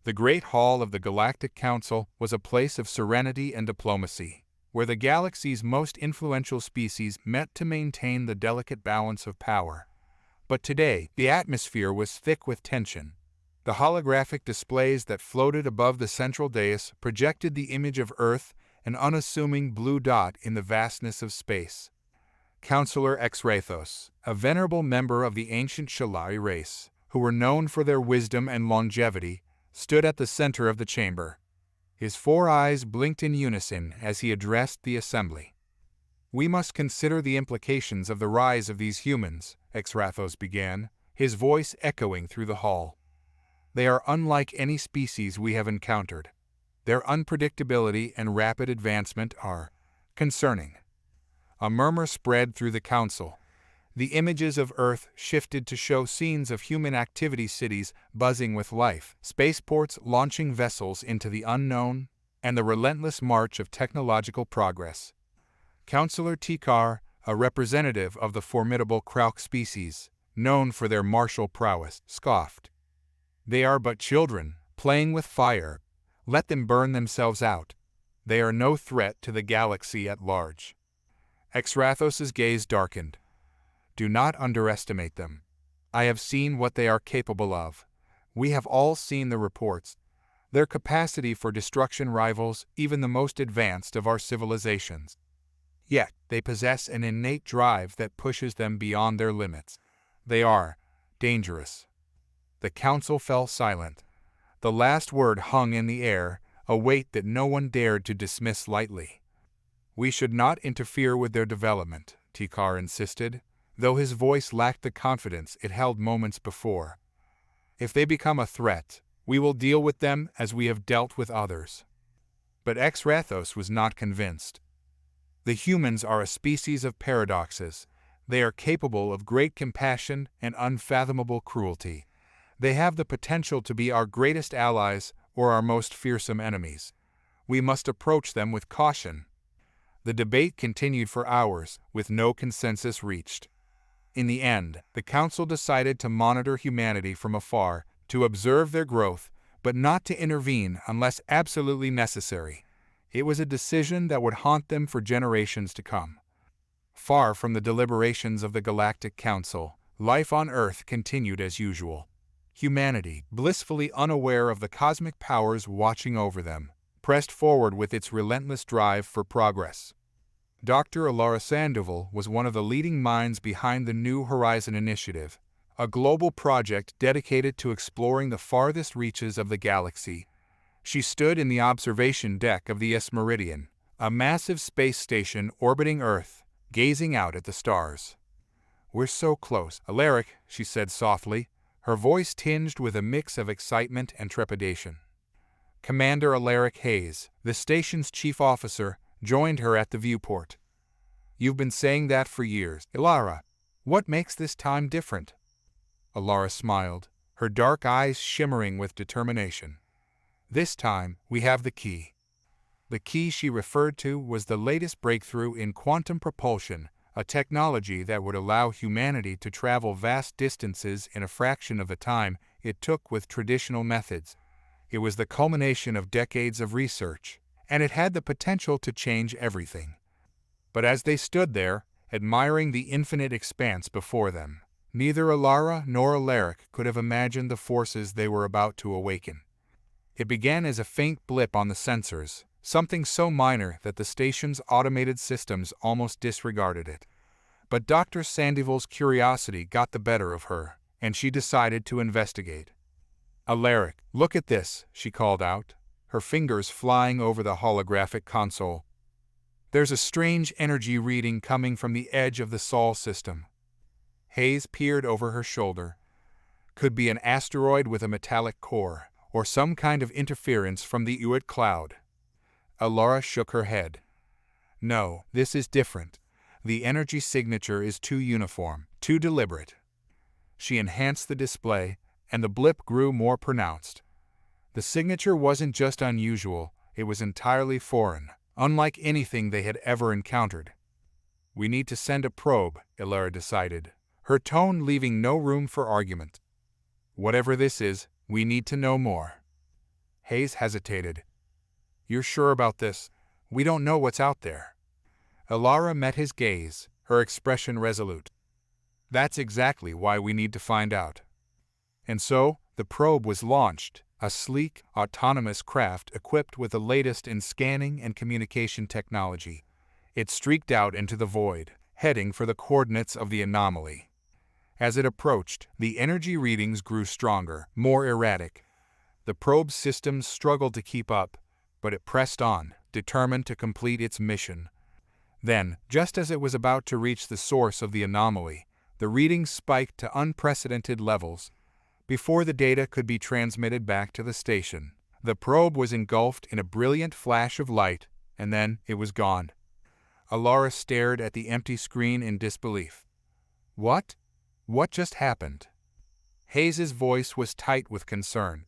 The Great Hall of the Galactic Council was a place of serenity and diplomacy, where the galaxy's most influential species met to maintain the delicate balance of power. But today, the atmosphere was thick with tension. The holographic displays that floated above the central dais projected the image of Earth, an unassuming blue dot in the vastness of space. Counselor Exrathos, a venerable member of the ancient Shalai race, who were known for their wisdom and longevity, stood at the center of the chamber. His 4 eyes blinked in unison as he addressed the assembly. "We must consider the implications of the rise of these humans," Exrathos began, his voice echoing through the hall. "They are unlike any species we have encountered. Their unpredictability and rapid advancement are concerning." A murmur spread through the council. The images of Earth shifted to show scenes of human activity, cities buzzing with life, spaceports launching vessels into the unknown, and the relentless march of technological progress. Counselor Tikar, a representative of the formidable Krauk species, known for their martial prowess, scoffed. "They are but children, playing with fire. Let them burn themselves out. They are no threat to the galaxy at large." Exrathos's gaze darkened. "Do not underestimate them. I have seen what they are capable of. We have all seen the reports. Their capacity for destruction rivals even the most advanced of our civilizations. Yet they possess an innate drive that pushes them beyond their limits. They are dangerous." The council fell silent. The last word hung in the air, a weight that no one dared to dismiss lightly. "We should not interfere with their development," Tikar insisted, though his voice lacked the confidence it held moments before. "If they become a threat, we will deal with them as we have dealt with others." But Exrathos was not convinced. "The humans are a species of paradoxes. They are capable of great compassion and unfathomable cruelty. They have the potential to be our greatest allies or our most fearsome enemies. We must approach them with caution." The debate continued for hours, with no consensus reached. In the end, the council decided to monitor humanity from afar, to observe their growth, but not to intervene unless absolutely necessary. It was a decision that would haunt them for generations to come. Far from the deliberations of the Galactic Council, life on Earth continued as usual. Humanity, blissfully unaware of the cosmic powers watching over them, pressed forward with its relentless drive for progress. Dr. Elara Sandoval was one of the leading minds behind the New Horizon Initiative, a global project dedicated to exploring the farthest reaches of the galaxy. She stood in the observation deck of the Meridian, a massive space station orbiting Earth, gazing out at the stars. "We're so close, Alaric," she said softly, her voice tinged with a mix of excitement and trepidation. Commander Alaric Hayes, the station's chief officer, joined her at the viewport. "You've been saying that for years, Elara. What makes this time different?" Elara smiled, her dark eyes shimmering with determination. "This time, we have the key." The key she referred to was the latest breakthrough in quantum propulsion, a technology that would allow humanity to travel vast distances in a fraction of the time it took with traditional methods. It was the culmination of decades of research, and it had the potential to change everything. But as they stood there, admiring the infinite expanse before them, neither Elara nor Alaric could have imagined the forces they were about to awaken. It began as a faint blip on the sensors, something so minor that the station's automated systems almost disregarded it. But Dr. Sandoval's curiosity got the better of her, and she decided to investigate. "Alaric, look at this," she called out, her fingers flying over the holographic console. "There's a strange energy reading coming from the edge of the Sol system." Hayes peered over her shoulder. "Could be an asteroid with a metallic core, or some kind of interference from the Oort cloud." Elara shook her head. "No, this is different. The energy signature is too uniform, too deliberate." She enhanced the display, and the blip grew more pronounced. The signature wasn't just unusual, it was entirely foreign, unlike anything they had ever encountered. "We need to send a probe," Elara decided, her tone leaving no room for argument. "Whatever this is, we need to know more." Hayes hesitated. "You're sure about this? We don't know what's out there." Elara met his gaze, her expression resolute. "That's exactly why we need to find out." And so, the probe was launched, a sleek, autonomous craft equipped with the latest in scanning and communication technology. It streaked out into the void, heading for the coordinates of the anomaly. As it approached, the energy readings grew stronger, more erratic. The probe's systems struggled to keep up, but it pressed on, determined to complete its mission. Then, just as it was about to reach the source of the anomaly, the readings spiked to unprecedented levels. Before the data could be transmitted back to the station, the probe was engulfed in a brilliant flash of light, and then it was gone. Elara stared at the empty screen in disbelief. "What? What just happened?" Hayes's voice was tight with concern.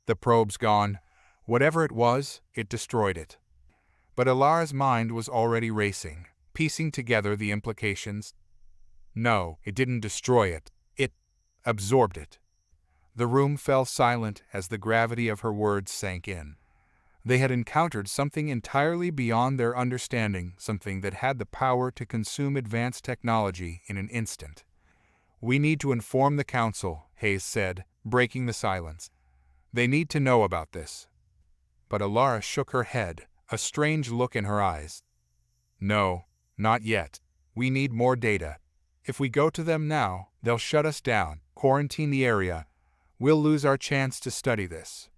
"The probe's gone. Whatever it was, it destroyed it." But Elara's mind was already racing, piecing together the implications. "No, it didn't destroy it. It absorbed it." The room fell silent as the gravity of her words sank in. They had encountered something entirely beyond their understanding, something that had the power to consume advanced technology in an instant. "We need to inform the Council," Hayes said, breaking the silence. "They need to know about this." But Elara shook her head, a strange look in her eyes. "No, not yet. We need more data. If we go to them now, they'll shut us down, quarantine the area. We'll lose our chance to study this."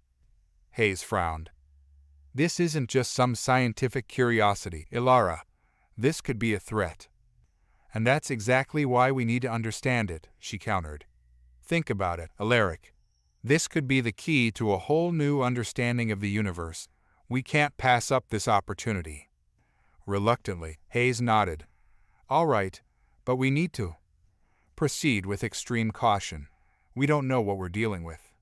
Hayes frowned. "This isn't just some scientific curiosity, Elara. This could be a threat." "And that's exactly why we need to understand it," she countered. "Think about it, Alaric. This could be the key to a whole new understanding of the universe. We can't pass up this opportunity." Reluctantly, Hayes nodded. "All right, but we need to proceed with extreme caution. We don't know what we're dealing with."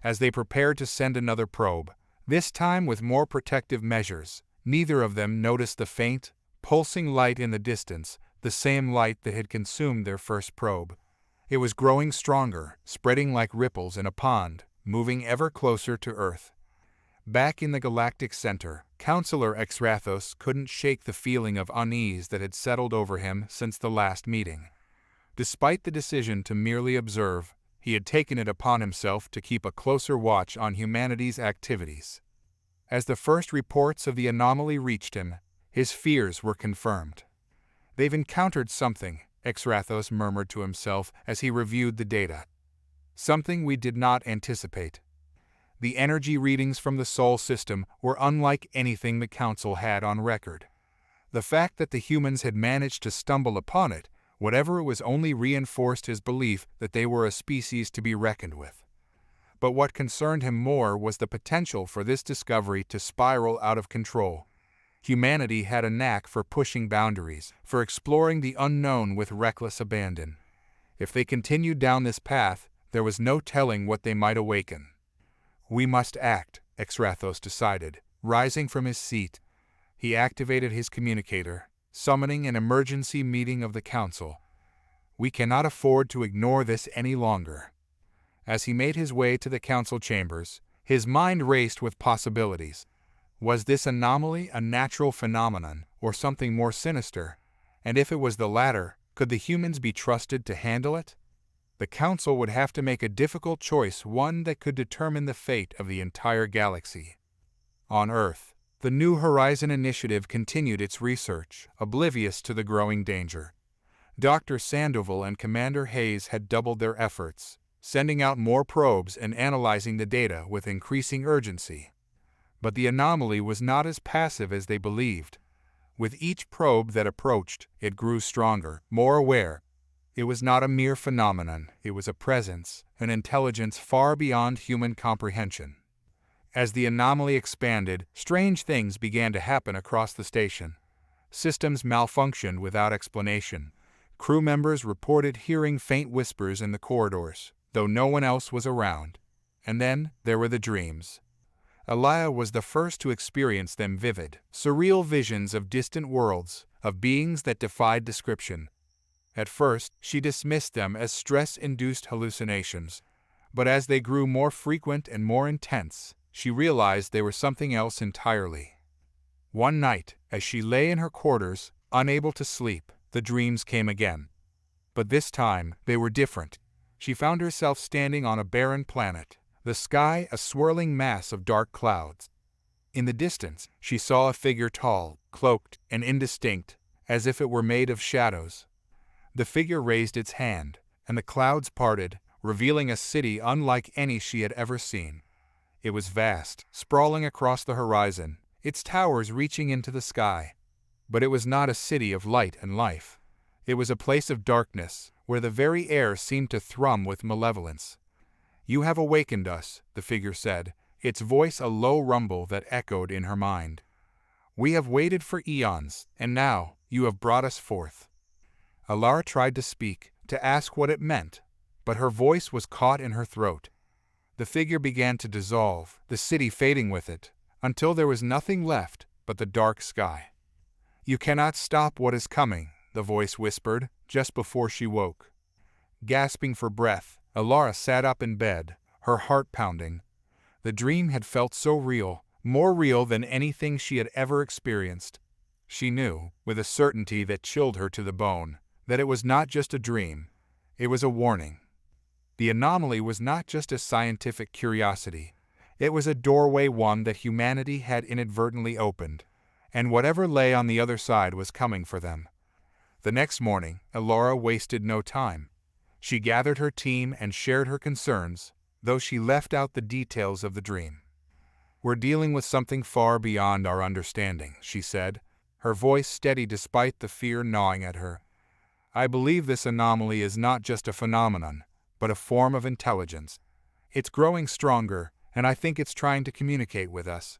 As they prepared to send another probe, this time with more protective measures, neither of them noticed the faint, pulsing light in the distance, the same light that had consumed their first probe. It was growing stronger, spreading like ripples in a pond, moving ever closer to Earth. Back in the galactic center, Counselor Exrathos couldn't shake the feeling of unease that had settled over him since the last meeting. Despite the decision to merely observe, he had taken it upon himself to keep a closer watch on humanity's activities. As the first reports of the anomaly reached him, his fears were confirmed. "They've encountered something," Exrathos murmured to himself as he reviewed the data. "Something we did not anticipate." The energy readings from the Sol system were unlike anything the Council had on record. The fact that the humans had managed to stumble upon it, whatever it was, only reinforced his belief that they were a species to be reckoned with. But what concerned him more was the potential for this discovery to spiral out of control. Humanity had a knack for pushing boundaries, for exploring the unknown with reckless abandon. If they continued down this path, there was no telling what they might awaken. "We must act," Exrathos decided, rising from his seat. He activated his communicator, summoning an emergency meeting of the Council. "We cannot afford to ignore this any longer." As he made his way to the Council chambers, his mind raced with possibilities. Was this anomaly a natural phenomenon, or something more sinister? And if it was the latter, could the humans be trusted to handle it? The Council would have to make a difficult choice, one that could determine the fate of the entire galaxy. On Earth, the New Horizon Initiative continued its research, oblivious to the growing danger. Dr. Sandoval and Commander Hayes had doubled their efforts, sending out more probes and analyzing the data with increasing urgency. But the anomaly was not as passive as they believed. With each probe that approached, it grew stronger, more aware. It was not a mere phenomenon, it was a presence, an intelligence far beyond human comprehension. As the anomaly expanded, strange things began to happen across the station. Systems malfunctioned without explanation. Crew members reported hearing faint whispers in the corridors, though no one else was around. And then there were the dreams. Elara was the first to experience them, vivid, surreal visions of distant worlds, of beings that defied description. At first, she dismissed them as stress-induced hallucinations, but as they grew more frequent and more intense, she realized they were something else entirely. One night, as she lay in her quarters, unable to sleep, the dreams came again. But this time, they were different. She found herself standing on a barren planet, the sky a swirling mass of dark clouds. In the distance, she saw a figure tall, cloaked, and indistinct, as if it were made of shadows. The figure raised its hand, and the clouds parted, revealing a city unlike any she had ever seen. It was vast, sprawling across the horizon, its towers reaching into the sky. But it was not a city of light and life. It was a place of darkness, where the very air seemed to thrum with malevolence. "You have awakened us," the figure said, its voice a low rumble that echoed in her mind. "We have waited for eons, and now you have brought us forth." Elara tried to speak, to ask what it meant, but her voice was caught in her throat. The figure began to dissolve, the city fading with it, until there was nothing left but the dark sky. "You cannot stop what is coming," the voice whispered, just before she woke. Gasping for breath, Elara sat up in bed, her heart pounding. The dream had felt so real, more real than anything she had ever experienced. She knew, with a certainty that chilled her to the bone, that it was not just a dream, it was a warning. The anomaly was not just a scientific curiosity, it was a doorway, one that humanity had inadvertently opened, and whatever lay on the other side was coming for them. The next morning, Elara wasted no time. She gathered her team and shared her concerns, though she left out the details of the dream. "We're dealing with something far beyond our understanding," she said, her voice steady despite the fear gnawing at her. "I believe this anomaly is not just a phenomenon, but a form of intelligence. It's growing stronger, and I think it's trying to communicate with us."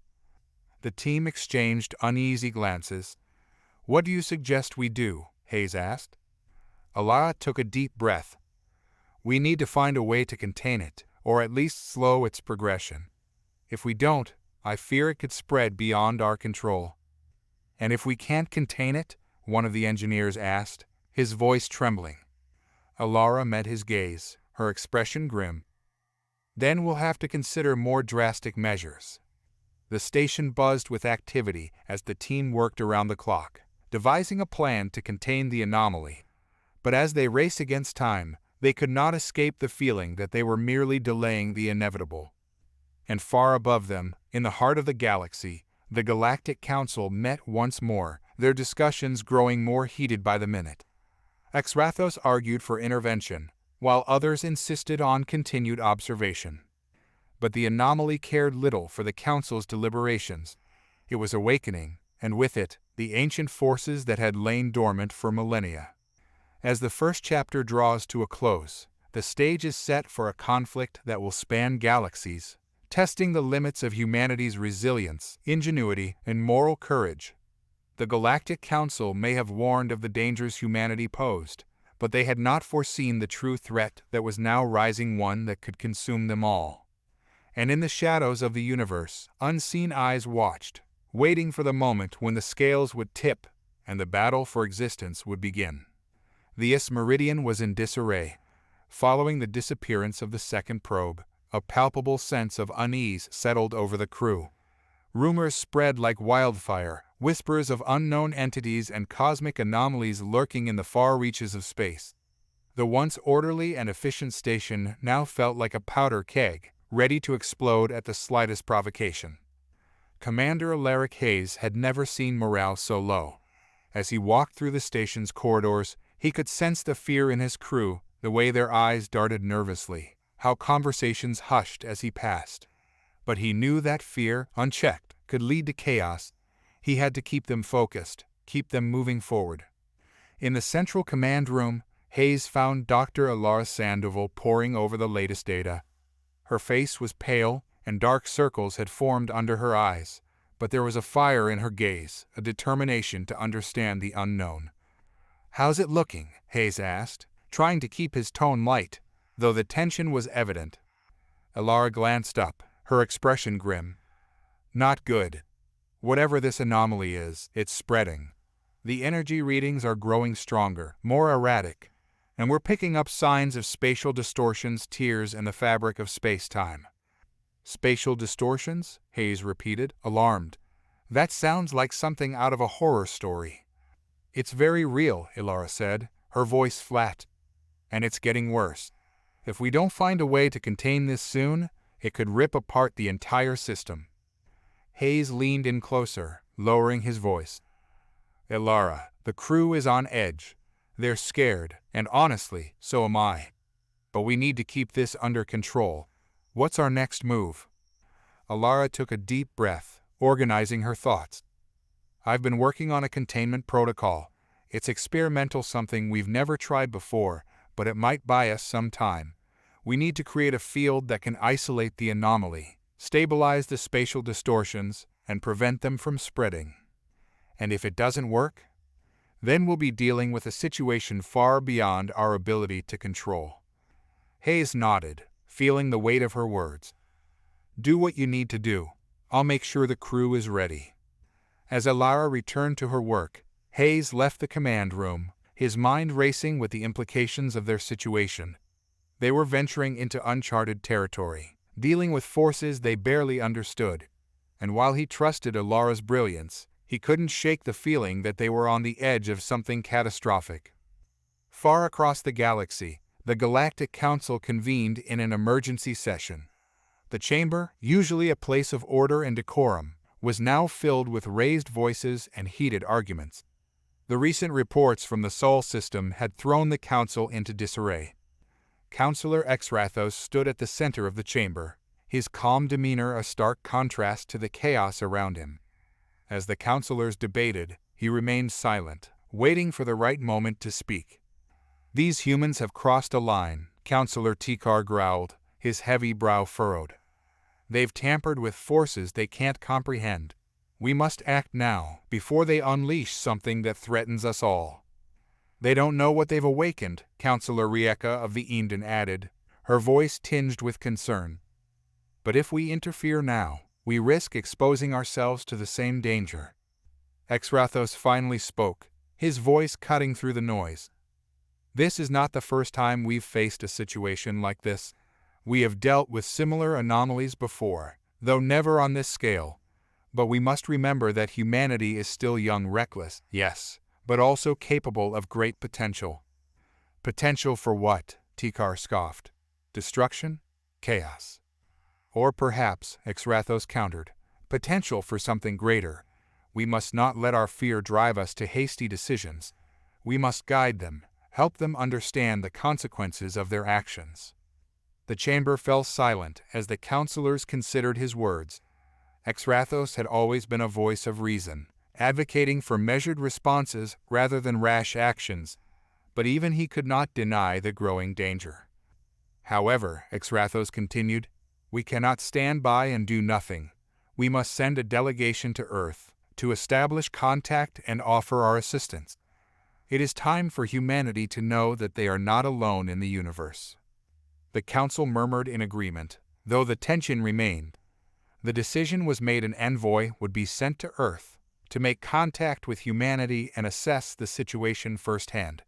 The team exchanged uneasy glances. "What do you suggest we do?" Hayes asked. Elara took a deep breath. "We need to find a way to contain it, or at least slow its progression. If we don't, I fear it could spread beyond our control." "And if we can't contain it?" one of the engineers asked, his voice trembling. Elara met his gaze, her expression grim. "Then we'll have to consider more drastic measures." The station buzzed with activity as the team worked around the clock, devising a plan to contain the anomaly. But as they raced against time, they could not escape the feeling that they were merely delaying the inevitable. And far above them, in the heart of the galaxy, the Galactic Council met once more, their discussions growing more heated by the minute. Exrathos argued for intervention, while others insisted on continued observation. But the anomaly cared little for the Council's deliberations. It was awakening, and with it, the ancient forces that had lain dormant for millennia. As the first chapter draws to a close, the stage is set for a conflict that will span galaxies, testing the limits of humanity's resilience, ingenuity, and moral courage. The Galactic Council may have warned of the dangers humanity posed, but they had not foreseen the true threat that was now rising, one that could consume them all. And in the shadows of the universe, unseen eyes watched, waiting for the moment when the scales would tip and the battle for existence would begin. The Meridian was in disarray. Following the disappearance of the second probe, a palpable sense of unease settled over the crew. Rumors spread like wildfire, whispers of unknown entities and cosmic anomalies lurking in the far reaches of space. The once orderly and efficient station now felt like a powder keg, ready to explode at the slightest provocation. Commander Alaric Hayes had never seen morale so low. As he walked through the station's corridors, he could sense the fear in his crew, the way their eyes darted nervously, how conversations hushed as he passed. But he knew that fear, unchecked, could lead to chaos. He had to keep them focused, keep them moving forward. In the central command room, Hayes found Dr. Elara Sandoval poring over the latest data. Her face was pale, and dark circles had formed under her eyes, but there was a fire in her gaze, a determination to understand the unknown. "How's it looking?" Hayes asked, trying to keep his tone light, though the tension was evident. Elara glanced up, her expression grim. "Not good. Whatever this anomaly is, it's spreading. The energy readings are growing stronger, more erratic, and we're picking up signs of spatial distortions, tears, and the fabric of space-time." Spatial distortions? Hayes repeated, alarmed. That sounds like something out of a horror story. It's very real, Elara said, her voice flat. And it's getting worse. If we don't find a way to contain this soon, it could rip apart the entire system. Hayes leaned in closer, lowering his voice. Elara, the crew is on edge. They're scared, and honestly, so am I. But we need to keep this under control. What's our next move? Elara took a deep breath, organizing her thoughts. I've been working on a containment protocol. It's experimental, something we've never tried before, but it might buy us some time. We need to create a field that can isolate the anomaly, stabilize the spatial distortions, and prevent them from spreading. And if it doesn't work, then we'll be dealing with a situation far beyond our ability to control. Hayes nodded, feeling the weight of her words. Do what you need to do. I'll make sure the crew is ready. As Elara returned to her work, Hayes left the command room, his mind racing with the implications of their situation. They were venturing into uncharted territory, dealing with forces they barely understood. And while he trusted Elara's brilliance, he couldn't shake the feeling that they were on the edge of something catastrophic. Far across the galaxy, the Galactic Council convened in an emergency session. The chamber, usually a place of order and decorum, was now filled with raised voices and heated arguments. The recent reports from the Sol system had thrown the Council into disarray. Councillor Exrathos stood at the center of the chamber, his calm demeanor a stark contrast to the chaos around him. As the councillors debated, he remained silent, waiting for the right moment to speak. These humans have crossed a line, Councillor Tikar growled, his heavy brow furrowed. They've tampered with forces they can't comprehend. We must act now, before they unleash something that threatens us all. They don't know what they've awakened, Councillor Rieka of the Eamden added, her voice tinged with concern. But if we interfere now, we risk exposing ourselves to the same danger. Exrathos finally spoke, his voice cutting through the noise. This is not the first time we've faced a situation like this. We have dealt with similar anomalies before, though never on this scale. But we must remember that humanity is still young, reckless, yes, but also capable of great potential. Potential for what? Tikar scoffed. Destruction? Chaos. Or perhaps, Exrathos countered, potential for something greater. We must not let our fear drive us to hasty decisions. We must guide them, help them understand the consequences of their actions. The chamber fell silent as the councillors considered his words. Exrathos had always been a voice of reason, advocating for measured responses rather than rash actions, but even he could not deny the growing danger. However, Exrathos continued, we cannot stand by and do nothing. We must send a delegation to Earth, to establish contact and offer our assistance. It is time for humanity to know that they are not alone in the universe. The Council murmured in agreement, though the tension remained. The decision was made: an envoy would be sent to Earth to make contact with humanity and assess the situation firsthand.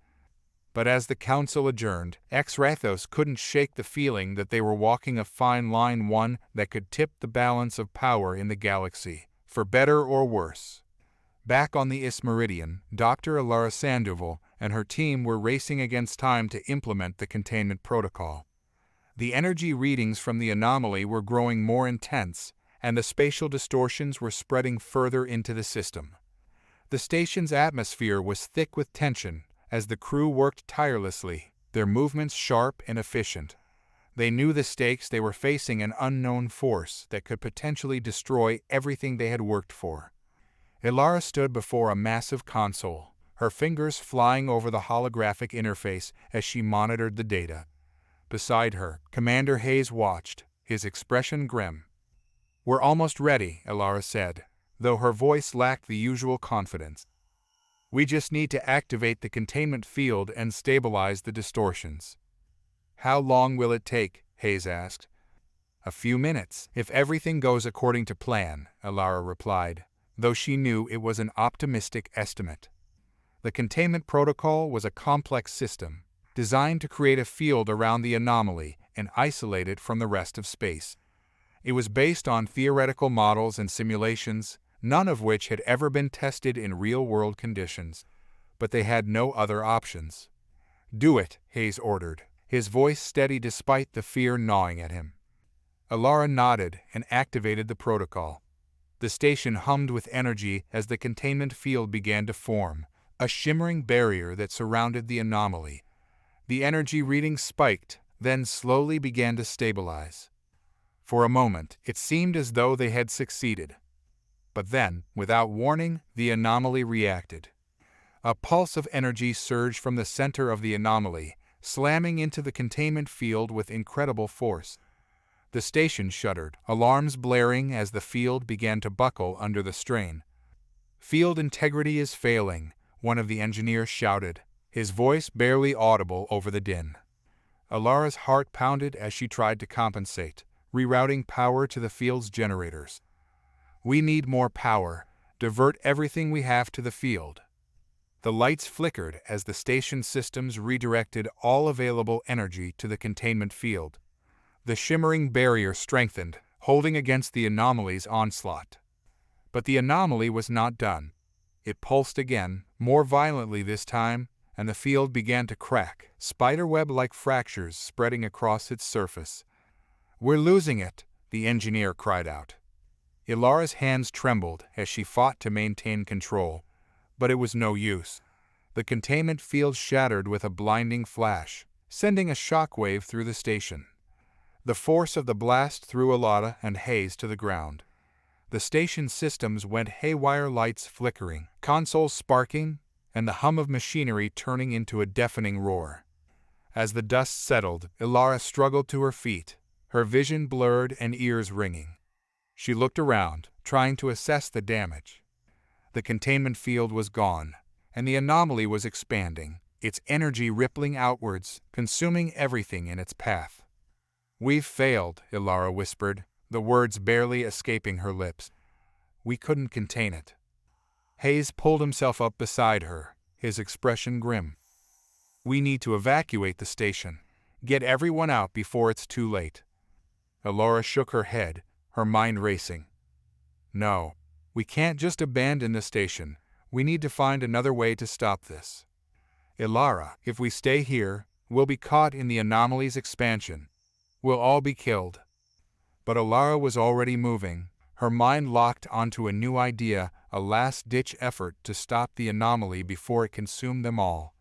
But as the Council adjourned, Exrathos couldn't shake the feeling that they were walking a fine line, one that could tip the balance of power in the galaxy, for better or worse. Back on the Ismeridian, Dr. Elara Sandoval and her team were racing against time to implement the containment protocol. The energy readings from the anomaly were growing more intense, and the spatial distortions were spreading further into the system. The station's atmosphere was thick with tension as the crew worked tirelessly, their movements sharp and efficient. They knew the stakes: they were facing an unknown force that could potentially destroy everything they had worked for. Elara stood before a massive console, her fingers flying over the holographic interface as she monitored the data. Beside her, Commander Hayes watched, his expression grim. "We're almost ready," Elara said, though her voice lacked the usual confidence. "We just need to activate the containment field and stabilize the distortions." "How long will it take?" Hayes asked. "A few minutes, if everything goes according to plan," Elara replied, though she knew it was an optimistic estimate. The containment protocol was a complex system, designed to create a field around the anomaly and isolate it from the rest of space. It was based on theoretical models and simulations, none of which had ever been tested in real-world conditions. But they had no other options. "Do it," Hayes ordered, his voice steady despite the fear gnawing at him. Elara nodded and activated the protocol. The station hummed with energy as the containment field began to form, a shimmering barrier that surrounded the anomaly. The energy reading spiked, then slowly began to stabilize. For a moment, it seemed as though they had succeeded. But then, without warning, the anomaly reacted. A pulse of energy surged from the center of the anomaly, slamming into the containment field with incredible force. The station shuddered, alarms blaring as the field began to buckle under the strain. "Field integrity is failing," one of the engineers shouted, his voice barely audible over the din. Elara's heart pounded as she tried to compensate, rerouting power to the field's generators. "We need more power. Divert everything we have to the field." The lights flickered as the station systems redirected all available energy to the containment field. The shimmering barrier strengthened, holding against the anomaly's onslaught. But the anomaly was not done. It pulsed again, more violently this time, and the field began to crack, spiderweb-like fractures spreading across its surface. "We're losing it," the engineer cried out. Elara's hands trembled as she fought to maintain control, but it was no use. The containment field shattered with a blinding flash, sending a shockwave through the station. The force of the blast threw Elara and Hayes to the ground. The station systems went haywire, lights flickering, consoles sparking, and the hum of machinery turning into a deafening roar. As the dust settled, Elara struggled to her feet, her vision blurred and ears ringing. She looked around, trying to assess the damage. The containment field was gone, and the anomaly was expanding, its energy rippling outwards, consuming everything in its path. "We've failed," Elara whispered, the words barely escaping her lips. "We couldn't contain it." Hayes pulled himself up beside her, his expression grim. "We need to evacuate the station. Get everyone out before it's too late." Elara shook her head, her mind racing. "No, we can't just abandon the station. We need to find another way to stop this. Elara, if we stay here, we'll be caught in the anomaly's expansion. We'll all be killed." But Elara was already moving, her mind locked onto a new idea, a last-ditch effort to stop the anomaly before it consumed them all.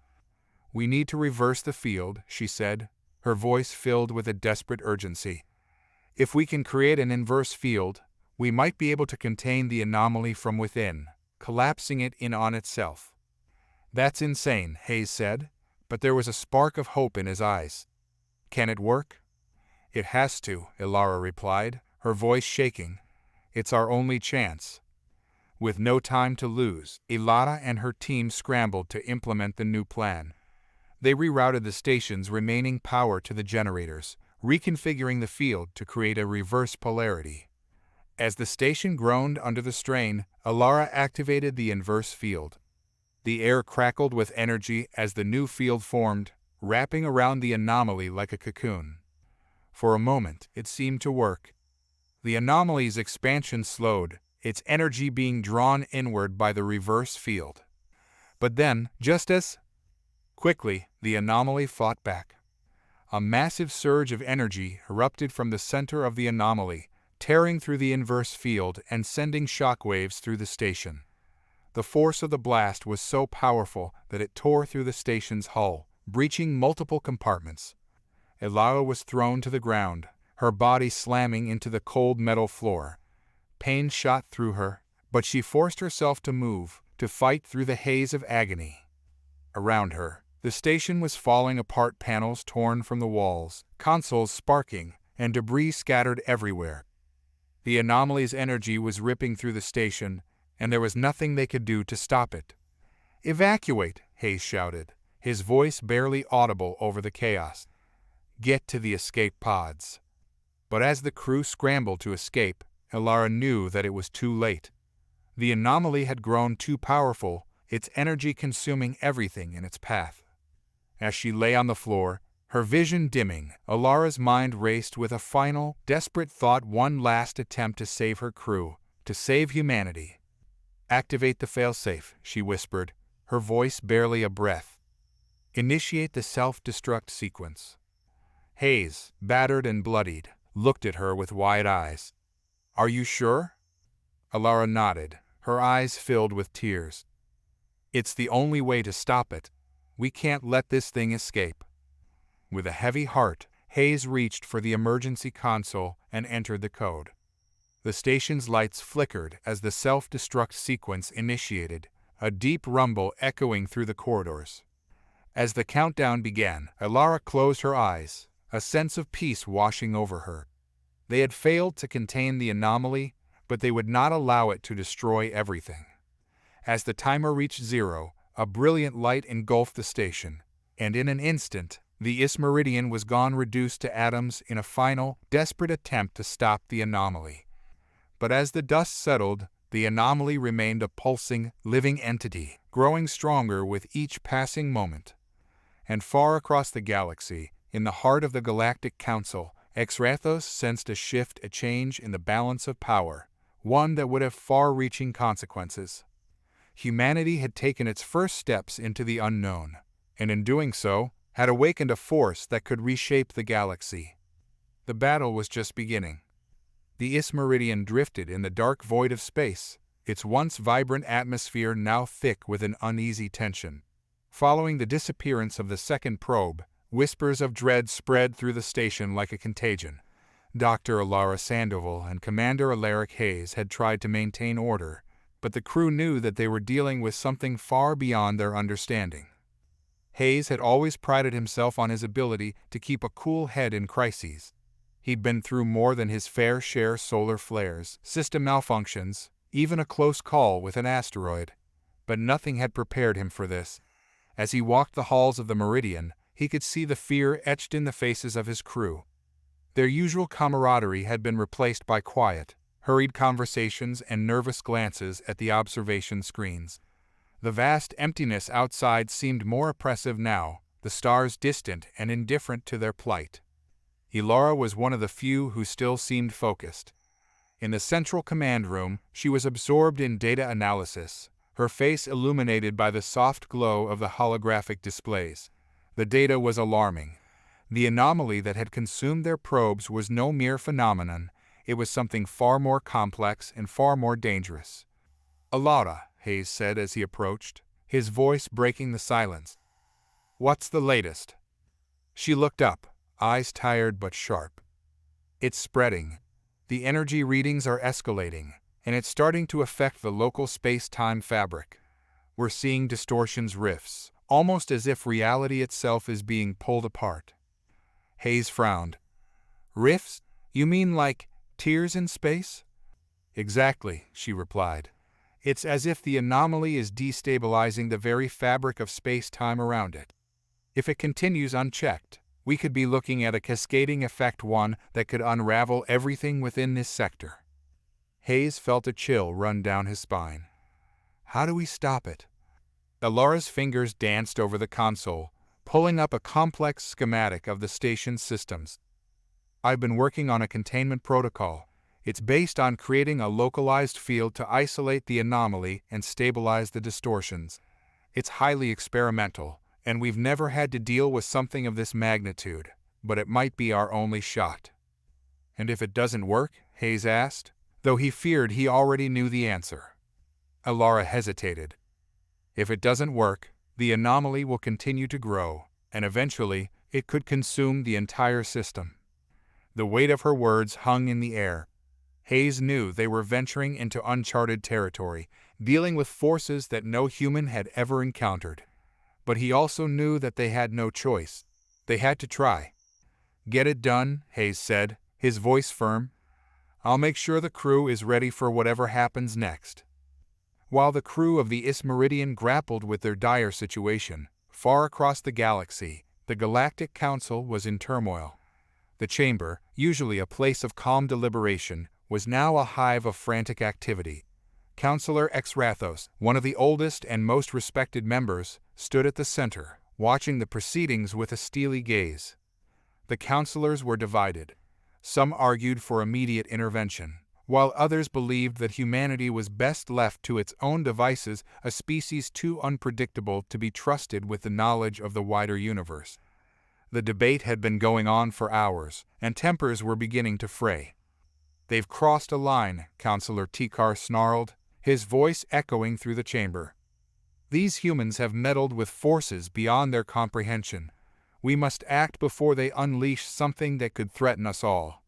"We need to reverse the field," she said, her voice filled with a desperate urgency. "If we can create an inverse field, we might be able to contain the anomaly from within, collapsing it in on itself." "That's insane," Hayes said, but there was a spark of hope in his eyes. "Can it work?" "It has to," Elara replied, her voice shaking. "It's our only chance." With no time to lose, Elara and her team scrambled to implement the new plan. They rerouted the station's remaining power to the generators, reconfiguring the field to create a reverse polarity. As the station groaned under the strain, Elara activated the inverse field. The air crackled with energy as the new field formed, wrapping around the anomaly like a cocoon. For a moment, it seemed to work. The anomaly's expansion slowed, its energy being drawn inward by the reverse field. But then, just as quickly, the anomaly fought back. A massive surge of energy erupted from the center of the anomaly, tearing through the inverse field and sending shockwaves through the station. The force of the blast was so powerful that it tore through the station's hull, breaching multiple compartments. Elara was thrown to the ground, her body slamming into the cold metal floor. Pain shot through her, but she forced herself to move, to fight through the haze of agony. Around her, the station was falling apart, panels torn from the walls, consoles sparking, and debris scattered everywhere. The anomaly's energy was ripping through the station, and there was nothing they could do to stop it. "Evacuate," Hayes shouted, his voice barely audible over the chaos. "Get to the escape pods." But as the crew scrambled to escape, Elara knew that it was too late. The anomaly had grown too powerful, its energy consuming everything in its path. As she lay on the floor, Her vision dimming, Elara's mind raced with a final, desperate thought, one last attempt to save her crew, to save humanity. "Activate the failsafe," she whispered, her voice barely a breath. "Initiate the self-destruct sequence." Hayes, battered and bloodied, looked at her with wide eyes. "Are you sure?" Elara nodded, her eyes filled with tears. "It's the only way to stop it. We can't let this thing escape." With a heavy heart, Hayes reached for the emergency console and entered the code. The station's lights flickered as the self-destruct sequence initiated, a deep rumble echoing through the corridors. As the countdown began, Elara closed her eyes, a sense of peace washing over her. They had failed to contain the anomaly, but they would not allow it to destroy everything. As the timer reached 0, a brilliant light engulfed the station, and in an instant, the Ismeridian was gone, reduced to atoms in a final, desperate attempt to stop the anomaly. But as the dust settled, the anomaly remained a pulsing, living entity, growing stronger with each passing moment. And far across the galaxy, in the heart of the Galactic Council, Exrathos sensed a shift, a change in the balance of power, one that would have far-reaching consequences. Humanity had taken its first steps into the unknown, and in doing so, had awakened a force that could reshape the galaxy. The battle was just beginning. The Ismeridian drifted in the dark void of space, its once vibrant atmosphere now thick with an uneasy tension. Following the disappearance of the second probe, whispers of dread spread through the station like a contagion. Dr. Elara Sandoval and Commander Alaric Hayes had tried to maintain order, but the crew knew that they were dealing with something far beyond their understanding. Hayes had always prided himself on his ability to keep a cool head in crises. He'd been through more than his fair share: solar flares, system malfunctions, even a close call with an asteroid. But nothing had prepared him for this. As he walked the halls of the Meridian, he could see the fear etched in the faces of his crew. Their usual camaraderie had been replaced by quiet, hurried conversations and nervous glances at the observation screens. The vast emptiness outside seemed more oppressive now, the stars distant and indifferent to their plight. Elara was one of the few who still seemed focused. In the central command room, she was absorbed in data analysis, her face illuminated by the soft glow of the holographic displays. The data was alarming. The anomaly that had consumed their probes was no mere phenomenon, it was something far more complex and far more dangerous. "Elara," Hayes said as he approached, his voice breaking the silence. "What's the latest?" She looked up, eyes tired but sharp. "It's spreading. The energy readings are escalating, and it's starting to affect the local space-time fabric. We're seeing distortions, rifts, almost as if reality itself is being pulled apart." Hayes frowned. "Rifts? You mean like tears in space?" "Exactly," she replied. "It's as if the anomaly is destabilizing the very fabric of space-time around it. If it continues unchecked, we could be looking at a cascading effect, one that could unravel everything within this sector." Hayes felt a chill run down his spine. "How do we stop it?" Elara's fingers danced over the console, pulling up a complex schematic of the station's systems. "I've been working on a containment protocol. It's based on creating a localized field to isolate the anomaly and stabilize the distortions. It's highly experimental, and we've never had to deal with something of this magnitude, but it might be our only shot." "And if it doesn't work?" Hayes asked, though he feared he already knew the answer. Elara hesitated. "If it doesn't work, the anomaly will continue to grow, and eventually it could consume the entire system." The weight of her words hung in the air. Hayes knew they were venturing into uncharted territory, dealing with forces that no human had ever encountered. But he also knew that they had no choice. They had to try. "Get it done," Hayes said, his voice firm. "I'll make sure the crew is ready for whatever happens next." While the crew of the Ismeridian grappled with their dire situation, far across the galaxy, the Galactic Council was in turmoil. The chamber, usually a place of calm deliberation, was now a hive of frantic activity. Counselor Exrathos, one of the oldest and most respected members, stood at the center, watching the proceedings with a steely gaze. The counselors were divided. Some argued for immediate intervention, while others believed that humanity was best left to its own devices, a species too unpredictable to be trusted with the knowledge of the wider universe. The debate had been going on for hours, and tempers were beginning to fray. "They've crossed a line," Counselor Tikar snarled, his voice echoing through the chamber. "These humans have meddled with forces beyond their comprehension. We must act before they unleash something that could threaten us all."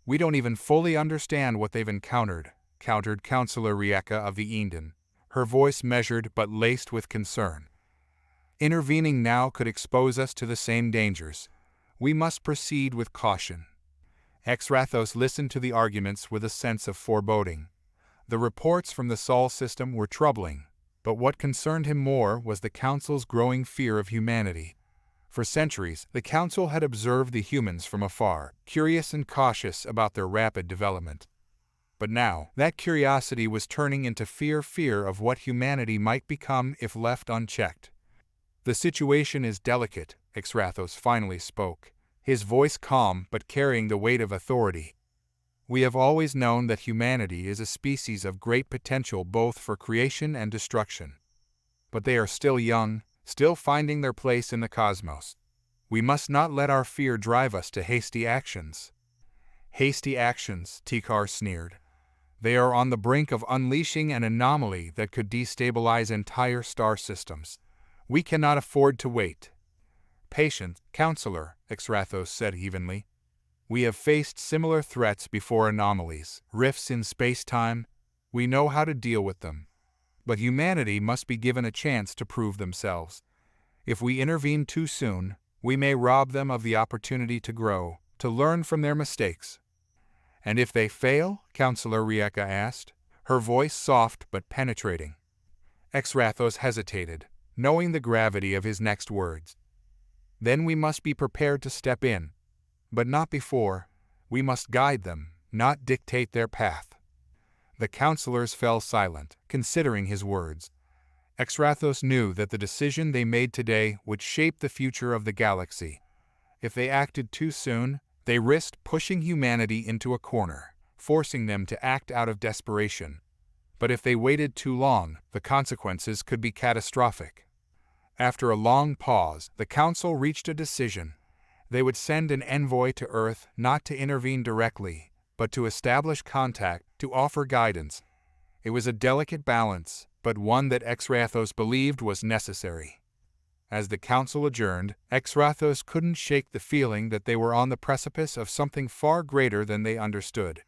"We don't even fully understand what they've encountered," countered Counselor Rieka of the Eden, her voice measured but laced with concern. "Intervening now could expose us to the same dangers. We must proceed with caution." Exrathos listened to the arguments with a sense of foreboding. The reports from the Sol system were troubling, but what concerned him more was the Council's growing fear of humanity. For centuries, the Council had observed the humans from afar, curious and cautious about their rapid development. But now, that curiosity was turning into fear of what humanity might become if left unchecked. "The situation is delicate," Exrathos finally spoke, his voice calm but carrying the weight of authority. "We have always known that humanity is a species of great potential both for creation and destruction. But they are still young, still finding their place in the cosmos. We must not let our fear drive us to hasty actions." "Hasty actions," Tikar sneered. "They are on the brink of unleashing an anomaly that could destabilize entire star systems. We cannot afford to wait." "Patience, Counselor," Exrathos said evenly. "We have faced similar threats before: anomalies, rifts in space-time. We know how to deal with them. But humanity must be given a chance to prove themselves. If we intervene too soon, we may rob them of the opportunity to grow, to learn from their mistakes." "And if they fail?" Counselor Rieka asked, her voice soft but penetrating. Exrathos hesitated, knowing the gravity of his next words. "Then we must be prepared to step in. But not before. We must guide them, not dictate their path." The counselors fell silent, considering his words. Exrathos knew that the decision they made today would shape the future of the galaxy. If they acted too soon, they risked pushing humanity into a corner, forcing them to act out of desperation. But if they waited too long, the consequences could be catastrophic. After a long pause, the Council reached a decision. They would send an envoy to Earth not to intervene directly, but to establish contact, to offer guidance. It was a delicate balance, but one that Exrathos believed was necessary. As the Council adjourned, Exrathos couldn't shake the feeling that they were on the precipice of something far greater than they understood.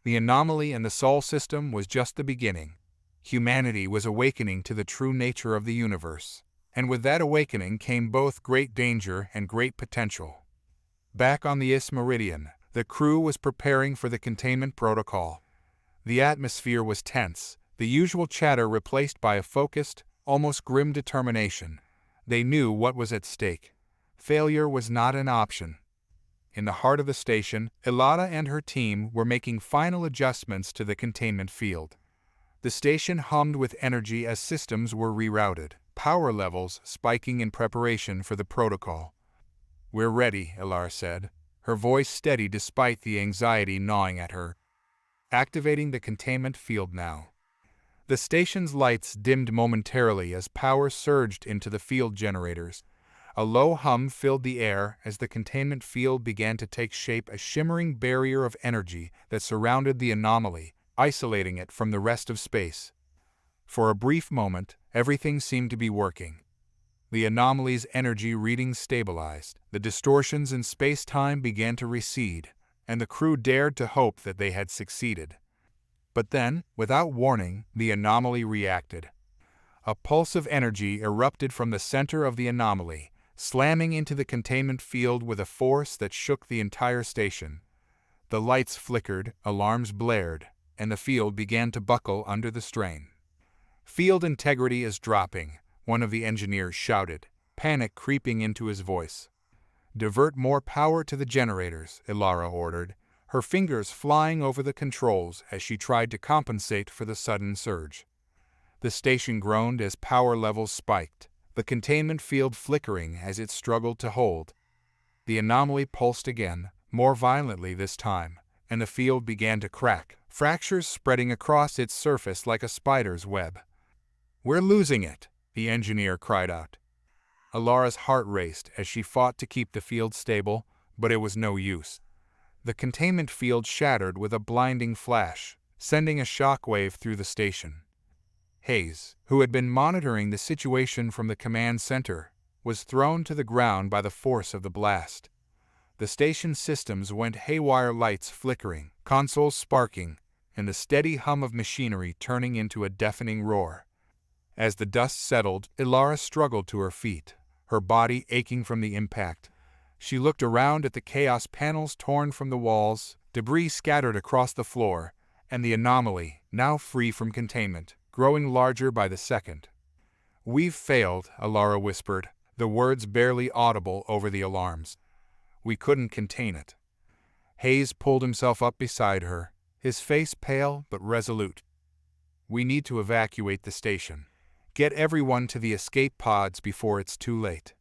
The anomaly in the Sol system was just the beginning. Humanity was awakening to the true nature of the universe, and with that awakening came both great danger and great potential. Back on the Meridian, the crew was preparing for the containment protocol. The atmosphere was tense, the usual chatter replaced by a focused, almost grim determination. They knew what was at stake. Failure was not an option. In the heart of the station, Elara and her team were making final adjustments to the containment field. The station hummed with energy as systems were rerouted, power levels spiking in preparation for the protocol. "We're ready," Elara said, her voice steady despite the anxiety gnawing at her. "Activating the containment field now." The station's lights dimmed momentarily as power surged into the field generators. A low hum filled the air as the containment field began to take shape, a shimmering barrier of energy that surrounded the anomaly, isolating it from the rest of space. For a brief moment, everything seemed to be working. The anomaly's energy readings stabilized, the distortions in space-time began to recede, and the crew dared to hope that they had succeeded. But then, without warning, the anomaly reacted. A pulse of energy erupted from the center of the anomaly, slamming into the containment field with a force that shook the entire station. The lights flickered, alarms blared, and the field began to buckle under the strain. "Field integrity is dropping," one of the engineers shouted, panic creeping into his voice. "Divert more power to the generators," Elara ordered, her fingers flying over the controls as she tried to compensate for the sudden surge. The station groaned as power levels spiked, the containment field flickering as it struggled to hold. The anomaly pulsed again, more violently this time, and the field began to crack, fractures spreading across its surface like a spider's web. "We're losing it," the engineer cried out. Elara's heart raced as she fought to keep the field stable, but it was no use. The containment field shattered with a blinding flash, sending a shockwave through the station. Hayes, who had been monitoring the situation from the command center, was thrown to the ground by the force of the blast. The station systems went haywire, lights flickering, consoles sparking, and the steady hum of machinery turning into a deafening roar. As the dust settled, Elara struggled to her feet, her body aching from the impact. She looked around at the chaos, panels torn from the walls, debris scattered across the floor, and the anomaly, now free from containment, growing larger by the second. "We've failed," Elara whispered, the words barely audible over the alarms. "We couldn't contain it." Hayes pulled himself up beside her, his face pale but resolute. "We need to evacuate the station. Get everyone to the escape pods before it's too late."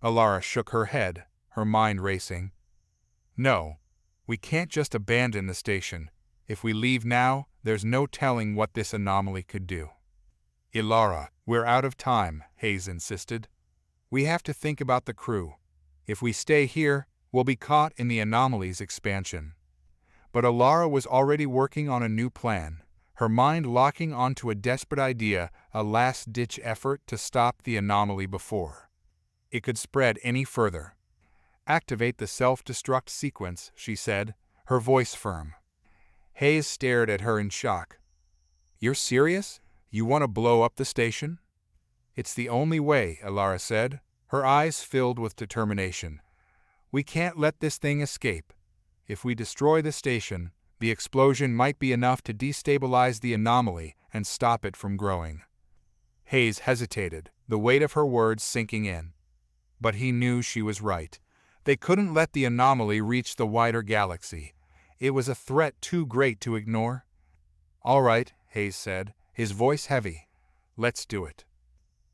Elara shook her head, her mind racing. "No, we can't just abandon the station. If we leave now, there's no telling what this anomaly could do." "Elara, we're out of time," Hayes insisted. "We have to think about the crew. If we stay here, we'll be caught in the anomaly's expansion." But Elara was already working on a new plan, her mind locking onto a desperate idea, a last-ditch effort to stop the anomaly before it could spread any further. "Activate the self-destruct sequence," she said, her voice firm. Hayes stared at her in shock. "You're serious? You want to blow up the station?" "It's the only way," Elara said, her eyes filled with determination. "We can't let this thing escape. If we destroy the station, the explosion might be enough to destabilize the anomaly and stop it from growing." Hayes hesitated, the weight of her words sinking in. But he knew she was right. They couldn't let the anomaly reach the wider galaxy. It was a threat too great to ignore. "All right," Hayes said, his voice heavy. "Let's do it."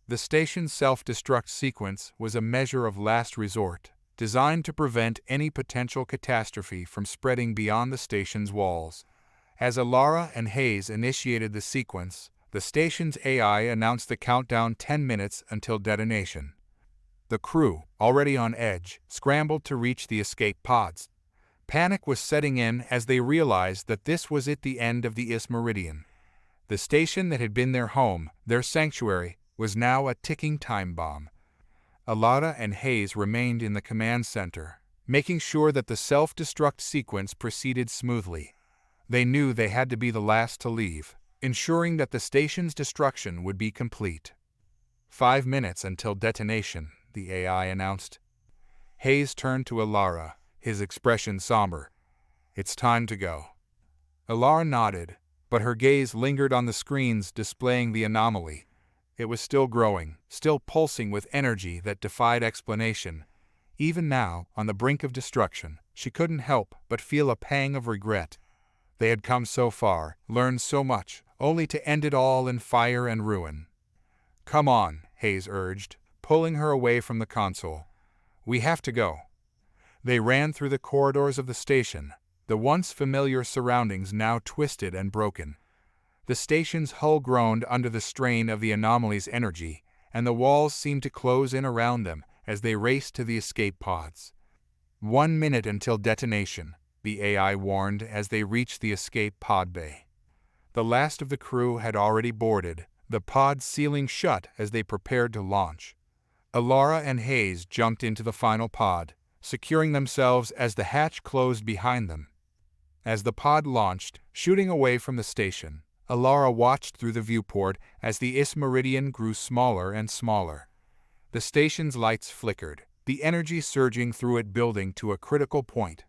The station's self-destruct sequence was a measure of last resort, designed to prevent any potential catastrophe from spreading beyond the station's walls. As Elara and Hayes initiated the sequence, the station's AI announced the countdown: 10 minutes until detonation. The crew, already on edge, scrambled to reach the escape pods. Panic was setting in as they realized that this was it, the end of the Ismeridian. The station that had been their home, their sanctuary, was now a ticking time bomb. Elara and Hayes remained in the command center, making sure that the self-destruct sequence proceeded smoothly. They knew they had to be the last to leave, ensuring that the station's destruction would be complete. 5 minutes until detonation, the AI announced. Hayes turned to Elara, his expression somber. "It's time to go." Elara nodded, but her gaze lingered on the screens displaying the anomaly. It was still growing, still pulsing with energy that defied explanation. Even now, on the brink of destruction, she couldn't help but feel a pang of regret. They had come so far, learned so much, only to end it all in fire and ruin. "Come on," Hayes urged, pulling her away from the console. "We have to go." They ran through the corridors of the station, the once familiar surroundings now twisted and broken. The station's hull groaned under the strain of the anomaly's energy, and the walls seemed to close in around them as they raced to the escape pods. 1 minute until detonation, the AI warned as they reached the escape pod bay. The last of the crew had already boarded, the pod sealing shut as they prepared to launch. Elara and Hayes jumped into the final pod, securing themselves as the hatch closed behind them. As the pod launched, shooting away from the station, Elara watched through the viewport as the Ismeridian grew smaller and smaller. The station's lights flickered, the energy surging through it building to a critical point.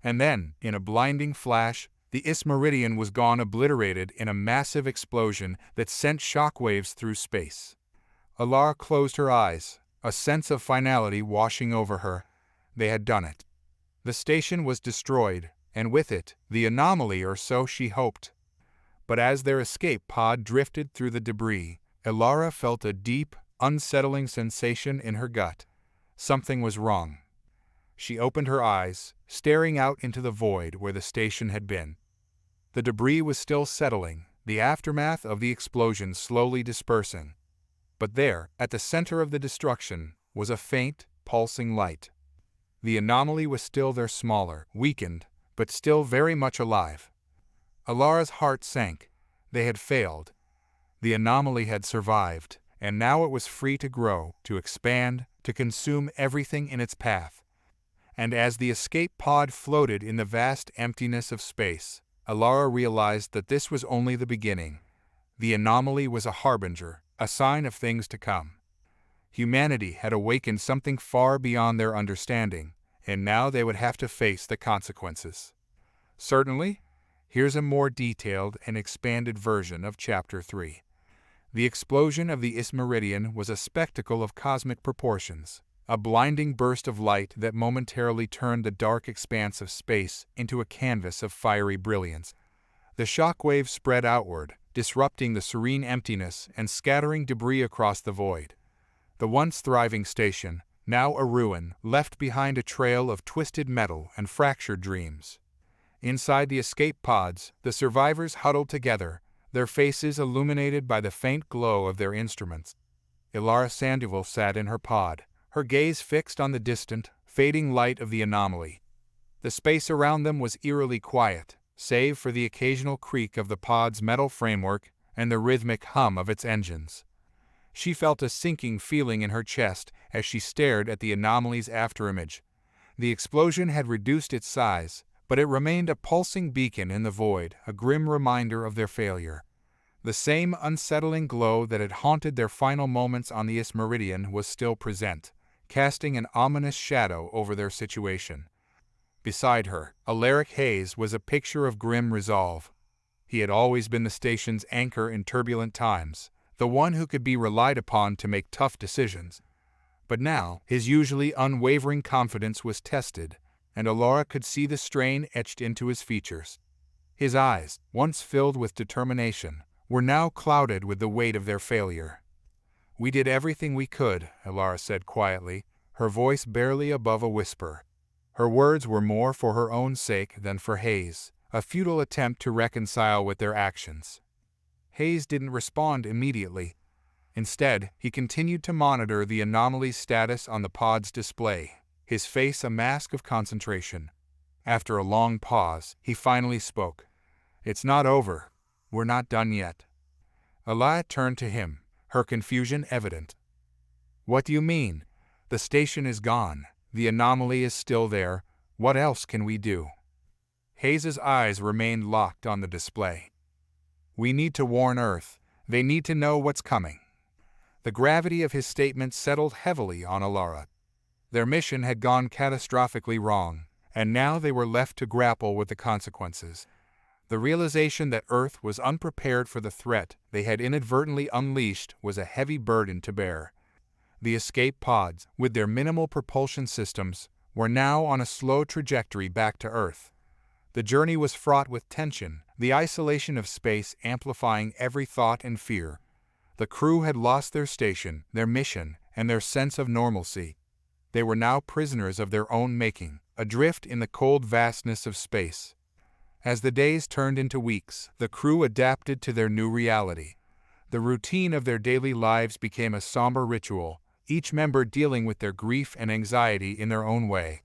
And then, in a blinding flash, the Ismeridian was gone, obliterated in a massive explosion that sent shockwaves through space. Elara closed her eyes, a sense of finality washing over her. They had done it. The station was destroyed, and with it, the anomaly, or so she hoped. But as their escape pod drifted through the debris, Elara felt a deep, unsettling sensation in her gut. Something was wrong. She opened her eyes, staring out into the void where the station had been. The debris was still settling, the aftermath of the explosion slowly dispersing. But there, at the center of the destruction, was a faint, pulsing light. The anomaly was still there, smaller, weakened, but still very much alive. Elara's heart sank. They had failed. The anomaly had survived, and now it was free to grow, to expand, to consume everything in its path. And as the escape pod floated in the vast emptiness of space, Elara realized that this was only the beginning. The anomaly was a harbinger, a sign of things to come. Humanity had awakened something far beyond their understanding, and now they would have to face the consequences. Certainly, here's a more detailed and expanded version of Chapter 3. The explosion of the Ismeridian was a spectacle of cosmic proportions, a blinding burst of light that momentarily turned the dark expanse of space into a canvas of fiery brilliance. The shockwaves spread outward, disrupting the serene emptiness and scattering debris across the void. The once thriving station, now a ruin, left behind a trail of twisted metal and fractured dreams. Inside the escape pods, the survivors huddled together, their faces illuminated by the faint glow of their instruments. Elara Sandoval sat in her pod, her gaze fixed on the distant, fading light of the anomaly. The space around them was eerily quiet, save for the occasional creak of the pod's metal framework and the rhythmic hum of its engines. She felt a sinking feeling in her chest as she stared at the anomaly's afterimage. The explosion had reduced its size, but it remained a pulsing beacon in the void, a grim reminder of their failure. The same unsettling glow that had haunted their final moments on the Ismeridian was still present, casting an ominous shadow over their situation. Beside her, Alaric Hayes was a picture of grim resolve. He had always been the station's anchor in turbulent times, the one who could be relied upon to make tough decisions. But now, his usually unwavering confidence was tested, and Elara could see the strain etched into his features. His eyes, once filled with determination, were now clouded with the weight of their failure. "We did everything we could," Elara said quietly, her voice barely above a whisper. Her words were more for her own sake than for Hayes, a futile attempt to reconcile with their actions. Hayes didn't respond immediately. Instead, he continued to monitor the anomaly's status on the pod's display, his face a mask of concentration. After a long pause, he finally spoke. "It's not over. We're not done yet." Elara turned to him, her confusion evident. "What do you mean? The station is gone. The anomaly is still there. What else can we do?" Hayes's eyes remained locked on the display. "We need to warn Earth. They need to know what's coming." The gravity of his statement settled heavily on Elara. Their mission had gone catastrophically wrong, and now they were left to grapple with the consequences. The realization that Earth was unprepared for the threat they had inadvertently unleashed was a heavy burden to bear. The escape pods, with their minimal propulsion systems, were now on a slow trajectory back to Earth. The journey was fraught with tension, the isolation of space amplifying every thought and fear. The crew had lost their station, their mission, and their sense of normalcy. They were now prisoners of their own making, adrift in the cold vastness of space. As the days turned into weeks, the crew adapted to their new reality. The routine of their daily lives became a somber ritual, each member dealing with their grief and anxiety in their own way.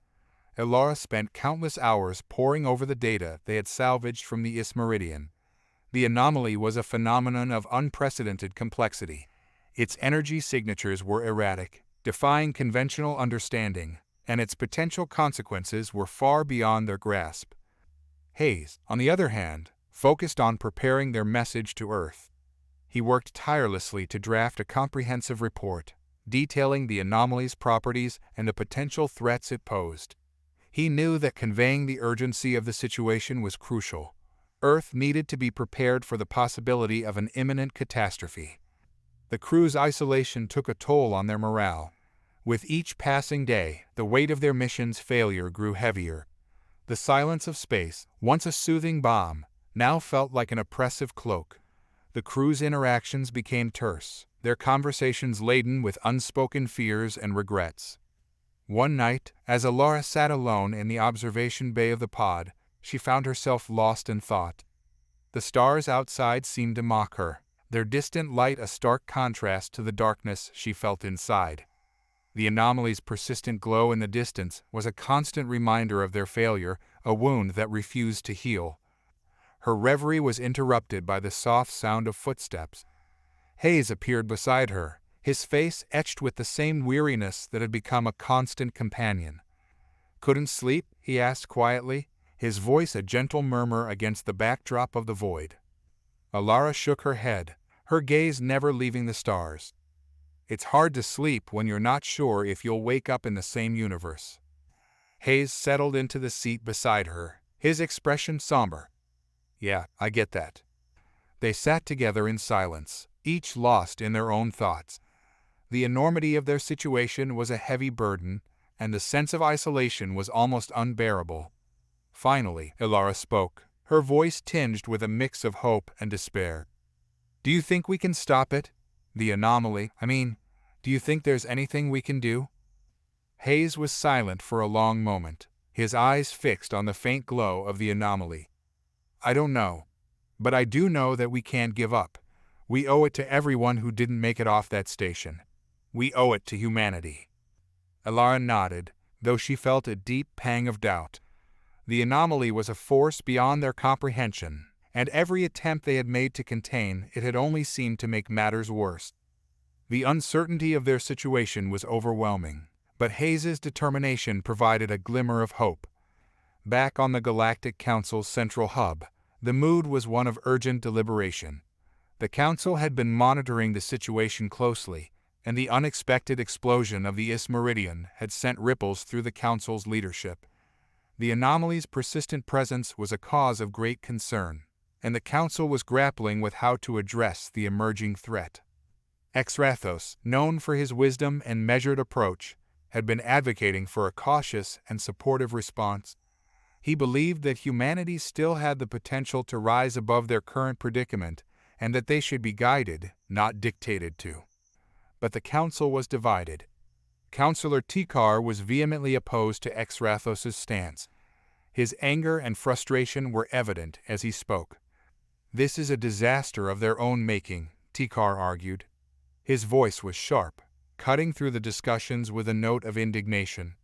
Elara spent countless hours poring over the data they had salvaged from the Ismeridian. The anomaly was a phenomenon of unprecedented complexity. Its energy signatures were erratic, defying conventional understanding, and its potential consequences were far beyond their grasp. Hayes, on the other hand, focused on preparing their message to Earth. He worked tirelessly to draft a comprehensive report, detailing the anomaly's properties and the potential threats it posed. He knew that conveying the urgency of the situation was crucial. Earth needed to be prepared for the possibility of an imminent catastrophe. The crew's isolation took a toll on their morale. With each passing day, the weight of their mission's failure grew heavier. The silence of space, once a soothing balm, now felt like an oppressive cloak. The crew's interactions became terse, their conversations laden with unspoken fears and regrets. One night, as Elara sat alone in the observation bay of the pod, she found herself lost in thought. The stars outside seemed to mock her, their distant light a stark contrast to the darkness she felt inside. The anomaly's persistent glow in the distance was a constant reminder of their failure, a wound that refused to heal. Her reverie was interrupted by the soft sound of footsteps. Hayes appeared beside her, his face etched with the same weariness that had become a constant companion. "Couldn't sleep?" he asked quietly, his voice a gentle murmur against the backdrop of the void. Elara shook her head, her gaze never leaving the stars. "It's hard to sleep when you're not sure if you'll wake up in the same universe." Hayes settled into the seat beside her, his expression somber. "Yeah, I get that." They sat together in silence, each lost in their own thoughts. The enormity of their situation was a heavy burden, and the sense of isolation was almost unbearable. Finally, Elara spoke, her voice tinged with a mix of hope and despair. "Do you think we can stop it? The anomaly, I mean, do you think there's anything we can do?" Hayes was silent for a long moment, his eyes fixed on the faint glow of the anomaly. "I don't know. But I do know that we can't give up. We owe it to everyone who didn't make it off that station. We owe it to humanity." Elara nodded, though she felt a deep pang of doubt. The anomaly was a force beyond their comprehension, and every attempt they had made to contain it had only seemed to make matters worse. The uncertainty of their situation was overwhelming, but Hayes's determination provided a glimmer of hope. Back on the Galactic Council's central hub, the mood was one of urgent deliberation. The Council had been monitoring the situation closely, and the unexpected explosion of the Meridian had sent ripples through the Council's leadership. The anomaly's persistent presence was a cause of great concern, and the Council was grappling with how to address the emerging threat. Exrathos, known for his wisdom and measured approach, had been advocating for a cautious and supportive response. He believed that humanity still had the potential to rise above their current predicament, and that they should be guided, not dictated to. But the Council was divided. Councillor Tikar was vehemently opposed to Exrathos' stance. His anger and frustration were evident as he spoke. "This is a disaster of their own making," Tikar argued. His voice was sharp, cutting through the discussions with a note of indignation.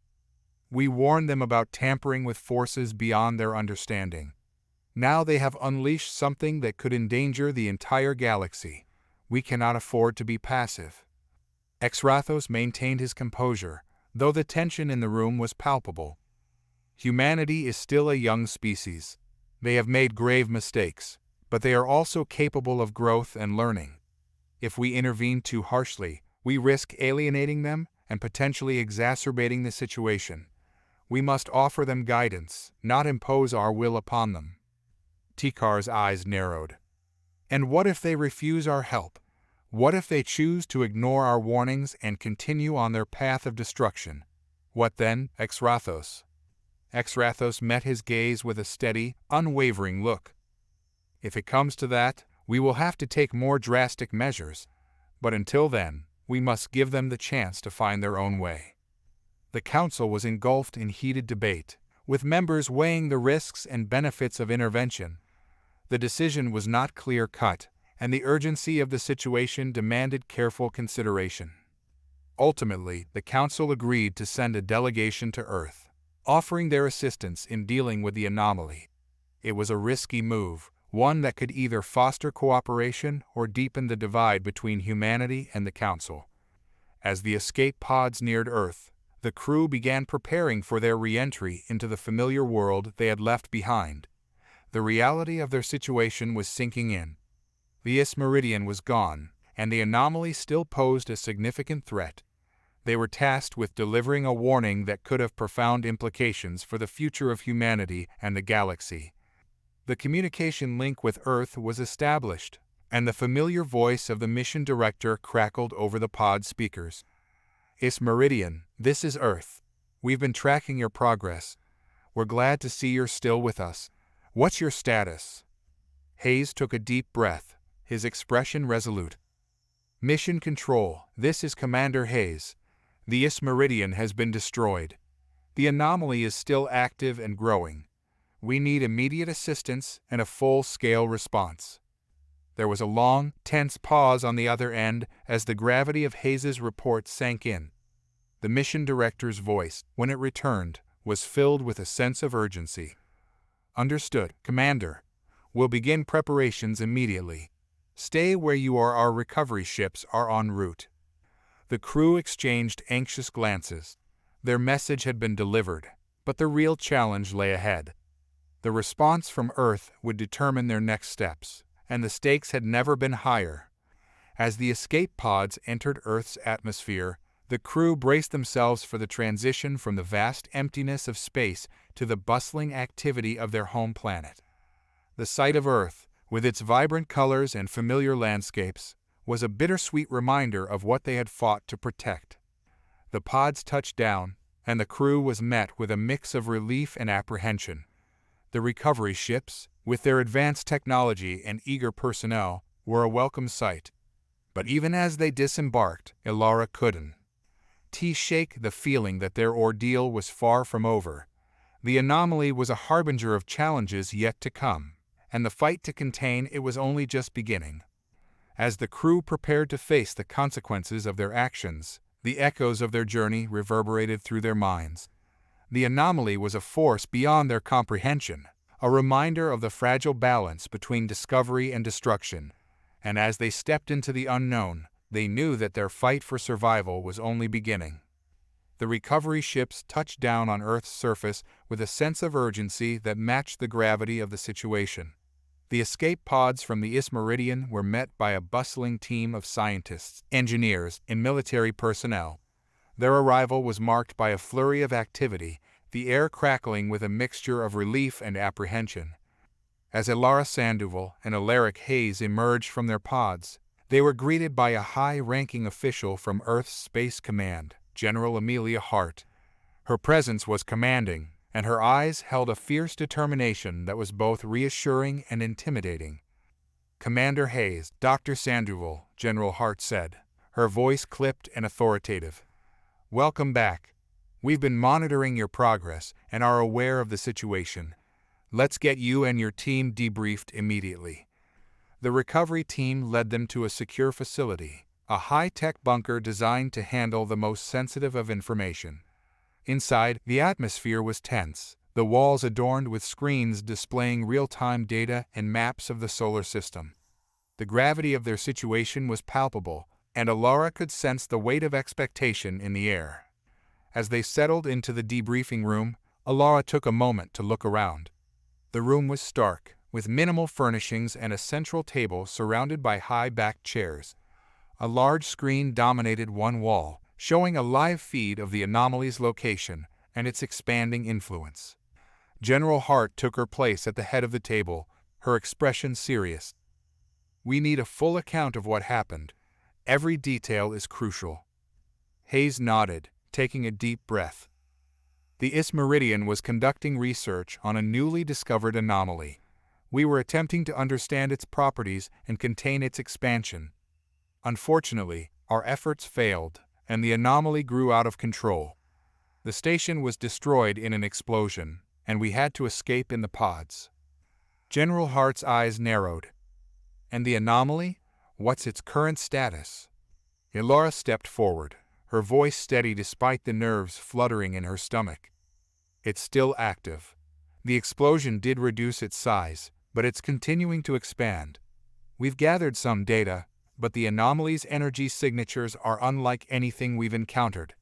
"We warned them about tampering with forces beyond their understanding. Now they have unleashed something that could endanger the entire galaxy. We cannot afford to be passive." Exrathos maintained his composure, though the tension in the room was palpable. "Humanity is still a young species. They have made grave mistakes, but they are also capable of growth and learning. If we intervene too harshly, we risk alienating them and potentially exacerbating the situation. We must offer them guidance, not impose our will upon them." Tikar's eyes narrowed. "And what if they refuse our help? What if they choose to ignore our warnings and continue on their path of destruction? What then, Exrathos?" Exrathos met his gaze with a steady, unwavering look. "If it comes to that, we will have to take more drastic measures. But until then, we must give them the chance to find their own way." The Council was engulfed in heated debate, with members weighing the risks and benefits of intervention. The decision was not clear-cut, and the urgency of the situation demanded careful consideration. Ultimately, the Council agreed to send a delegation to Earth, offering their assistance in dealing with the anomaly. It was a risky move, one that could either foster cooperation or deepen the divide between humanity and the Council. As the escape pods neared Earth, the crew began preparing for their re-entry into the familiar world they had left behind. The reality of their situation was sinking in. The Meridian was gone, and the anomaly still posed a significant threat. They were tasked with delivering a warning that could have profound implications for the future of humanity and the galaxy. The communication link with Earth was established, and the familiar voice of the mission director crackled over the pod speakers. "Meridian, this is Earth. We've been tracking your progress. We're glad to see you're still with us. What's your status?" Hayes took a deep breath, his expression resolute. "Mission Control, this is Commander Hayes. The Meridian has been destroyed. The anomaly is still active and growing. We need immediate assistance and a full-scale response. There was a long, tense pause on the other end as the gravity of Hayes's report sank in. The mission director's voice, when it returned, was filled with a sense of urgency. "Understood, Commander. We'll begin preparations immediately. Stay where you are. Our recovery ships are en route." The crew exchanged anxious glances. Their message had been delivered, but the real challenge lay ahead. The response from Earth would determine their next steps, and the stakes had never been higher. As the escape pods entered Earth's atmosphere, the crew braced themselves for the transition from the vast emptiness of space to the bustling activity of their home planet. The sight of Earth, with its vibrant colors and familiar landscapes, was a bittersweet reminder of what they had fought to protect. The pods touched down, and the crew was met with a mix of relief and apprehension. The recovery ships, with their advanced technology and eager personnel, were a welcome sight. But even as they disembarked, Elara couldn't shake the feeling that their ordeal was far from over. The anomaly was a harbinger of challenges yet to come, and the fight to contain it was only just beginning. As the crew prepared to face the consequences of their actions, the echoes of their journey reverberated through their minds. The anomaly was a force beyond their comprehension, a reminder of the fragile balance between discovery and destruction, and as they stepped into the unknown, they knew that their fight for survival was only beginning. The recovery ships touched down on Earth's surface with a sense of urgency that matched the gravity of the situation. The escape pods from the Meridian were met by a bustling team of scientists, engineers, and military personnel. Their arrival was marked by a flurry of activity, the air crackling with a mixture of relief and apprehension. As Elara Sandoval and Alaric Hayes emerged from their pods, they were greeted by a high-ranking official from Earth's Space Command, General Amelia Hart. Her presence was commanding, and her eyes held a fierce determination that was both reassuring and intimidating. "Commander Hayes, Dr. Sandoval," General Hart said, her voice clipped and authoritative. "Welcome back. We've been monitoring your progress and are aware of the situation. Let's get you and your team debriefed immediately." The recovery team led them to a secure facility, a high-tech bunker designed to handle the most sensitive of information. Inside, the atmosphere was tense, the walls adorned with screens displaying real-time data and maps of the solar system. The gravity of their situation was palpable, and Elara could sense the weight of expectation in the air. As they settled into the debriefing room, Elara took a moment to look around. The room was stark, with minimal furnishings and a central table surrounded by high-backed chairs. A large screen dominated one wall, showing a live feed of the anomaly's location and its expanding influence. General Hart took her place at the head of the table, her expression serious. "We need a full account of what happened. Every detail is crucial." Hayes nodded, taking a deep breath. The Meridian was conducting research on a newly discovered anomaly. We were attempting to understand its properties and contain its expansion. Unfortunately, our efforts failed, and the anomaly grew out of control. The station was destroyed in an explosion, and we had to escape in the pods. General Hart's eyes narrowed. "And the anomaly? What's its current status?" Elara stepped forward, her voice steady despite the nerves fluttering in her stomach. "It's still active. The explosion did reduce its size, but it's continuing to expand. We've gathered some data, but the anomaly's energy signatures are unlike anything we've encountered.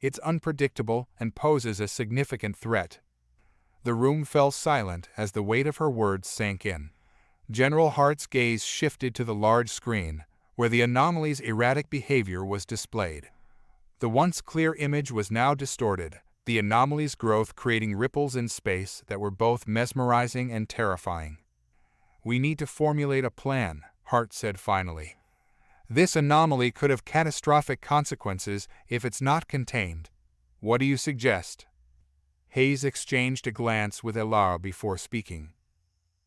It's unpredictable and poses a significant threat." The room fell silent as the weight of her words sank in. General Hart's gaze shifted to the large screen, where the anomaly's erratic behavior was displayed. The once clear image was now distorted, the anomaly's growth creating ripples in space that were both mesmerizing and terrifying. "We need to formulate a plan," Hart said finally. "This anomaly could have catastrophic consequences if it's not contained. What do you suggest?" Hayes exchanged a glance with Elara before speaking.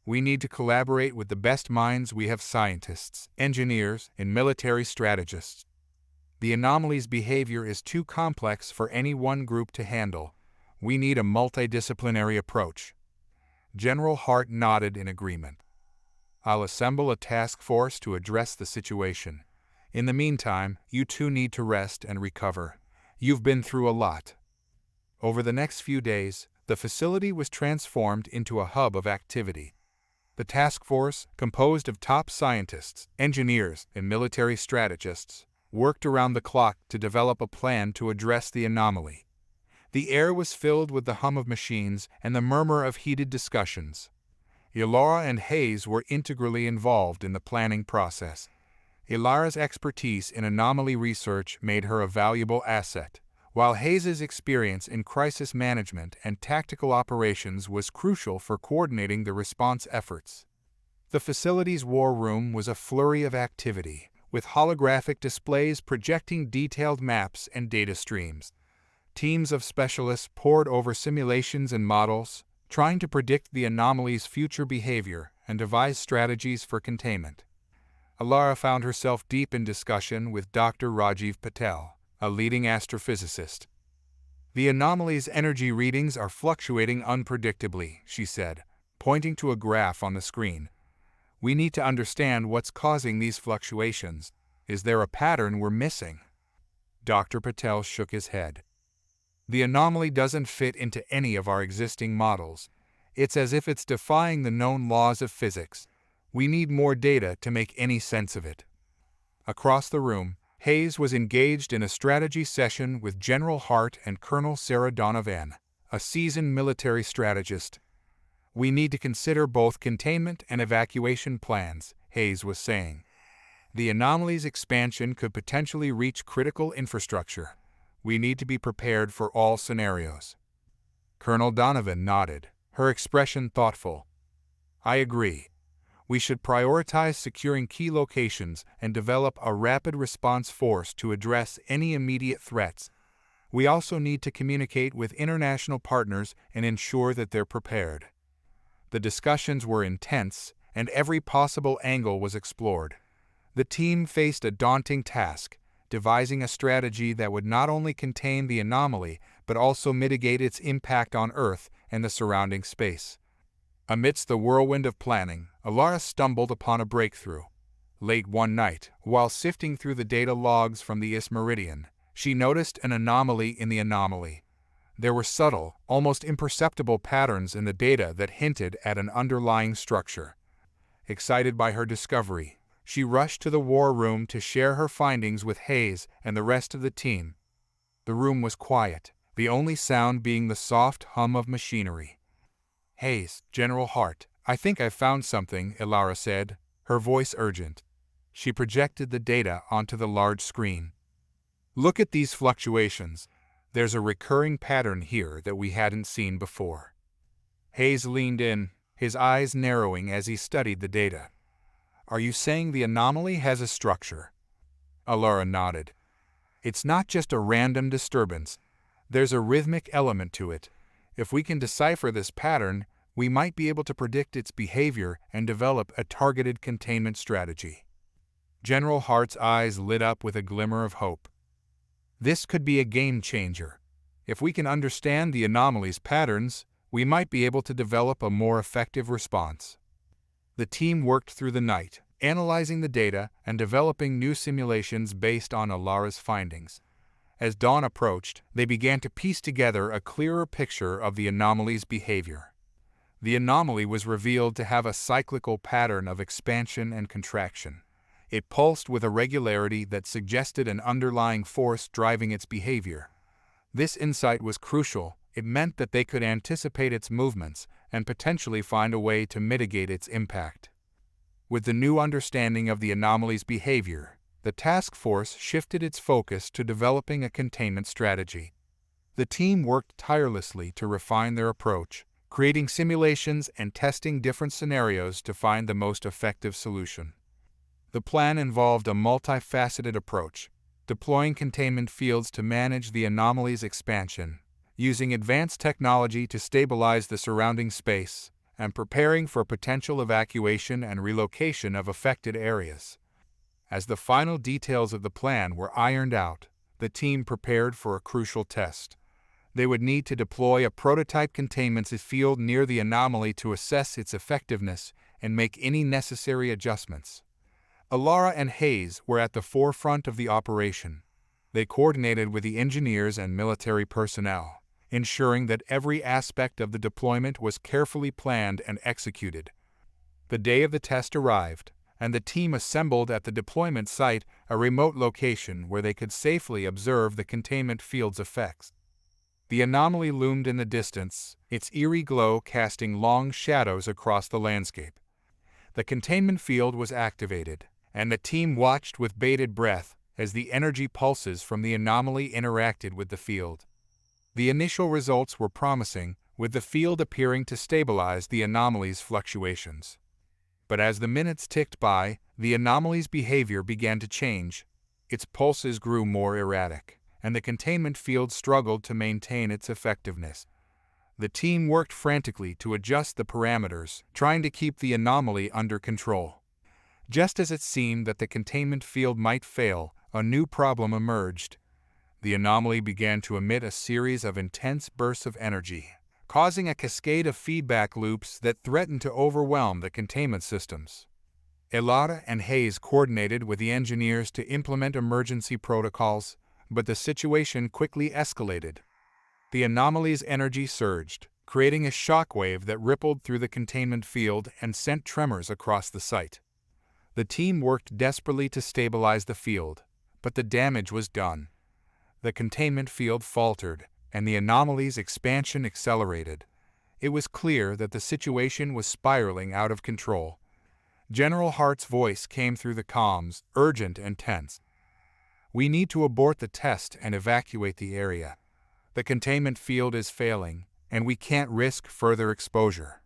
"We need to collaborate with the best minds. We have scientists, engineers, and military strategists. The anomaly's behavior is too complex for any one group to handle. We need a multidisciplinary approach. General Hart nodded in agreement. I'll assemble a task force to address the situation. In the meantime, you two need to rest and recover. You've been through a lot. Over the next few days, the facility was transformed into a hub of activity. The task force, composed of top scientists, engineers, and military strategists, worked around the clock to develop a plan to address the anomaly. The air was filled with the hum of machines and the murmur of heated discussions. Elara and Hayes were integrally involved in the planning process. Elara's expertise in anomaly research made her a valuable asset, while Hayes's experience in crisis management and tactical operations was crucial for coordinating the response efforts. The facility's war room was a flurry of activity, with holographic displays projecting detailed maps and data streams. Teams of specialists pored over simulations and models, trying to predict the anomaly's future behavior and devise strategies for containment. Elara found herself deep in discussion with Dr. Rajiv Patel, a leading astrophysicist. The anomaly's energy readings are fluctuating unpredictably, she said, pointing to a graph on the screen. We need to understand what's causing these fluctuations. Is there a pattern we're missing? Dr. Patel shook his head. The anomaly doesn't fit into any of our existing models. It's as if it's defying the known laws of physics. We need more data to make any sense of it. Across the room, Hayes was engaged in a strategy session with General Hart and Colonel Sarah Donovan, a seasoned military strategist. We need to consider both containment and evacuation plans, Hayes was saying. The anomaly's expansion could potentially reach critical infrastructure. We need to be prepared for all scenarios. Colonel Donovan nodded, her expression thoughtful. I agree. We should prioritize securing key locations and develop a rapid response force to address any immediate threats. We also need to communicate with international partners and ensure that they're prepared. The discussions were intense, and every possible angle was explored. The team faced a daunting task, devising a strategy that would not only contain the anomaly but also mitigate its impact on Earth and the surrounding space. Amidst the whirlwind of planning, Elara stumbled upon a breakthrough. Late one night, while sifting through the data logs from the Meridian, she noticed an anomaly in the anomaly. There were subtle, almost imperceptible patterns in the data that hinted at an underlying structure. Excited by her discovery, she rushed to the war room to share her findings with Hayes and the rest of the team. The room was quiet, the only sound being the soft hum of machinery. Hayes, General Hart, I think I've found something, Elara said, her voice urgent. She projected the data onto the large screen. Look at these fluctuations. There's a recurring pattern here that we hadn't seen before. Hayes leaned in, his eyes narrowing as he studied the data. Are you saying the anomaly has a structure? Elara nodded. It's not just a random disturbance. There's a rhythmic element to it. If we can decipher this pattern, we might be able to predict its behavior and develop a targeted containment strategy. General Hart's eyes lit up with a glimmer of hope. This could be a game changer. If we can understand the anomaly's patterns, we might be able to develop a more effective response. The team worked through the night, analyzing the data and developing new simulations based on Elara's findings. As dawn approached, they began to piece together a clearer picture of the anomaly's behavior. The anomaly was revealed to have a cyclical pattern of expansion and contraction. It pulsed with a regularity that suggested an underlying force driving its behavior. This insight was crucial. It meant that they could anticipate its movements and potentially find a way to mitigate its impact. With the new understanding of the anomaly's behavior, the task force shifted its focus to developing a containment strategy. The team worked tirelessly to refine their approach, creating simulations and testing different scenarios to find the most effective solution. The plan involved a multifaceted approach, deploying containment fields to manage the anomaly's expansion, using advanced technology to stabilize the surrounding space, and preparing for potential evacuation and relocation of affected areas. As the final details of the plan were ironed out, the team prepared for a crucial test. They would need to deploy a prototype containment field near the anomaly to assess its effectiveness and make any necessary adjustments. Elara and Hayes were at the forefront of the operation. They coordinated with the engineers and military personnel, ensuring that every aspect of the deployment was carefully planned and executed. The day of the test arrived, and the team assembled at the deployment site, a remote location where they could safely observe the containment field's effects. The anomaly loomed in the distance, its eerie glow casting long shadows across the landscape. The containment field was activated, and the team watched with bated breath as the energy pulses from the anomaly interacted with the field. The initial results were promising, with the field appearing to stabilize the anomaly's fluctuations. But as the minutes ticked by, the anomaly's behavior began to change. Its pulses grew more erratic, and the containment field struggled to maintain its effectiveness. The team worked frantically to adjust the parameters, trying to keep the anomaly under control. Just as it seemed that the containment field might fail, a new problem emerged. The anomaly began to emit a series of intense bursts of energy, causing a cascade of feedback loops that threatened to overwhelm the containment systems. Elara and Hayes coordinated with the engineers to implement emergency protocols, but the situation quickly escalated. The anomaly's energy surged, creating a shockwave that rippled through the containment field and sent tremors across the site. The team worked desperately to stabilize the field, but the damage was done. The containment field faltered, and the anomaly's expansion accelerated. It was clear that the situation was spiraling out of control. General Hart's voice came through the comms, urgent and tense. "We need to abort the test and evacuate the area. The containment field is failing, and we can't risk further exposure."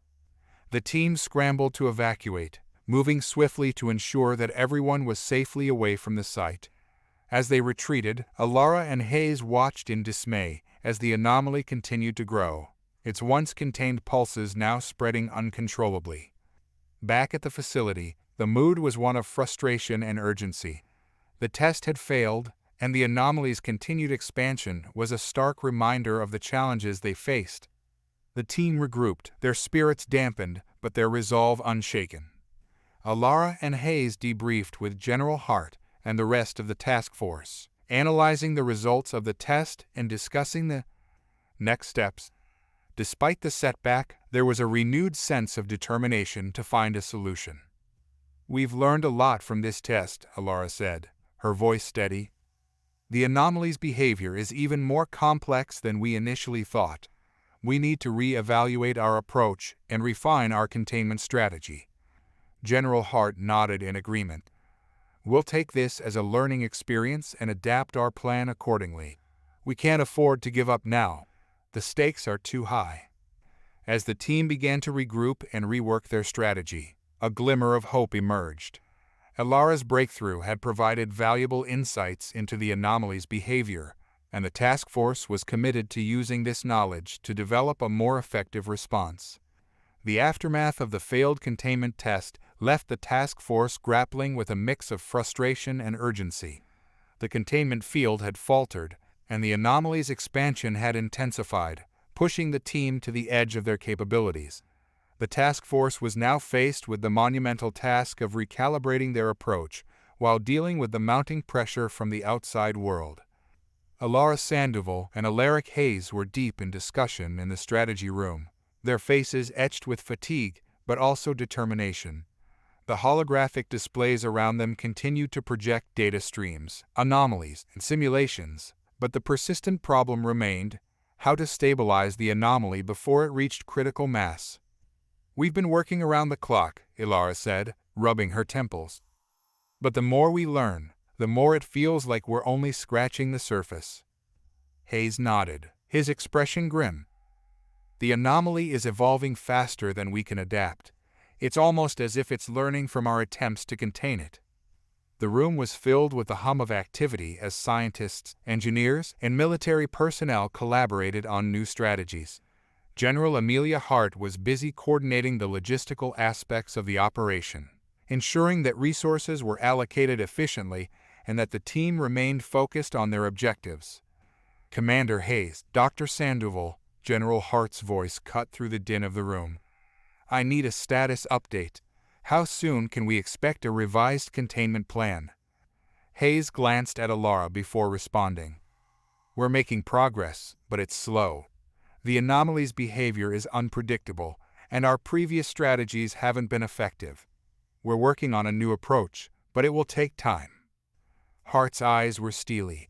The team scrambled to evacuate, moving swiftly to ensure that everyone was safely away from the site. As they retreated, Elara and Hayes watched in dismay as the anomaly continued to grow, its once contained pulses now spreading uncontrollably. Back at the facility, the mood was one of frustration and urgency. The test had failed, and the anomaly's continued expansion was a stark reminder of the challenges they faced. The team regrouped, their spirits dampened, but their resolve unshaken. Elara and Hayes debriefed with General Hart and the rest of the task force, analyzing the results of the test and discussing the next steps. Despite the setback, there was a renewed sense of determination to find a solution. "We've learned a lot from this test," Elara said, her voice steady. "The anomaly's behavior is even more complex than we initially thought. We need to re-evaluate our approach and refine our containment strategy." General Hart nodded in agreement. "We'll take this as a learning experience and adapt our plan accordingly. We can't afford to give up now. The stakes are too high." As the team began to regroup and rework their strategy, a glimmer of hope emerged. Elara's breakthrough had provided valuable insights into the anomaly's behavior, and the task force was committed to using this knowledge to develop a more effective response. The aftermath of the failed containment test left the task force grappling with a mix of frustration and urgency. The containment field had faltered, and the anomaly's expansion had intensified, pushing the team to the edge of their capabilities. The task force was now faced with the monumental task of recalibrating their approach while dealing with the mounting pressure from the outside world. Elara Sandoval and Alaric Hayes were deep in discussion in the strategy room, their faces etched with fatigue but also determination. The holographic displays around them continued to project data streams, anomalies, and simulations, but the persistent problem remained: how to stabilize the anomaly before it reached critical mass. "We've been working around the clock," Elara said, rubbing her temples. "But the more we learn, the more it feels like we're only scratching the surface." Hayes nodded, his expression grim. "The anomaly is evolving faster than we can adapt. It's almost as if it's learning from our attempts to contain it." The room was filled with the hum of activity as scientists, engineers, and military personnel collaborated on new strategies. General Amelia Hart was busy coordinating the logistical aspects of the operation, ensuring that resources were allocated efficiently and that the team remained focused on their objectives. Commander Hayes, Dr. Sandoval, General Hart's voice cut through the din of the room. I need a status update. How soon can we expect a revised containment plan? Hayes glanced at Elara before responding. We're making progress, but it's slow. The anomaly's behavior is unpredictable, and our previous strategies haven't been effective. We're working on a new approach, but it will take time. Hart's eyes were steely.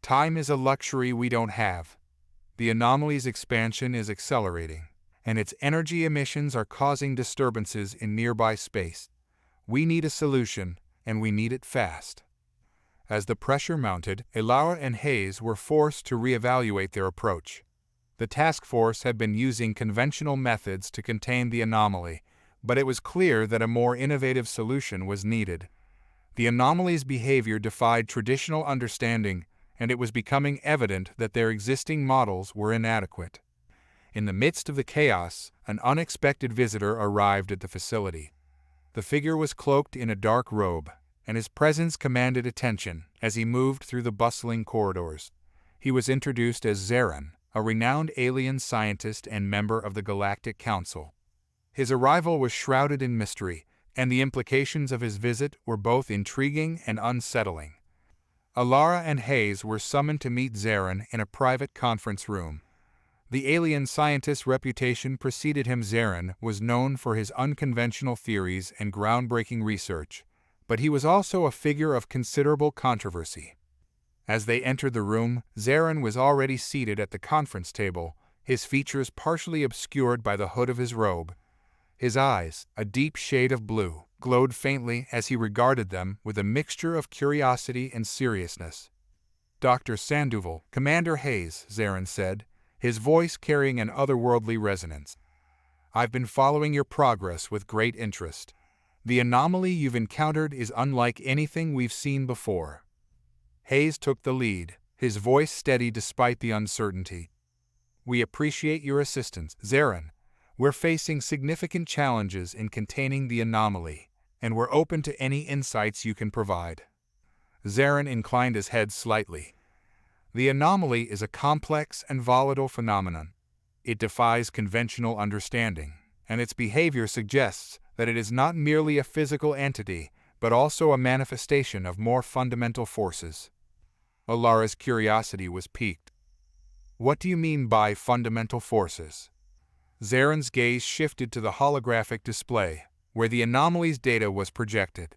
Time is a luxury we don't have. The anomaly's expansion is accelerating, and its energy emissions are causing disturbances in nearby space. We need a solution, and we need it fast. As the pressure mounted, Elara and Hayes were forced to reevaluate their approach. The task force had been using conventional methods to contain the anomaly, but it was clear that a more innovative solution was needed. The anomaly's behavior defied traditional understanding, and it was becoming evident that their existing models were inadequate. In the midst of the chaos, an unexpected visitor arrived at the facility. The figure was cloaked in a dark robe, and his presence commanded attention as he moved through the bustling corridors. He was introduced as Zarin, a renowned alien scientist and member of the Galactic Council. His arrival was shrouded in mystery, and the implications of his visit were both intriguing and unsettling. Elara and Hayes were summoned to meet Zarin in a private conference room. The alien scientist's reputation preceded him. Zarin was known for his unconventional theories and groundbreaking research, but he was also a figure of considerable controversy. As they entered the room, Zarin was already seated at the conference table, his features partially obscured by the hood of his robe. His eyes, a deep shade of blue, glowed faintly as he regarded them with a mixture of curiosity and seriousness. Dr. Sandoval, Commander Hayes, Zarin said, his voice carrying an otherworldly resonance. I've been following your progress with great interest. The anomaly you've encountered is unlike anything we've seen before. Hayes took the lead, his voice steady despite the uncertainty. We appreciate your assistance, Zarin. We're facing significant challenges in containing the anomaly, and we're open to any insights you can provide. Zarin inclined his head slightly. The anomaly is a complex and volatile phenomenon. It defies conventional understanding, and its behavior suggests that it is not merely a physical entity, but also a manifestation of more fundamental forces. Elara's curiosity was piqued. What do you mean by fundamental forces? Zarin's gaze shifted to the holographic display, where the anomaly's data was projected.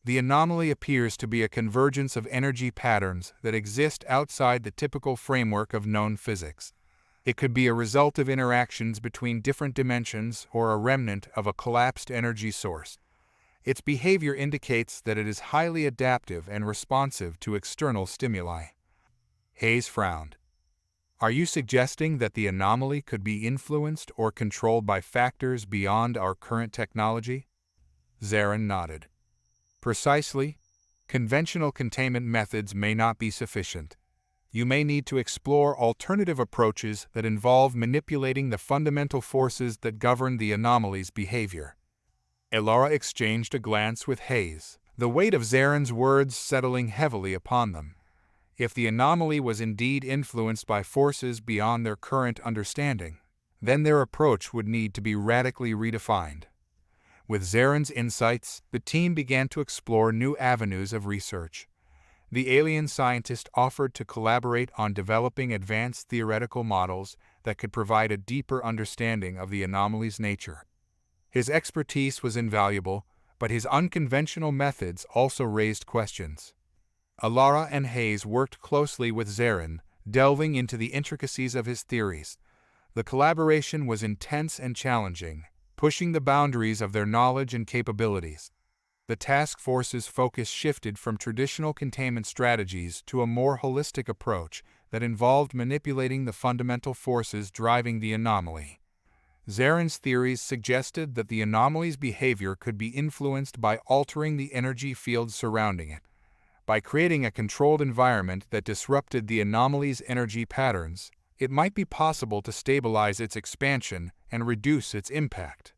The anomaly appears to be a convergence of energy patterns that exist outside the typical framework of known physics. It could be a result of interactions between different dimensions or a remnant of a collapsed energy source. Its behavior indicates that it is highly adaptive and responsive to external stimuli. Hayes frowned. Are you suggesting that the anomaly could be influenced or controlled by factors beyond our current technology? Zarin nodded. Precisely. Conventional containment methods may not be sufficient. You may need to explore alternative approaches that involve manipulating the fundamental forces that govern the anomaly's behavior. Elara exchanged a glance with Hayes, the weight of Zarin's words settling heavily upon them. If the anomaly was indeed influenced by forces beyond their current understanding, then their approach would need to be radically redefined. With Zarin's insights, the team began to explore new avenues of research. The alien scientist offered to collaborate on developing advanced theoretical models that could provide a deeper understanding of the anomaly's nature. His expertise was invaluable, but his unconventional methods also raised questions. Elara and Hayes worked closely with Zarin, delving into the intricacies of his theories. The collaboration was intense and challenging, pushing the boundaries of their knowledge and capabilities. The task force's focus shifted from traditional containment strategies to a more holistic approach that involved manipulating the fundamental forces driving the anomaly. Zarin's theories suggested that the anomaly's behavior could be influenced by altering the energy field surrounding it. By creating a controlled environment that disrupted the anomaly's energy patterns, it might be possible to stabilize its expansion and reduce its impact.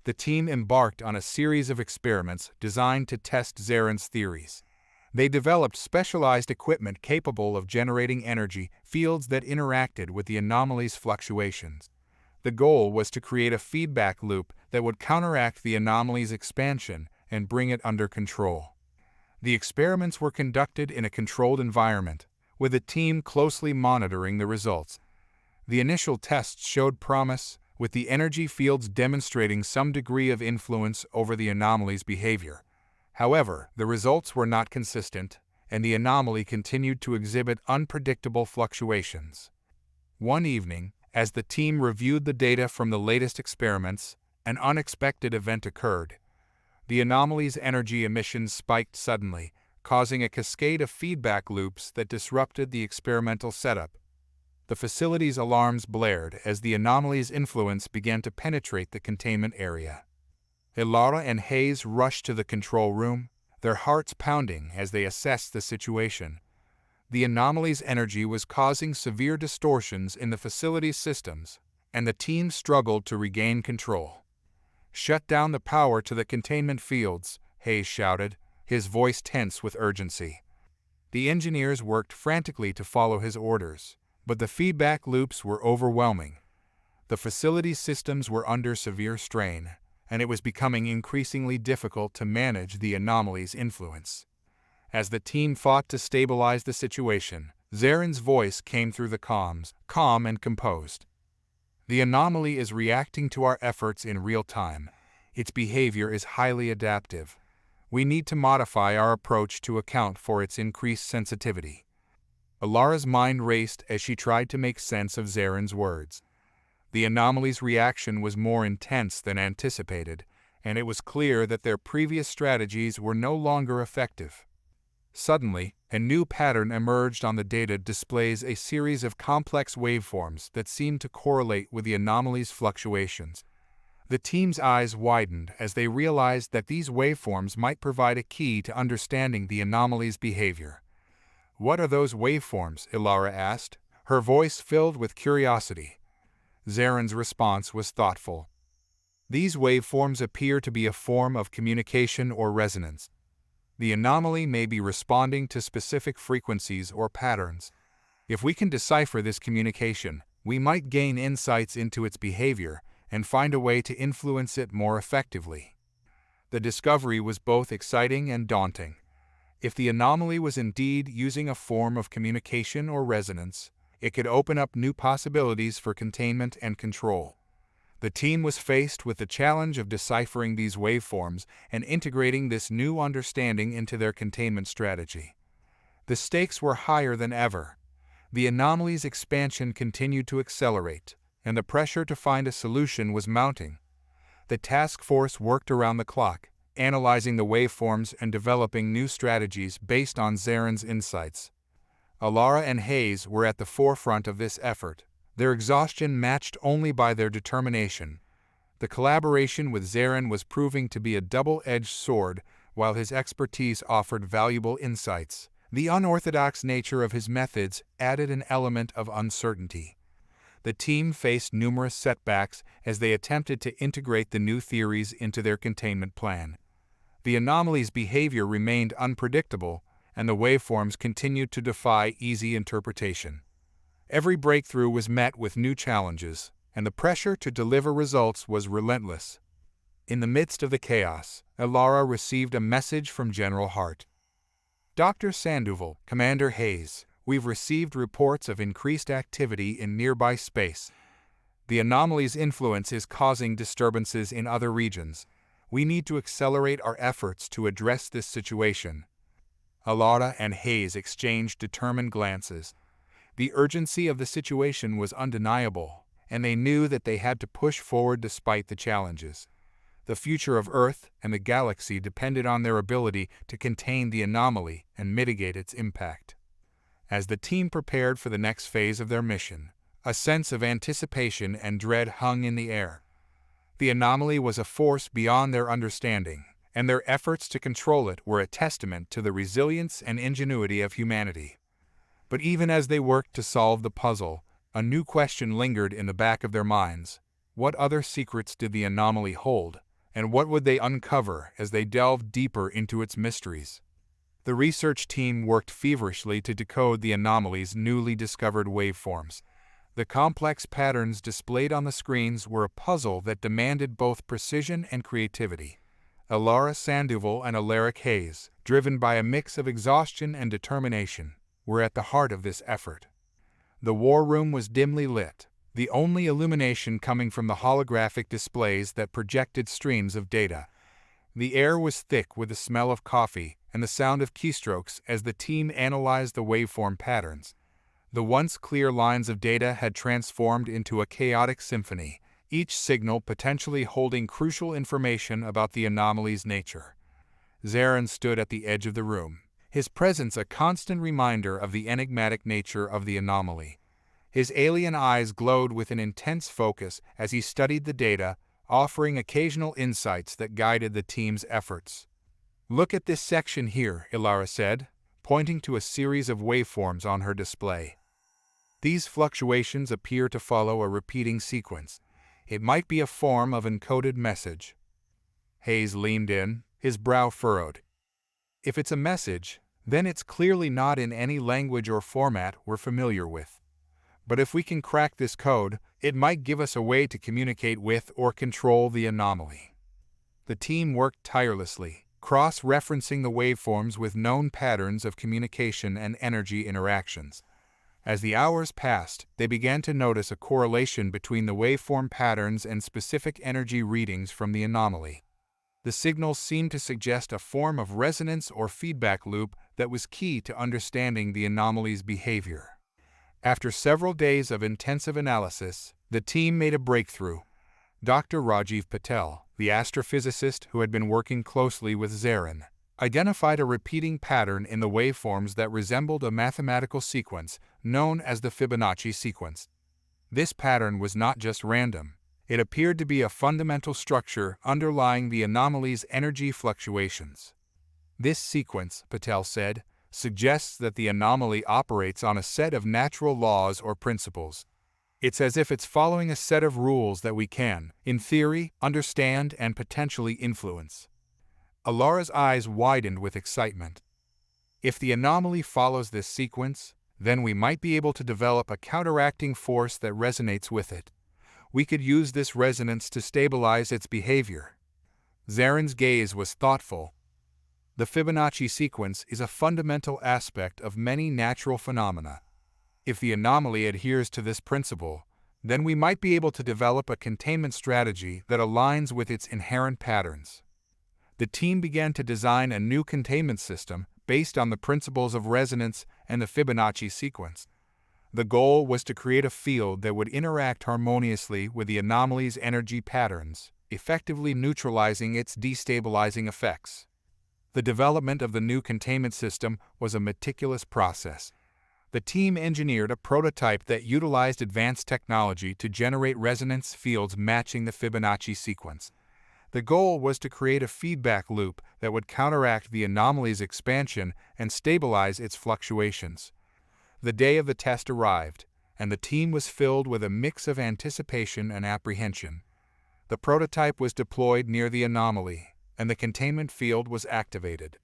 the team embarked on a series of experiments designed to test Zaren's theories. They developed specialized equipment capable of generating energy fields that interacted with the anomaly's fluctuations. The goal was to create a feedback loop that would counteract the anomaly's expansion and bring it under control. The experiments were conducted in a controlled environment, with a team closely monitoring the results. The initial tests showed promise, with the energy fields demonstrating some degree of influence over the anomaly's behavior. However, the results were not consistent, and the anomaly continued to exhibit unpredictable fluctuations. One evening, as the team reviewed the data from the latest experiments, an unexpected event occurred. The anomaly's energy emissions spiked suddenly, causing a cascade of feedback loops that disrupted the experimental setup. The facility's alarms blared as the anomaly's influence began to penetrate the containment area. Elara and Hayes rushed to the control room, their hearts pounding as they assessed the situation. The anomaly's energy was causing severe distortions in the facility's systems, and the team struggled to regain control. "Shut down the power to the containment fields," Hayes shouted, his voice tense with urgency. The engineers worked frantically to follow his orders, but the feedback loops were overwhelming. The facility's systems were under severe strain, and it was becoming increasingly difficult to manage the anomaly's influence. As the team fought to stabilize the situation, Zaren's voice came through the comms, calm and composed. "The anomaly is reacting to our efforts in real time. Its behavior is highly adaptive. We need to modify our approach to account for its increased sensitivity." Alara's mind raced as she tried to make sense of Zaren's words. The anomaly's reaction was more intense than anticipated, and it was clear that their previous strategies were no longer effective. Suddenly, a new pattern emerged on the data displays a series of complex waveforms that seemed to correlate with the anomaly's fluctuations. The team's eyes widened as they realized that these waveforms might provide a key to understanding the anomaly's behavior. "What are those waveforms?" Elara asked, her voice filled with curiosity. Zaren's response was thoughtful. "These waveforms appear to be a form of communication or resonance. The anomaly may be responding to specific frequencies or patterns. If we can decipher this communication, we might gain insights into its behavior and find a way to influence it more effectively." The discovery was both exciting and daunting. If the anomaly was indeed using a form of communication or resonance, it could open up new possibilities for containment and control. The team was faced with the challenge of deciphering these waveforms and integrating this new understanding into their containment strategy. The stakes were higher than ever. The anomaly's expansion continued to accelerate, and the pressure to find a solution was mounting. The task force worked around the clock, analyzing the waveforms and developing new strategies based on Zaren's insights. Elara and Hayes were at the forefront of this effort, their exhaustion matched only by their determination. The collaboration with Zaren was proving to be a double-edged sword. While his expertise offered valuable insights, the unorthodox nature of his methods added an element of uncertainty. The team faced numerous setbacks as they attempted to integrate the new theories into their containment plan. The anomaly's behavior remained unpredictable, and the waveforms continued to defy easy interpretation. Every breakthrough was met with new challenges, and the pressure to deliver results was relentless. In the midst of the chaos, Elara received a message from General Hart. "Dr. Sandoval, Commander Hayes, we've received reports of increased activity in nearby space. The anomaly's influence is causing disturbances in other regions. We need to accelerate our efforts to address this situation." Elara and Hayes exchanged determined glances. The urgency of the situation was undeniable, and they knew that they had to push forward despite the challenges. The future of Earth and the galaxy depended on their ability to contain the anomaly and mitigate its impact. As the team prepared for the next phase of their mission, a sense of anticipation and dread hung in the air. The anomaly was a force beyond their understanding, and their efforts to control it were a testament to the resilience and ingenuity of humanity. But even as they worked to solve the puzzle, a new question lingered in the back of their minds. What other secrets did the anomaly hold? And what would they uncover as they delved deeper into its mysteries? The research team worked feverishly to decode the anomaly's newly discovered waveforms. The complex patterns displayed on the screens were a puzzle that demanded both precision and creativity. Elara Sandoval and Alaric, driven by a mix of exhaustion and determination, were at the heart of this effort. The war room was dimly lit, the only illumination coming from the holographic displays that projected streams of data. The air was thick with the smell of coffee and the sound of keystrokes as the team analyzed the waveform patterns. The once clear lines of data had transformed into a chaotic symphony, each signal potentially holding crucial information about the anomaly's nature. Zarin stood at the edge of the room, his presence a constant reminder of the enigmatic nature of the anomaly. His alien eyes glowed with an intense focus as he studied the data, offering occasional insights that guided the team's efforts. "Look at this section here," Elara said, pointing to a series of waveforms on her display. "These fluctuations appear to follow a repeating sequence. It might be a form of encoded message." Hayes leaned in, his brow furrowed. "If it's a message, then it's clearly not in any language or format we're familiar with. But if we can crack this code, it might give us a way to communicate with or control the anomaly." The team worked tirelessly, cross-referencing the waveforms with known patterns of communication and energy interactions. As the hours passed, they began to notice a correlation between the waveform patterns and specific energy readings from the anomaly. The signals seemed to suggest a form of resonance or feedback loop that was key to understanding the anomaly's behavior. After several days of intensive analysis, the team made a breakthrough. Dr. Rajiv Patel, the astrophysicist who had been working closely with Zarin, identified a repeating pattern in the waveforms that resembled a mathematical sequence known as the Fibonacci sequence. This pattern was not just random. It appeared to be a fundamental structure underlying the anomaly's energy fluctuations. "This sequence," Patel said, "suggests that the anomaly operates on a set of natural laws or principles. It's as if it's following a set of rules that we can, in theory, understand and potentially influence." Alara's eyes widened with excitement. "If the anomaly follows this sequence, then we might be able to develop a counteracting force that resonates with it. We could use this resonance to stabilize its behavior." Zarin's gaze was thoughtful. "The Fibonacci sequence is a fundamental aspect of many natural phenomena. If the anomaly adheres to this principle, then we might be able to develop a containment strategy that aligns with its inherent patterns." The team began to design a new containment system based on the principles of resonance and the Fibonacci sequence. The goal was to create a field that would interact harmoniously with the anomaly's energy patterns, effectively neutralizing its destabilizing effects. The development of the new containment system was a meticulous process. The team engineered a prototype that utilized advanced technology to generate resonance fields matching the Fibonacci sequence. The goal was to create a feedback loop that would counteract the anomaly's expansion and stabilize its fluctuations. The day of the test arrived, and the team was filled with a mix of anticipation and apprehension. The prototype was deployed near the anomaly, and the containment field was activated.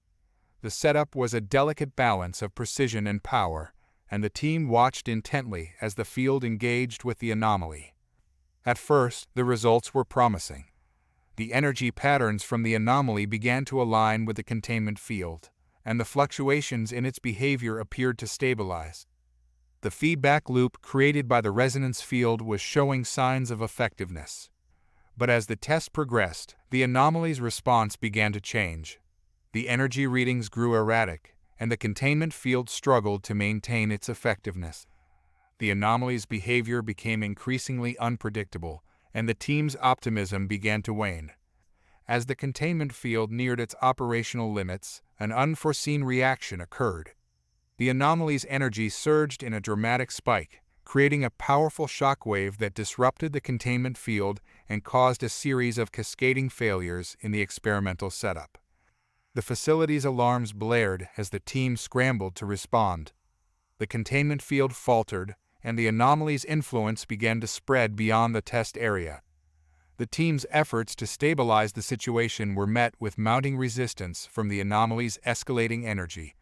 The setup was a delicate balance of precision and power, and the team watched intently as the field engaged with the anomaly. At first, the results were promising. The energy patterns from the anomaly began to align with the containment field, and the fluctuations in its behavior appeared to stabilize. The feedback loop created by the resonance field was showing signs of effectiveness. But as the test progressed, the anomaly's response began to change. The energy readings grew erratic, and the containment field struggled to maintain its effectiveness. The anomaly's behavior became increasingly unpredictable, and the team's optimism began to wane. As the containment field neared its operational limits, an unforeseen reaction occurred. The anomaly's energy surged in a dramatic spike, creating a powerful shockwave that disrupted the containment field and caused a series of cascading failures in the experimental setup. The facility's alarms blared as the team scrambled to respond. The containment field faltered, and the anomaly's influence began to spread beyond the test area. The team's efforts to stabilize the situation were met with mounting resistance from the anomaly's escalating energy.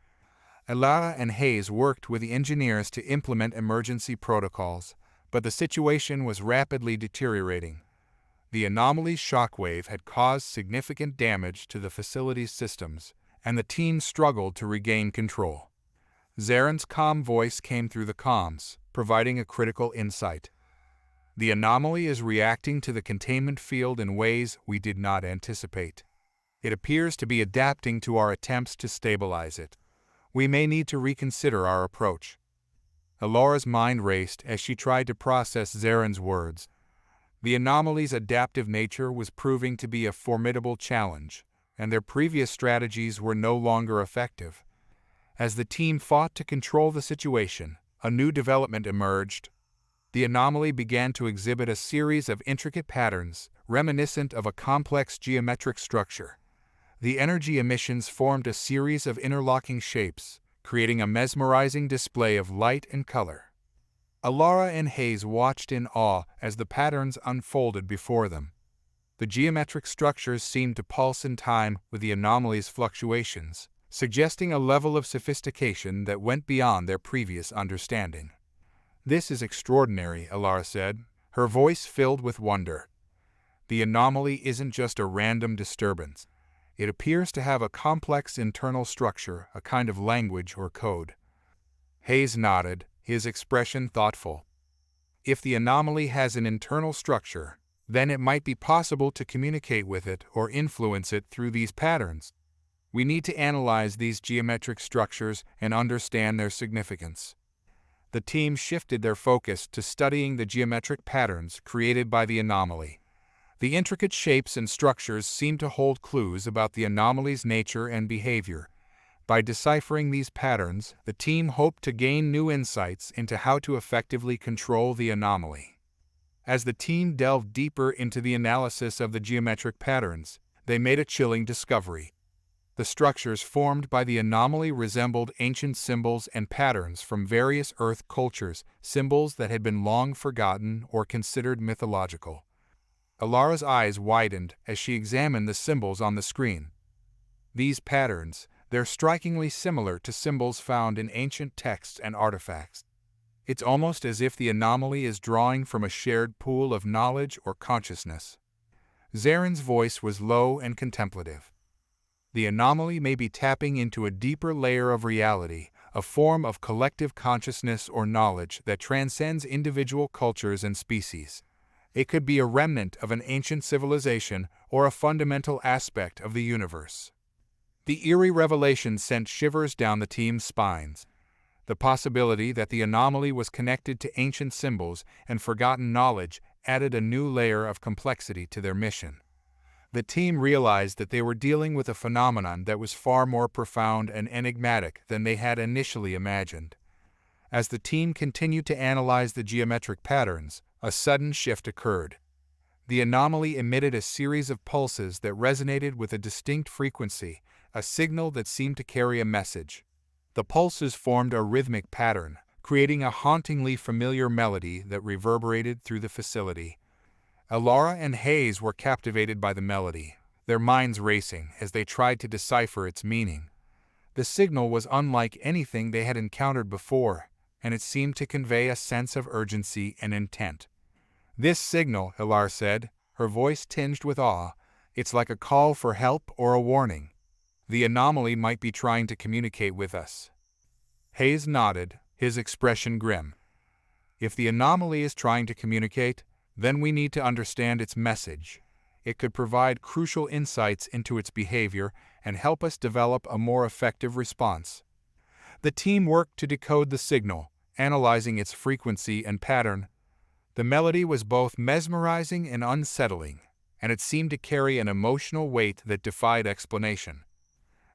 Elara and Hayes worked with the engineers to implement emergency protocols, but the situation was rapidly deteriorating. The anomaly's shockwave had caused significant damage to the facility's systems, and the team struggled to regain control. Zaren's calm voice came through the comms, providing a critical insight. The anomaly is reacting to the containment field in ways we did not anticipate. It appears to be adapting to our attempts to stabilize it. We may need to reconsider our approach. Elara's mind raced as she tried to process Zaren's words. The anomaly's adaptive nature was proving to be a formidable challenge, and their previous strategies were no longer effective. As the team fought to control the situation, a new development emerged. The anomaly began to exhibit a series of intricate patterns, reminiscent of a complex geometric structure. The energy emissions formed a series of interlocking shapes, creating a mesmerizing display of light and color. Elara and Hayes watched in awe as the patterns unfolded before them. The geometric structures seemed to pulse in time with the anomaly's fluctuations, suggesting a level of sophistication that went beyond their previous understanding. "This is extraordinary," Elara said, her voice filled with wonder. "The anomaly isn't just a random disturbance. It appears to have a complex internal structure, a kind of language or code." Hayes nodded, his expression thoughtful. "If the anomaly has an internal structure, then it might be possible to communicate with it or influence it through these patterns. We need to analyze these geometric structures and understand their significance." The team shifted their focus to studying the geometric patterns created by the anomaly. The intricate shapes and structures seemed to hold clues about the anomaly's nature and behavior. By deciphering these patterns, the team hoped to gain new insights into how to effectively control the anomaly. As the team delved deeper into the analysis of the geometric patterns, they made a chilling discovery. The structures formed by the anomaly resembled ancient symbols and patterns from various Earth cultures, symbols that had been long forgotten or considered mythological. Elara's eyes widened as she examined the symbols on the screen. These patterns, they're strikingly similar to symbols found in ancient texts and artifacts. It's almost as if the anomaly is drawing from a shared pool of knowledge or consciousness. Zaren's voice was low and contemplative. The anomaly may be tapping into a deeper layer of reality, a form of collective consciousness or knowledge that transcends individual cultures and species. It could be a remnant of an ancient civilization or a fundamental aspect of the universe. The eerie revelation sent shivers down the team's spines. The possibility that the anomaly was connected to ancient symbols and forgotten knowledge added a new layer of complexity to their mission. The team realized that they were dealing with a phenomenon that was far more profound and enigmatic than they had initially imagined. As the team continued to analyze the geometric patterns, a sudden shift occurred. The anomaly emitted a series of pulses that resonated with a distinct frequency, a signal that seemed to carry a message. The pulses formed a rhythmic pattern, creating a hauntingly familiar melody that reverberated through the facility. Elara and Hayes were captivated by the melody, their minds racing as they tried to decipher its meaning. The signal was unlike anything they had encountered before, and it seemed to convey a sense of urgency and intent. "This signal," Elara said, her voice tinged with awe, "it's like a call for help or a warning. The anomaly might be trying to communicate with us." Hayes nodded, his expression grim. "If the anomaly is trying to communicate, then we need to understand its message. It could provide crucial insights into its behavior and help us develop a more effective response." The team worked to decode the signal, analyzing its frequency and pattern. The melody was both mesmerizing and unsettling, and it seemed to carry an emotional weight that defied explanation.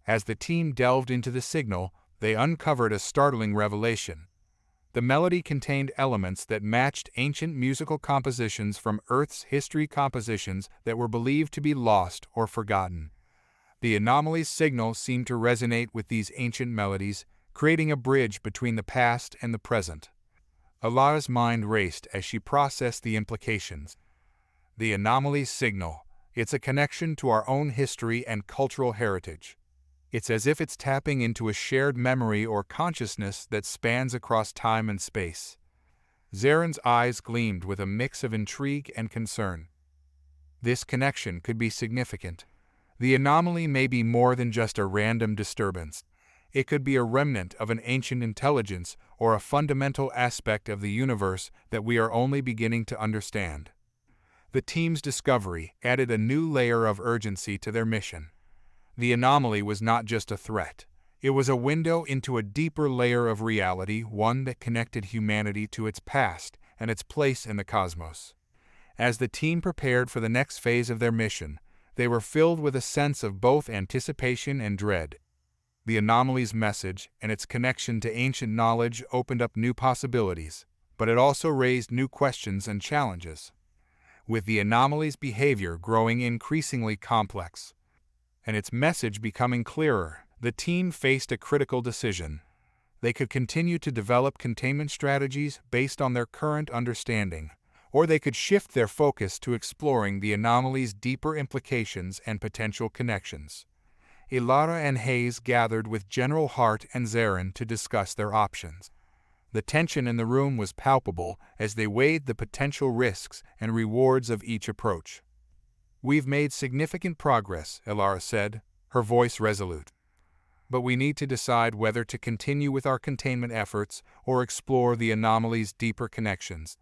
As the team delved into the signal, they uncovered a startling revelation. The melody contained elements that matched ancient musical compositions from Earth's history, compositions that were believed to be lost or forgotten. The anomaly's signal seemed to resonate with these ancient melodies, creating a bridge between the past and the present. Elara's mind raced as she processed the implications. The anomaly's signal. It's a connection to our own history and cultural heritage. It's as if it's tapping into a shared memory or consciousness that spans across time and space. Zaren's eyes gleamed with a mix of intrigue and concern. This connection could be significant. The anomaly may be more than just a random disturbance. It could be a remnant of an ancient intelligence or a fundamental aspect of the universe that we are only beginning to understand. The team's discovery added a new layer of urgency to their mission. The anomaly was not just a threat. It was a window into a deeper layer of reality, one that connected humanity to its past and its place in the cosmos. As the team prepared for the next phase of their mission, they were filled with a sense of both anticipation and dread. The anomaly's message and its connection to ancient knowledge opened up new possibilities, but it also raised new questions and challenges. With the anomaly's behavior growing increasingly complex and its message becoming clearer, the team faced a critical decision. They could continue to develop containment strategies based on their current understanding, or they could shift their focus to exploring the anomaly's deeper implications and potential connections. Elara and Hayes gathered with General Hart and Zaren to discuss their options. The tension in the room was palpable as they weighed the potential risks and rewards of each approach. "We've made significant progress," Elara said, her voice resolute. "But we need to decide whether to continue with our containment efforts or explore the anomaly's deeper connections.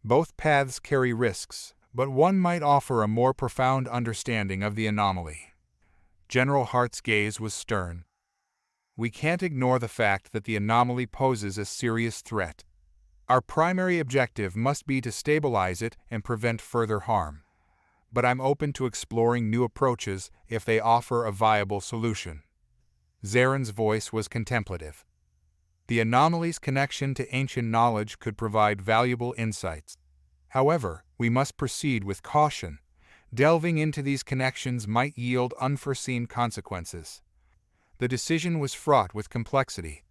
Both paths carry risks, but one might offer a more profound understanding of the anomaly." General Hart's gaze was stern. "We can't ignore the fact that the anomaly poses a serious threat. Our primary objective must be to stabilize it and prevent further harm. But I'm open to exploring new approaches if they offer a viable solution." Zaren's voice was contemplative. The anomaly's connection to ancient knowledge could provide valuable insights. However, we must proceed with caution. Delving into these connections might yield unforeseen consequences. The decision was fraught with complexity.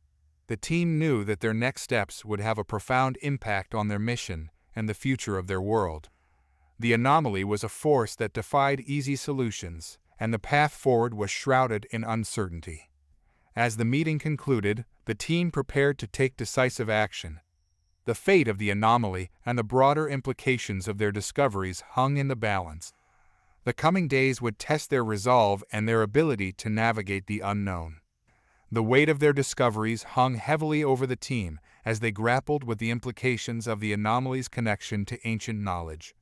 The team knew that their next steps would have a profound impact on their mission and the future of their world. The anomaly was a force that defied easy solutions, and the path forward was shrouded in uncertainty. As the meeting concluded, the team prepared to take decisive action. The fate of the anomaly and the broader implications of their discoveries hung in the balance. The coming days would test their resolve and their ability to navigate the unknown. The weight of their discoveries hung heavily over the team as they grappled with the implications of the anomaly's connection to ancient knowledge.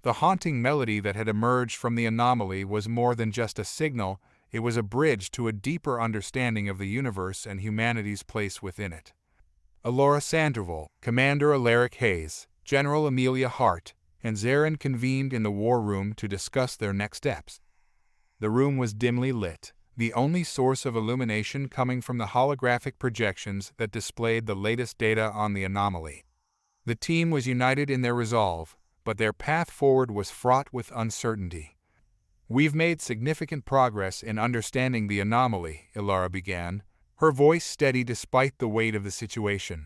The haunting melody that had emerged from the anomaly was more than just a signal. It was a bridge to a deeper understanding of the universe and humanity's place within it. Elara Sandoval, Commander Alaric Hayes, General Amelia Hart, and Zaren convened in the war room to discuss their next steps. The room was dimly lit, the only source of illumination coming from the holographic projections that displayed the latest data on the anomaly. The team was united in their resolve, but their path forward was fraught with uncertainty. "We've made significant progress in understanding the anomaly," Elara began, her voice steady despite the weight of the situation.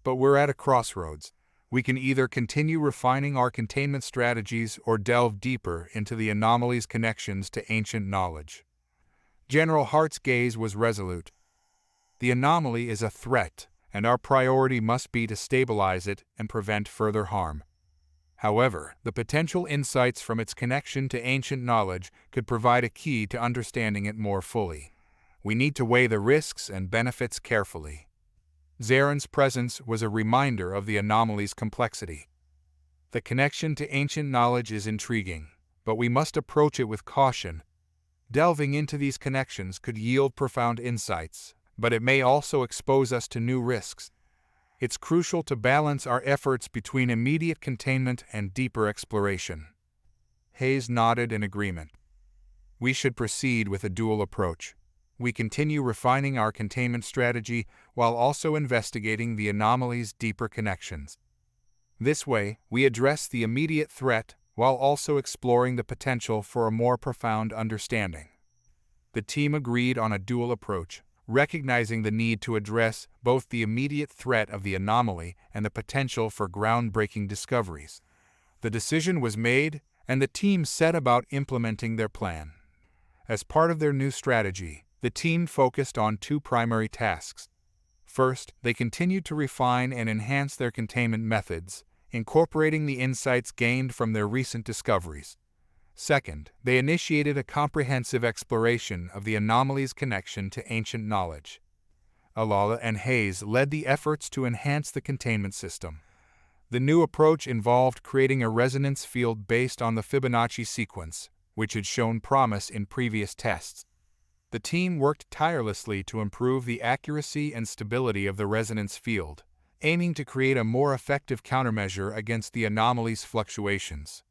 "But we're at a crossroads. We can either continue refining our containment strategies or delve deeper into the anomaly's connections to ancient knowledge." General Hart's gaze was resolute. "The anomaly is a threat, and our priority must be to stabilize it and prevent further harm. However, the potential insights from its connection to ancient knowledge could provide a key to understanding it more fully. We need to weigh the risks and benefits carefully." Zaren's presence was a reminder of the anomaly's complexity. "The connection to ancient knowledge is intriguing, but we must approach it with caution. Delving into these connections could yield profound insights, but it may also expose us to new risks. It's crucial to balance our efforts between immediate containment and deeper exploration." Hayes nodded in agreement. "We should proceed with a dual approach. We continue refining our containment strategy while also investigating the anomaly's deeper connections. This way, we address the immediate threat while also exploring the potential for a more profound understanding." The team agreed on a dual approach, recognizing the need to address both the immediate threat of the anomaly and the potential for groundbreaking discoveries. The decision was made, and the team set about implementing their plan. As part of their new strategy, the team focused on two primary tasks. First, they continued to refine and enhance their containment methods, incorporating the insights gained from their recent discoveries. Second, they initiated a comprehensive exploration of the anomaly's connection to ancient knowledge. Elara and Hayes led the efforts to enhance the containment system. The new approach involved creating a resonance field based on the Fibonacci sequence, which had shown promise in previous tests. The team worked tirelessly to improve the accuracy and stability of the resonance field, aiming to create a more effective countermeasure against the anomaly's fluctuations.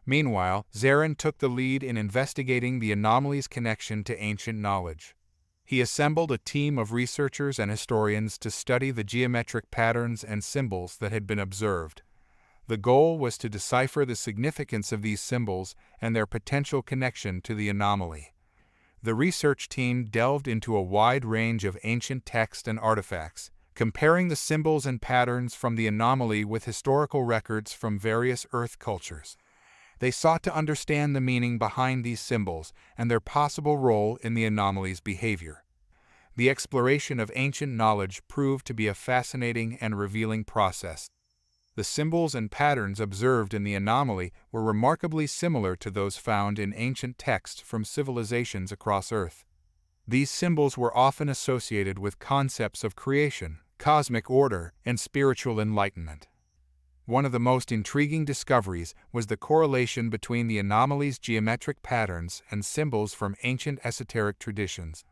Meanwhile, Zarin took the lead in investigating the anomaly's connection to ancient knowledge. He assembled a team of researchers and historians to study the geometric patterns and symbols that had been observed. The goal was to decipher the significance of these symbols and their potential connection to the anomaly. The research team delved into a wide range of ancient texts and artifacts, comparing the symbols and patterns from the anomaly with historical records from various Earth cultures. They sought to understand the meaning behind these symbols and their possible role in the anomaly's behavior. The exploration of ancient knowledge proved to be a fascinating and revealing process. The symbols and patterns observed in the anomaly were remarkably similar to those found in ancient texts from civilizations across Earth. These symbols were often associated with concepts of creation, cosmic order, and spiritual enlightenment. One of the most intriguing discoveries was the correlation between the anomaly's geometric patterns and symbols from ancient esoteric traditions.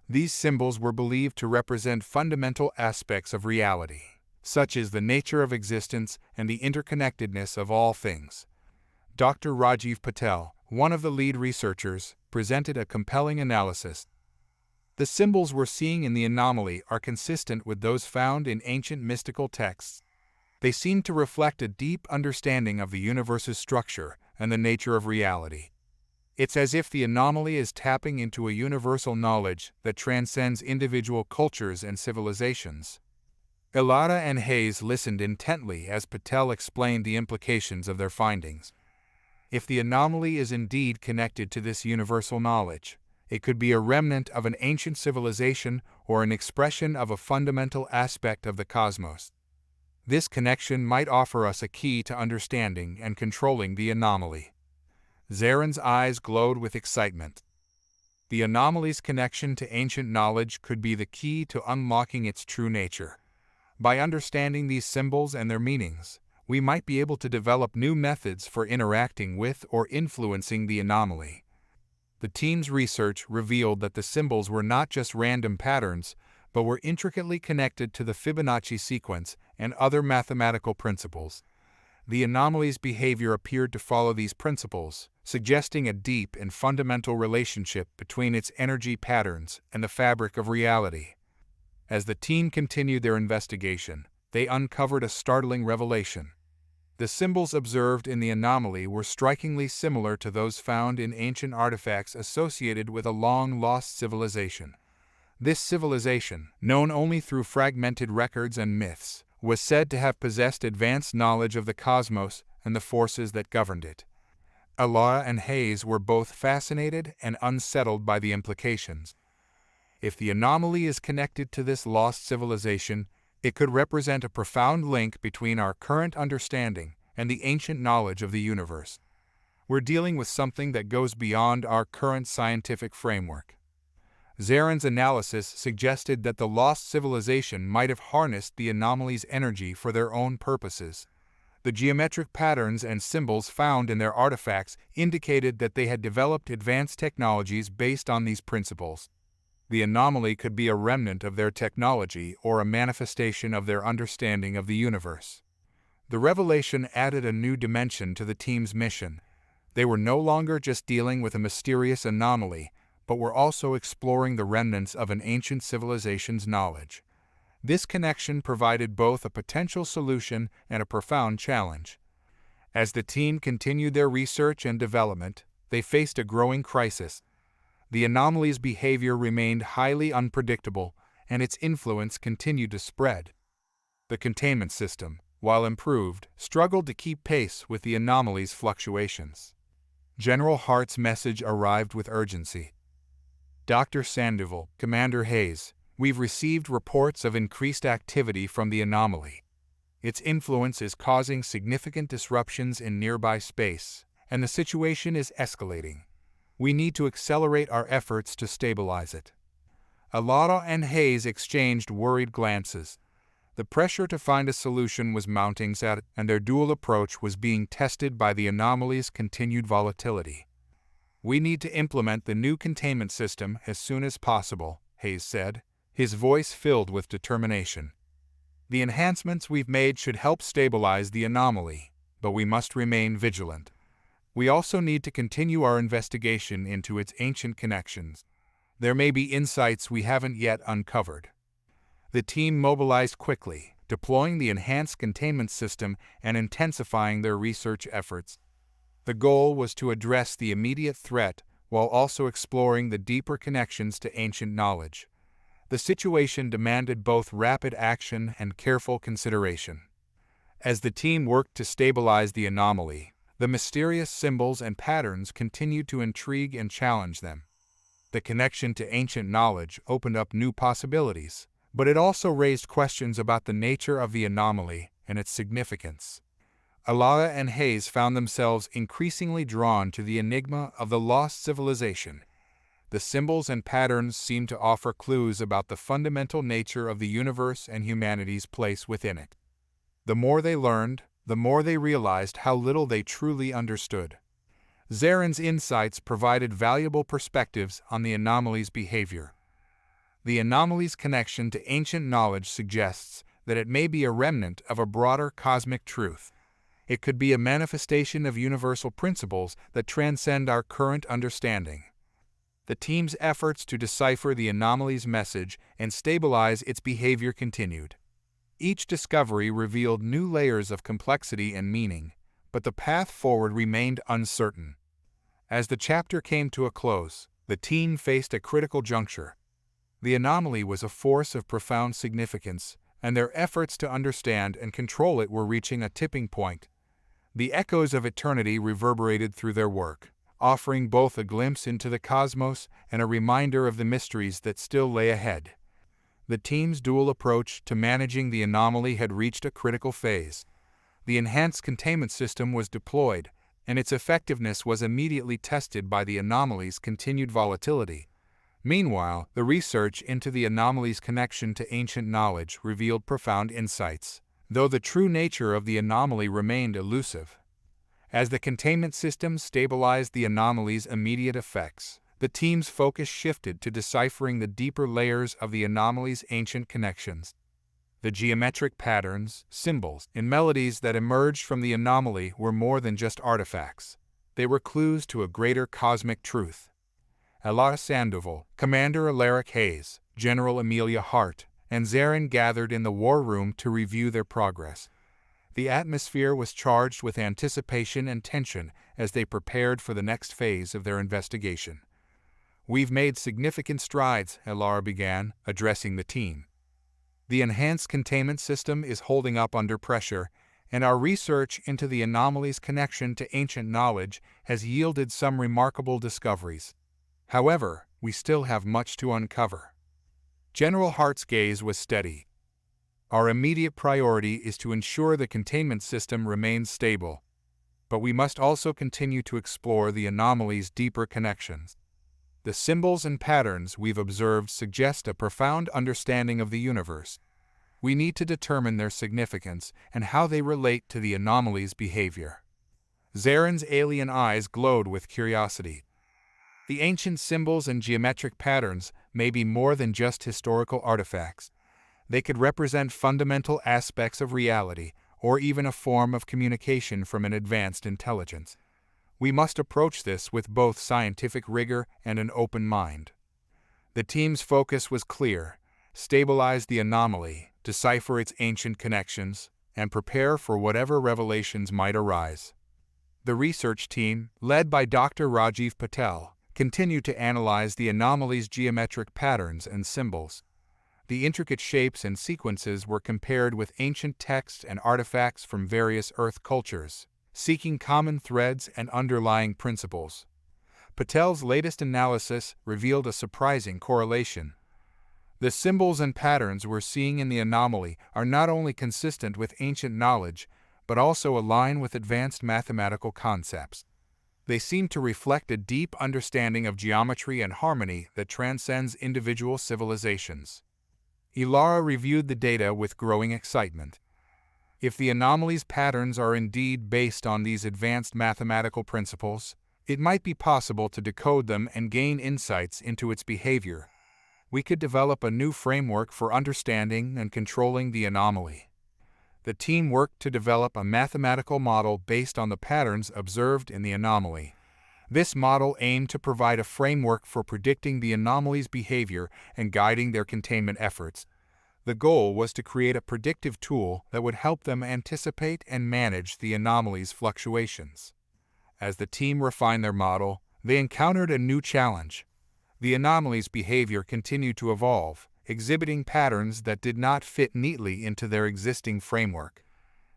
These symbols were believed to represent fundamental aspects of reality, such as the nature of existence and the interconnectedness of all things. Dr. Rajiv Patel, one of the lead researchers, presented a compelling analysis. The symbols we're seeing in the anomaly are consistent with those found in ancient mystical texts. They seem to reflect a deep understanding of the universe's structure and the nature of reality. It's as if the anomaly is tapping into a universal knowledge that transcends individual cultures and civilizations. Elara and Hayes listened intently as Patel explained the implications of their findings. If the anomaly is indeed connected to this universal knowledge, it could be a remnant of an ancient civilization or an expression of a fundamental aspect of the cosmos. This connection might offer us a key to understanding and controlling the anomaly. Zarin's eyes glowed with excitement. The anomaly's connection to ancient knowledge could be the key to unlocking its true nature. By understanding these symbols and their meanings, we might be able to develop new methods for interacting with or influencing the anomaly. The team's research revealed that the symbols were not just random patterns, but were intricately connected to the Fibonacci sequence and other mathematical principles. The anomaly's behavior appeared to follow these principles, suggesting a deep and fundamental relationship between its energy patterns and the fabric of reality. As the team continued their investigation, they uncovered a startling revelation. The symbols observed in the anomaly were strikingly similar to those found in ancient artifacts associated with a long-lost civilization. This civilization, known only through fragmented records and myths, was said to have possessed advanced knowledge of the cosmos and the forces that governed it. Elara and Hayes were both fascinated and unsettled by the implications. If the anomaly is connected to this lost civilization, it could represent a profound link between our current understanding and the ancient knowledge of the universe. We're dealing with something that goes beyond our current scientific framework. Zarin's analysis suggested that the lost civilization might have harnessed the anomaly's energy for their own purposes. The geometric patterns and symbols found in their artifacts indicated that they had developed advanced technologies based on these principles. The anomaly could be a remnant of their technology or a manifestation of their understanding of the universe. The revelation added a new dimension to the team's mission. They were no longer just dealing with a mysterious anomaly, but were also exploring the remnants of an ancient civilization's knowledge. This connection provided both a potential solution and a profound challenge. As the team continued their research and development, they faced a growing crisis. The anomaly's behavior remained highly unpredictable, and its influence continued to spread. The containment system, while improved, struggled to keep pace with the anomaly's fluctuations. General Hart's message arrived with urgency. Dr. Sandoval, Commander Hayes, we've received reports of increased activity from the anomaly. Its influence is causing significant disruptions in nearby space, and the situation is escalating. We need to accelerate our efforts to stabilize it. Elara and Hayes exchanged worried glances. The pressure to find a solution was mounting, and their dual approach was being tested by the anomaly's continued volatility. We need to implement the new containment system as soon as possible, Hayes said, his voice filled with determination. The enhancements we've made should help stabilize the anomaly, but we must remain vigilant. We also need to continue our investigation into its ancient connections. There may be insights we haven't yet uncovered. The team mobilized quickly, deploying the enhanced containment system and intensifying their research efforts. The goal was to address the immediate threat while also exploring the deeper connections to ancient knowledge. The situation demanded both rapid action and careful consideration. As the team worked to stabilize the anomaly, the mysterious symbols and patterns continued to intrigue and challenge them. The connection to ancient knowledge opened up new possibilities, but it also raised questions about the nature of the anomaly and its significance. Elara and Hayes found themselves increasingly drawn to the enigma of the lost civilization. The symbols and patterns seemed to offer clues about the fundamental nature of the universe and humanity's place within it. The more they learned, the more they realized how little they truly understood. Zarin's insights provided valuable perspectives on the anomaly's behavior. The anomaly's connection to ancient knowledge suggests that it may be a remnant of a broader cosmic truth. It could be a manifestation of universal principles that transcend our current understanding. The team's efforts to decipher the anomaly's message and stabilize its behavior continued. Each discovery revealed new layers of complexity and meaning, but the path forward remained uncertain. As the chapter came to a close, the team faced a critical juncture. The anomaly was a force of profound significance, and their efforts to understand and control it were reaching a tipping point. The echoes of eternity reverberated through their work, offering both a glimpse into the cosmos and a reminder of the mysteries that still lay ahead. The team's dual approach to managing the anomaly had reached a critical phase. The enhanced containment system was deployed, and its effectiveness was immediately tested by the anomaly's continued volatility. Meanwhile, the research into the anomaly's connection to ancient knowledge revealed profound insights, though the true nature of the anomaly remained elusive. As the containment system stabilized the anomaly's immediate effects, the team's focus shifted to deciphering the deeper layers of the anomaly's ancient connections. The geometric patterns, symbols, and melodies that emerged from the anomaly were more than just artifacts. They were clues to a greater cosmic truth. Elara Sandoval, Commander Alaric Hayes, General Amelia Hart, and Zarin gathered in the war room to review their progress. The atmosphere was charged with anticipation and tension as they prepared for the next phase of their investigation. "We've made significant strides," Elara began, addressing the team. "The enhanced containment system is holding up under pressure, and our research into the anomaly's connection to ancient knowledge has yielded some remarkable discoveries. However, we still have much to uncover." General Hart's gaze was steady. "Our immediate priority is to ensure the containment system remains stable, but we must also continue to explore the anomaly's deeper connections. The symbols and patterns we've observed suggest a profound understanding of the universe. We need to determine their significance and how they relate to the anomaly's behavior." Zarin's alien eyes glowed with curiosity. The ancient symbols and geometric patterns may be more than just historical artifacts. They could represent fundamental aspects of reality, or even a form of communication from an advanced intelligence. We must approach this with both scientific rigor and an open mind. The team's focus was clear: stabilize the anomaly, decipher its ancient connections, and prepare for whatever revelations might arise. The research team, led by Dr. Rajiv Patel, continued to analyze the anomaly's geometric patterns and symbols. The intricate shapes and sequences were compared with ancient texts and artifacts from various Earth cultures, seeking common threads and underlying principles. Patel's latest analysis revealed a surprising correlation. The symbols and patterns we're seeing in the anomaly are not only consistent with ancient knowledge, but also align with advanced mathematical concepts. They seem to reflect a deep understanding of geometry and harmony that transcends individual civilizations. Elara reviewed the data with growing excitement. If the anomaly's patterns are indeed based on these advanced mathematical principles, it might be possible to decode them and gain insights into its behavior. We could develop a new framework for understanding and controlling the anomaly. The team worked to develop a mathematical model based on the patterns observed in the anomaly. This model aimed to provide a framework for predicting the anomaly's behavior and guiding their containment efforts. The goal was to create a predictive tool that would help them anticipate and manage the anomaly's fluctuations. As the team refined their model, they encountered a new challenge. The anomaly's behavior continued to evolve, exhibiting patterns that did not fit neatly into their existing framework.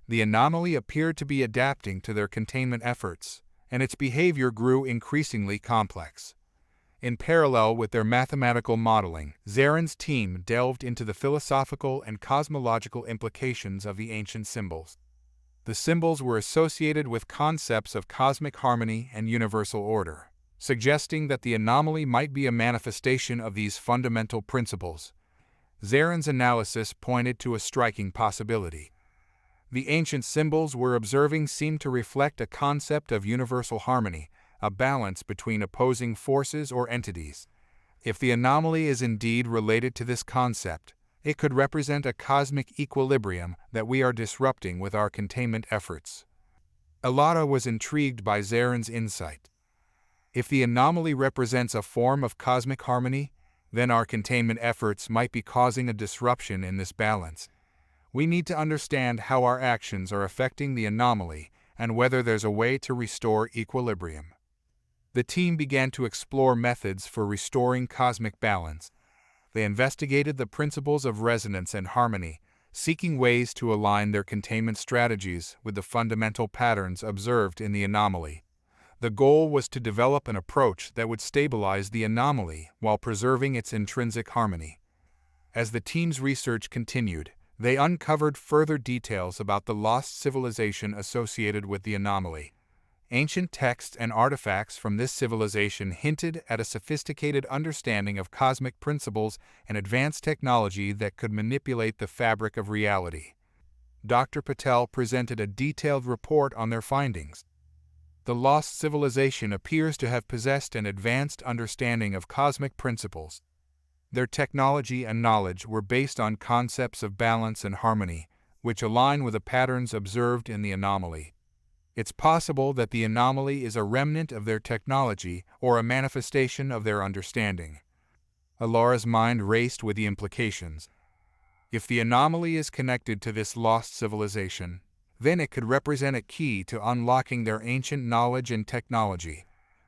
The anomaly appeared to be adapting to their containment efforts, and its behavior grew increasingly complex. In parallel with their mathematical modeling, Zarin's team delved into the philosophical and cosmological implications of the ancient symbols. The symbols were associated with concepts of cosmic harmony and universal order, suggesting that the anomaly might be a manifestation of these fundamental principles. Zarin's analysis pointed to a striking possibility. The ancient symbols we're observing seem to reflect a concept of universal harmony, a balance between opposing forces or entities. If the anomaly is indeed related to this concept, it could represent a cosmic equilibrium that we are disrupting with our containment efforts. Elara was intrigued by Zarin's insight. If the anomaly represents a form of cosmic harmony, then our containment efforts might be causing a disruption in this balance. We need to understand how our actions are affecting the anomaly and whether there's a way to restore equilibrium. The team began to explore methods for restoring cosmic balance. They investigated the principles of resonance and harmony, seeking ways to align their containment strategies with the fundamental patterns observed in the anomaly. The goal was to develop an approach that would stabilize the anomaly while preserving its intrinsic harmony. As the team's research continued, they uncovered further details about the lost civilization associated with the anomaly. Ancient texts and artifacts from this civilization hinted at a sophisticated understanding of cosmic principles and advanced technology that could manipulate the fabric of reality. Dr. Patel presented a detailed report on their findings. The lost civilization appears to have possessed an advanced understanding of cosmic principles. Their technology and knowledge were based on concepts of balance and harmony, which align with the patterns observed in the anomaly. It's possible that the anomaly is a remnant of their technology or a manifestation of their understanding. Elara's mind raced with the implications. If the anomaly is connected to this lost civilization, then it could represent a key to unlocking their ancient knowledge and technology.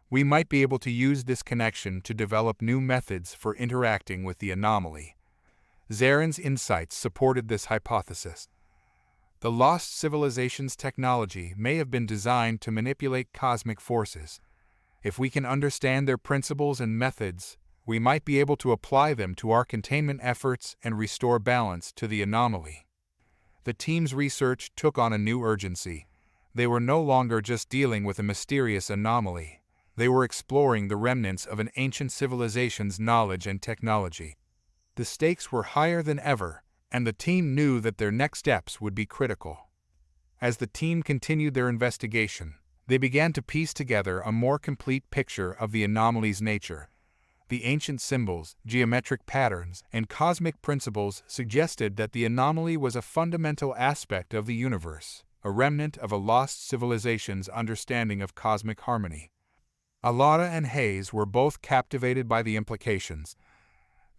We might be able to use this connection to develop new methods for interacting with the anomaly. Zarin's insights supported this hypothesis. The lost civilization's technology may have been designed to manipulate cosmic forces. If we can understand their principles and methods, we might be able to apply them to our containment efforts and restore balance to the anomaly. The team's research took on a new urgency. They were no longer just dealing with a mysterious anomaly. They were exploring the remnants of an ancient civilization's knowledge and technology. The stakes were higher than ever, and the team knew that their next steps would be critical. As the team continued their investigation, they began to piece together a more complete picture of the anomaly's nature. The ancient symbols, geometric patterns, and cosmic principles suggested that the anomaly was a fundamental aspect of the universe, a remnant of a lost civilization's understanding of cosmic harmony. Elara and Hayes were both captivated by the implications.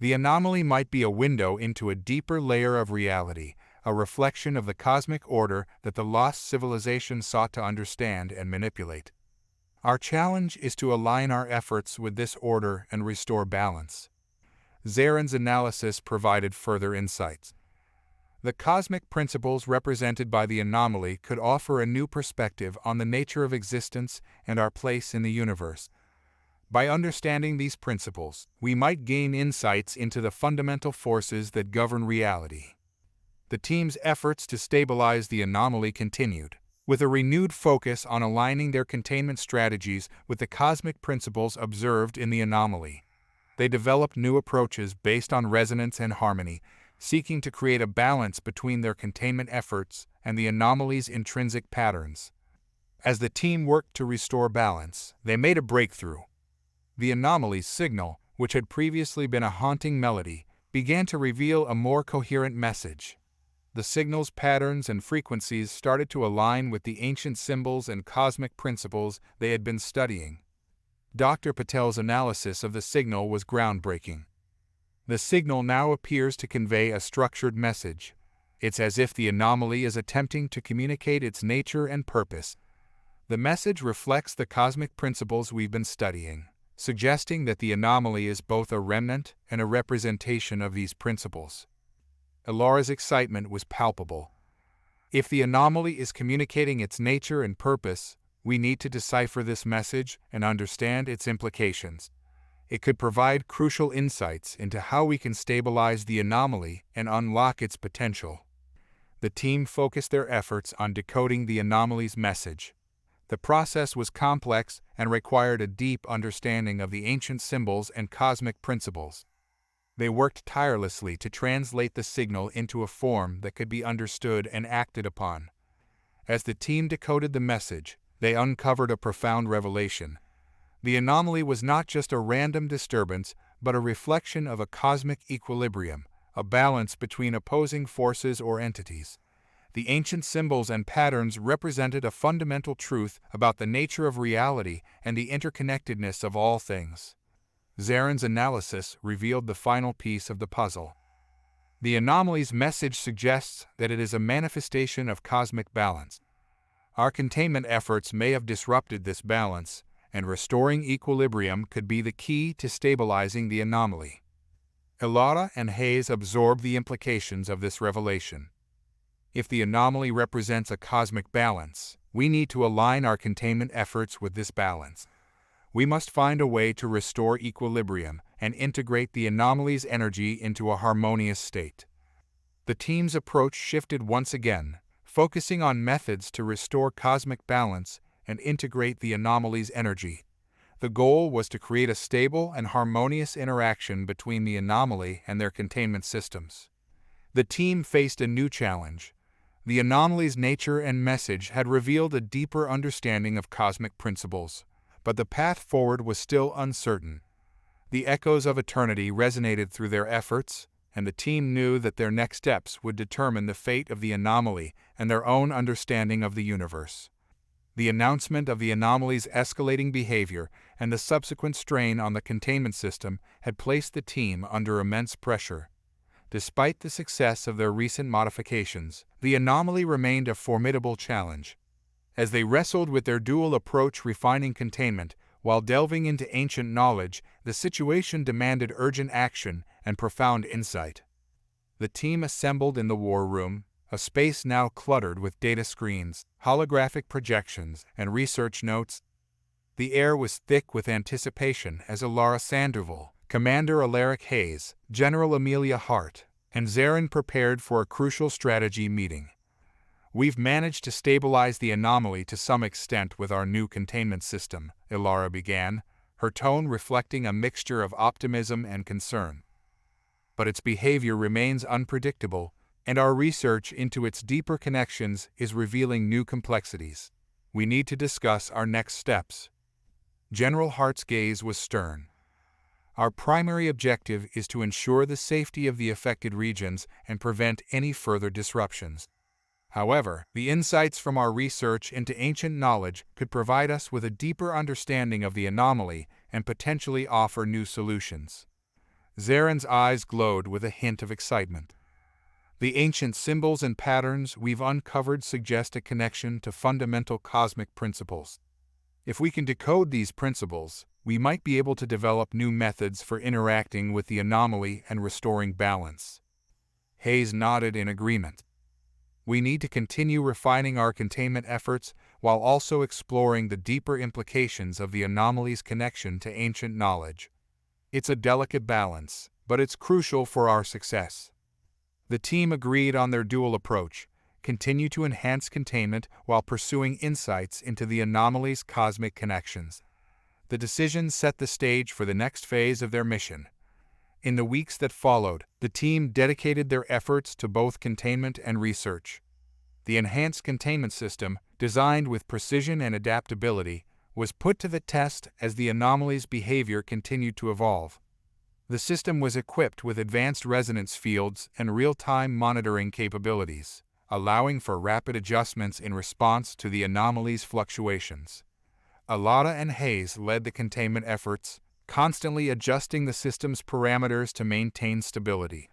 The anomaly might be a window into a deeper layer of reality, a reflection of the cosmic order that the lost civilization sought to understand and manipulate. Our challenge is to align our efforts with this order and restore balance. Zarin's analysis provided further insights. The cosmic principles represented by the anomaly could offer a new perspective on the nature of existence and our place in the universe. By understanding these principles, we might gain insights into the fundamental forces that govern reality. The team's efforts to stabilize the anomaly continued, with a renewed focus on aligning their containment strategies with the cosmic principles observed in the anomaly. They developed new approaches based on resonance and harmony, seeking to create a balance between their containment efforts and the anomaly's intrinsic patterns. As the team worked to restore balance, they made a breakthrough. The anomaly's signal, which had previously been a haunting melody, began to reveal a more coherent message. The signal's patterns and frequencies started to align with the ancient symbols and cosmic principles they had been studying. Dr. Patel's analysis of the signal was groundbreaking. The signal now appears to convey a structured message. It's as if the anomaly is attempting to communicate its nature and purpose. The message reflects the cosmic principles we've been studying, suggesting that the anomaly is both a remnant and a representation of these principles. Elara's excitement was palpable. If the anomaly is communicating its nature and purpose, we need to decipher this message and understand its implications. It could provide crucial insights into how we can stabilize the anomaly and unlock its potential. The team focused their efforts on decoding the anomaly's message. The process was complex and required a deep understanding of the ancient symbols and cosmic principles. They worked tirelessly to translate the signal into a form that could be understood and acted upon. As the team decoded the message, they uncovered a profound revelation. The anomaly was not just a random disturbance, but a reflection of a cosmic equilibrium, a balance between opposing forces or entities. The ancient symbols and patterns represented a fundamental truth about the nature of reality and the interconnectedness of all things. Zarin's analysis revealed the final piece of the puzzle. The anomaly's message suggests that it is a manifestation of cosmic balance. Our containment efforts may have disrupted this balance, and restoring equilibrium could be the key to stabilizing the anomaly. Elara and Hayes absorbed the implications of this revelation. If the anomaly represents a cosmic balance, we need to align our containment efforts with this balance. We must find a way to restore equilibrium and integrate the anomaly's energy into a harmonious state. The team's approach shifted once again, focusing on methods to restore cosmic balance and integrate the anomaly's energy. The goal was to create a stable and harmonious interaction between the anomaly and their containment systems. The team faced a new challenge. The anomaly's nature and message had revealed a deeper understanding of cosmic principles, but the path forward was still uncertain. The echoes of eternity resonated through their efforts, and the team knew that their next steps would determine the fate of the anomaly and their own understanding of the universe. The announcement of the anomaly's escalating behavior and the subsequent strain on the containment system had placed the team under immense pressure. Despite the success of their recent modifications, the anomaly remained a formidable challenge. As they wrestled with their dual approach, refining containment while delving into ancient knowledge, the situation demanded urgent action and profound insight. The team assembled in the war room, a space now cluttered with data screens, holographic projections, and research notes. The air was thick with anticipation as Elara Sandoval, Commander Alaric Hayes, General Amelia Hart, and Zarin prepared for a crucial strategy meeting. "We've managed to stabilize the anomaly to some extent with our new containment system," Elara began, her tone reflecting a mixture of optimism and concern. "But its behavior remains unpredictable, and our research into its deeper connections is revealing new complexities. We need to discuss our next steps." General Hart's gaze was stern. "Our primary objective is to ensure the safety of the affected regions and prevent any further disruptions. However, the insights from our research into ancient knowledge could provide us with a deeper understanding of the anomaly and potentially offer new solutions." Zarin's eyes glowed with a hint of excitement. "The ancient symbols and patterns we've uncovered suggest a connection to fundamental cosmic principles. If we can decode these principles, we might be able to develop new methods for interacting with the anomaly and restoring balance. Hayes nodded in agreement. We need to continue refining our containment efforts while also exploring the deeper implications of the anomaly's connection to ancient knowledge. It's a delicate balance, but it's crucial for our success. The team agreed on their dual approach: continue to enhance containment while pursuing insights into the anomaly's cosmic connections. The decision set the stage for the next phase of their mission. In the weeks that followed, the team dedicated their efforts to both containment and research. The enhanced containment system, designed with precision and adaptability, was put to the test as the anomaly's behavior continued to evolve. The system was equipped with advanced resonance fields and real-time monitoring capabilities, allowing for rapid adjustments in response to the anomaly's fluctuations. Elara and Hayes led the containment efforts, constantly adjusting the system's parameters to maintain stability.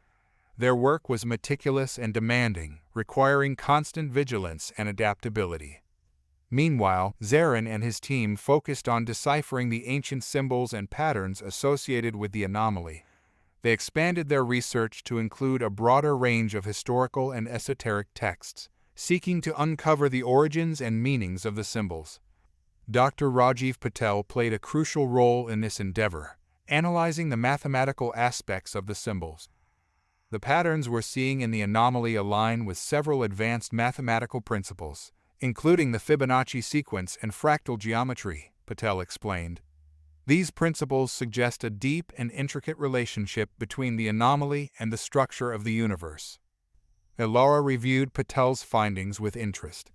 Their work was meticulous and demanding, requiring constant vigilance and adaptability. Meanwhile, Zarin and his team focused on deciphering the ancient symbols and patterns associated with the anomaly. They expanded their research to include a broader range of historical and esoteric texts, seeking to uncover the origins and meanings of the symbols. Dr. Rajiv Patel played a crucial role in this endeavor, analyzing the mathematical aspects of the symbols. The patterns we're seeing in the anomaly align with several advanced mathematical principles, including the Fibonacci sequence and fractal geometry, Patel explained. These principles suggest a deep and intricate relationship between the anomaly and the structure of the universe. Elara reviewed Patel's findings with interest.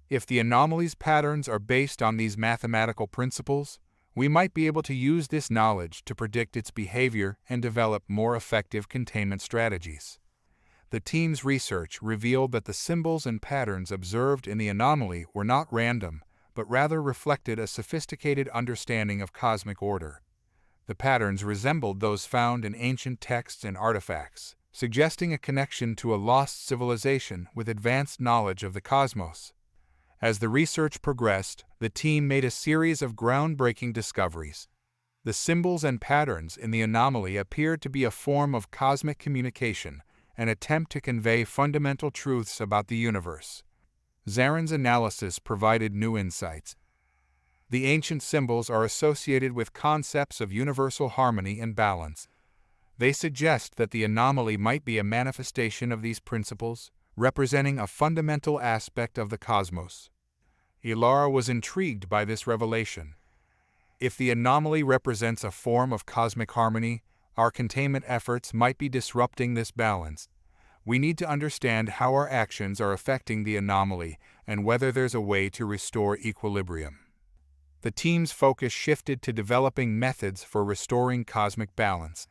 If the anomaly's patterns are based on these mathematical principles, we might be able to use this knowledge to predict its behavior and develop more effective containment strategies. The team's research revealed that the symbols and patterns observed in the anomaly were not random, but rather reflected a sophisticated understanding of cosmic order. The patterns resembled those found in ancient texts and artifacts, suggesting a connection to a lost civilization with advanced knowledge of the cosmos. As the research progressed, the team made a series of groundbreaking discoveries. The symbols and patterns in the anomaly appeared to be a form of cosmic communication, an attempt to convey fundamental truths about the universe. Zarin's analysis provided new insights. The ancient symbols are associated with concepts of universal harmony and balance. They suggest that the anomaly might be a manifestation of these principles, representing a fundamental aspect of the cosmos. Elara was intrigued by this revelation. If the anomaly represents a form of cosmic harmony, our containment efforts might be disrupting this balance. We need to understand how our actions are affecting the anomaly and whether there's a way to restore equilibrium. The team's focus shifted to developing methods for restoring cosmic balance.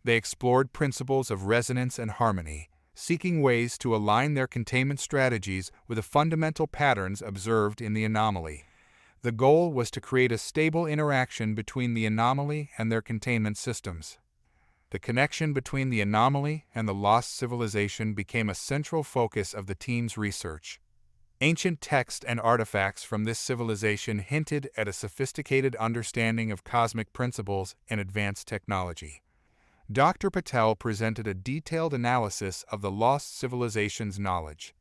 They explored principles of resonance and harmony, seeking ways to align their containment strategies with the fundamental patterns observed in the anomaly. The goal was to create a stable interaction between the anomaly and their containment systems. The connection between the anomaly and the lost civilization became a central focus of the team's research. Ancient texts and artifacts from this civilization hinted at a sophisticated understanding of cosmic principles and advanced technology. Dr. Patel presented a detailed analysis of the lost civilization's knowledge.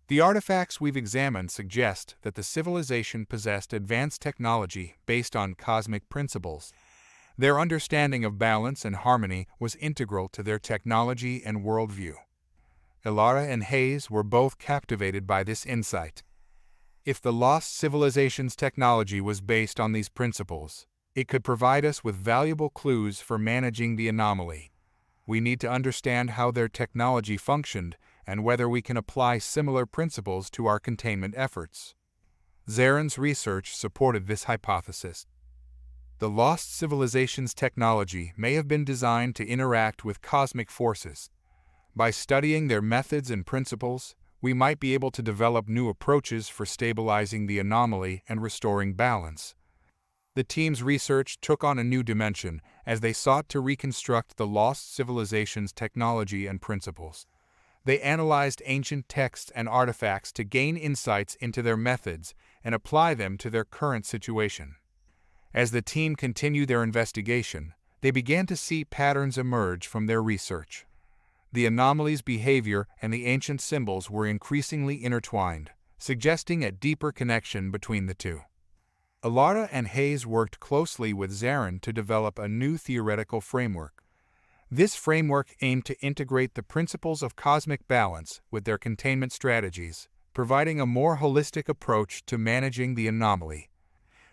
The artifacts we've examined suggest that the civilization possessed advanced technology based on cosmic principles. Their understanding of balance and harmony was integral to their technology and worldview. Elara and Hayes were both captivated by this insight. If the lost civilization's technology was based on these principles, it could provide us with valuable clues for managing the anomaly. We need to understand how their technology functioned and whether we can apply similar principles to our containment efforts. Zarin's research supported this hypothesis. The lost civilization's technology may have been designed to interact with cosmic forces. By studying their methods and principles, we might be able to develop new approaches for stabilizing the anomaly and restoring balance. The team's research took on a new dimension as they sought to reconstruct the lost civilization's technology and principles. They analyzed ancient texts and artifacts to gain insights into their methods and apply them to their current situation. As the team continued their investigation, they began to see patterns emerge from their research. The anomaly's behavior and the ancient symbols were increasingly intertwined, suggesting a deeper connection between the two. Elara and Hayes worked closely with Zarin to develop a new theoretical framework. This framework aimed to integrate the principles of cosmic balance with their containment strategies, providing a more holistic approach to managing the anomaly.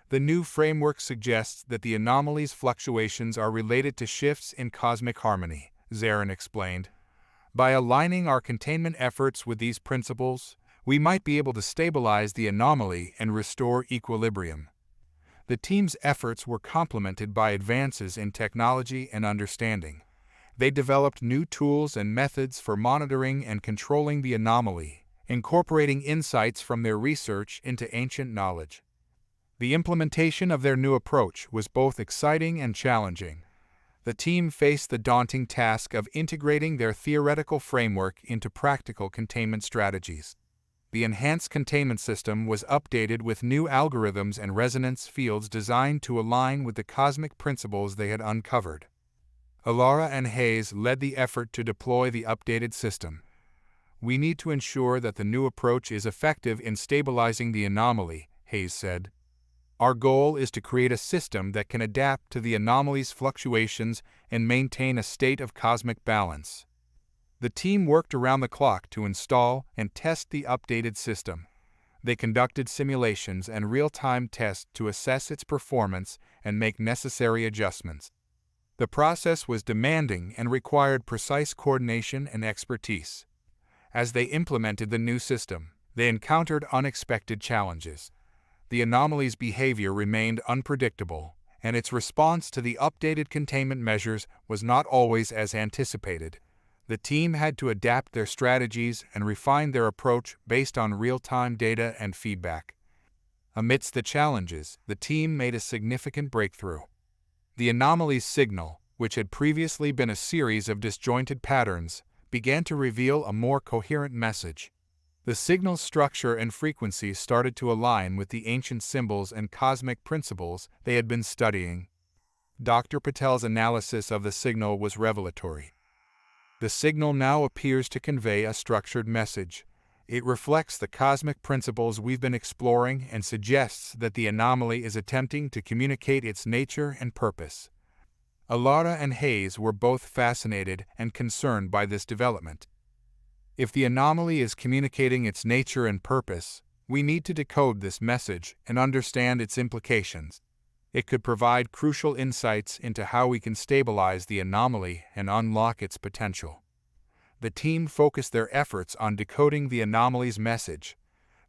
The new framework suggests that the anomaly's fluctuations are related to shifts in cosmic harmony, Zarin explained. By aligning our containment efforts with these principles, we might be able to stabilize the anomaly and restore equilibrium. The team's efforts were complemented by advances in technology and understanding. They developed new tools and methods for monitoring and controlling the anomaly, incorporating insights from their research into ancient knowledge. The implementation of their new approach was both exciting and challenging. The team faced the daunting task of integrating their theoretical framework into practical containment strategies. The enhanced containment system was updated with new algorithms and resonance fields designed to align with the cosmic principles they had uncovered. Elara and Hayes led the effort to deploy the updated system. "We need to ensure that the new approach is effective in stabilizing the anomaly," Hayes said. "Our goal is to create a system that can adapt to the anomaly's fluctuations and maintain a state of cosmic balance." The team worked around the clock to install and test the updated system. They conducted simulations and real-time tests to assess its performance and make necessary adjustments. The process was demanding and required precise coordination and expertise. As they implemented the new system, they encountered unexpected challenges. The anomaly's behavior remained unpredictable, and its response to the updated containment measures was not always as anticipated. The team had to adapt their strategies and refine their approach based on real-time data and feedback. Amidst the challenges, the team made a significant breakthrough. The anomaly's signal, which had previously been a series of disjointed patterns, began to reveal a more coherent message. The signal's structure and frequency started to align with the ancient symbols and cosmic principles they had been studying. Dr. Patel's analysis of the signal was revelatory. The signal now appears to convey a structured message. It reflects the cosmic principles we've been exploring and suggests that the anomaly is attempting to communicate its nature and purpose. Elara and Hayes were both fascinated and concerned by this development. If the anomaly is communicating its nature and purpose, we need to decode this message and understand its implications. It could provide crucial insights into how we can stabilize the anomaly and unlock its potential. The team focused their efforts on decoding the anomaly's message.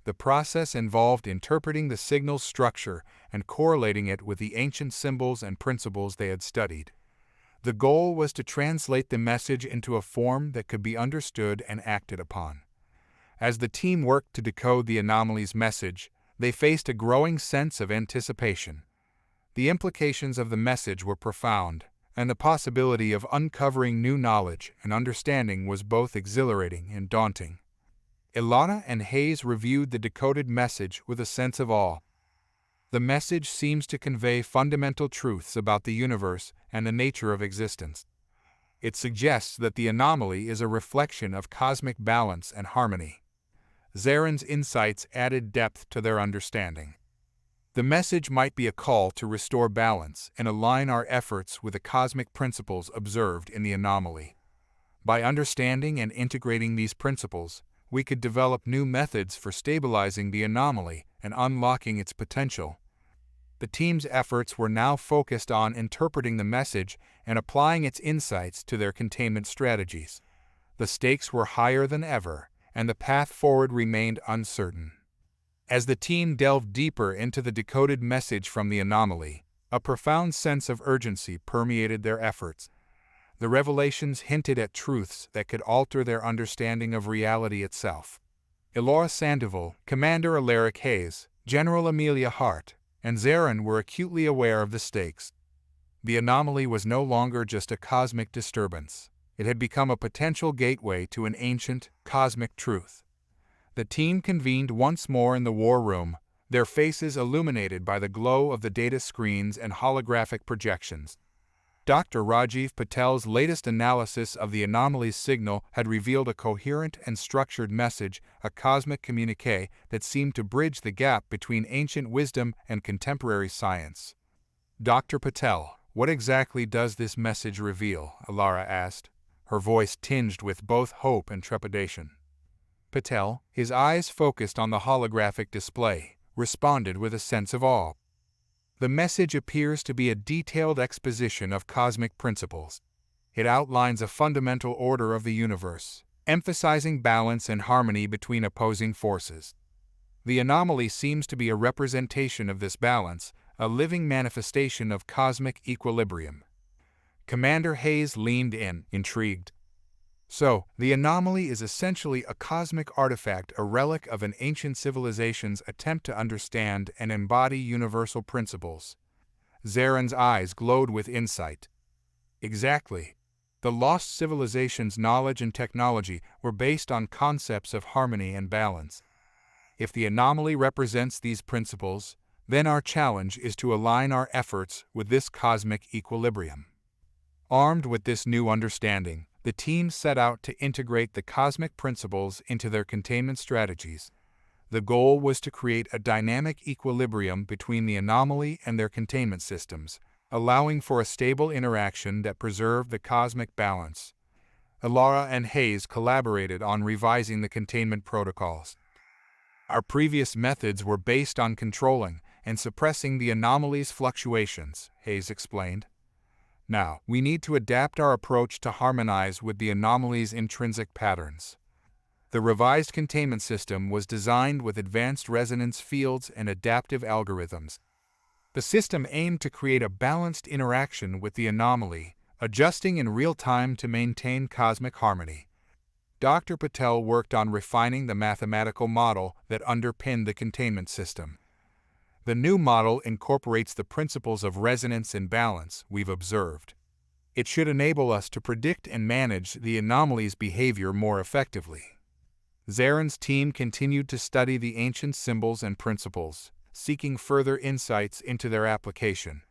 The process involved interpreting the signal's structure and correlating it with the ancient symbols and principles they had studied. The goal was to translate the message into a form that could be understood and acted upon. As the team worked to decode the anomaly's message, they faced a growing sense of anticipation. The implications of the message were profound, and the possibility of uncovering new knowledge and understanding was both exhilarating and daunting. Elara and Hayes reviewed the decoded message with a sense of awe. The message seems to convey fundamental truths about the universe and the nature of existence. It suggests that the anomaly is a reflection of cosmic balance and harmony. Zarin's insights added depth to their understanding. The message might be a call to restore balance and align our efforts with the cosmic principles observed in the anomaly. By understanding and integrating these principles, we could develop new methods for stabilizing the anomaly and unlocking its potential. The team's efforts were now focused on interpreting the message and applying its insights to their containment strategies. The stakes were higher than ever, and the path forward remained uncertain. As the team delved deeper into the decoded message from the anomaly, a profound sense of urgency permeated their efforts. The revelations hinted at truths that could alter their understanding of reality itself. Elara Sandoval, Commander Alaric Hayes, General Amelia Hart, and Zarin were acutely aware of the stakes. The anomaly was no longer just a cosmic disturbance. It had become a potential gateway to an ancient, cosmic truth. The team convened once more in the war room, their faces illuminated by the glow of the data screens and holographic projections. Dr. Rajiv Patel's latest analysis of the anomaly's signal had revealed a coherent and structured message, a cosmic communique that seemed to bridge the gap between ancient wisdom and contemporary science. Dr. Patel, what exactly does this message reveal? Elara asked, her voice tinged with both hope and trepidation. Patel, his eyes focused on the holographic display, responded with a sense of awe. The message appears to be a detailed exposition of cosmic principles. It outlines a fundamental order of the universe, emphasizing balance and harmony between opposing forces. The anomaly seems to be a representation of this balance, a living manifestation of cosmic equilibrium. Commander Hayes leaned in, intrigued. So, the anomaly is essentially a cosmic artifact, a relic of an ancient civilization's attempt to understand and embody universal principles. Zaren's eyes glowed with insight. Exactly. The lost civilization's knowledge and technology were based on concepts of harmony and balance. If the anomaly represents these principles, then our challenge is to align our efforts with this cosmic equilibrium. Armed with this new understanding, the team set out to integrate the cosmic principles into their containment strategies. The goal was to create a dynamic equilibrium between the anomaly and their containment systems, allowing for a stable interaction that preserved the cosmic balance. Elara and Hayes collaborated on revising the containment protocols. Our previous methods were based on controlling and suppressing the anomaly's fluctuations, Hayes explained. Now, we need to adapt our approach to harmonize with the anomaly's intrinsic patterns. The revised containment system was designed with advanced resonance fields and adaptive algorithms. The system aimed to create a balanced interaction with the anomaly, adjusting in real time to maintain cosmic harmony. Dr. Patel worked on refining the mathematical model that underpinned the containment system. The new model incorporates the principles of resonance and balance we've observed. It should enable us to predict and manage the anomaly's behavior more effectively. Zaren's team continued to study the ancient symbols and principles, seeking further insights into their application.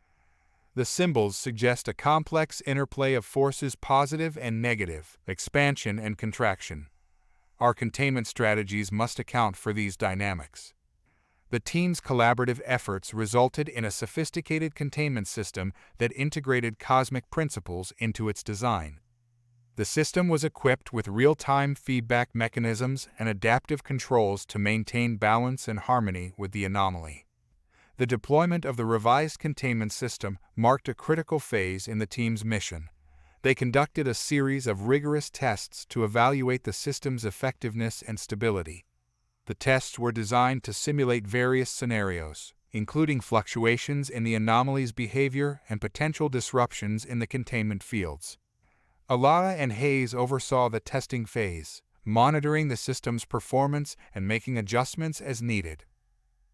The symbols suggest a complex interplay of forces positive and negative, expansion and contraction. Our containment strategies must account for these dynamics. The team's collaborative efforts resulted in a sophisticated containment system that integrated cosmic principles into its design. The system was equipped with real-time feedback mechanisms and adaptive controls to maintain balance and harmony with the anomaly. The deployment of the revised containment system marked a critical phase in the team's mission. They conducted a series of rigorous tests to evaluate the system's effectiveness and stability. The tests were designed to simulate various scenarios, including fluctuations in the anomaly's behavior and potential disruptions in the containment fields. Elara and Hayes oversaw the testing phase, monitoring the system's performance and making adjustments as needed.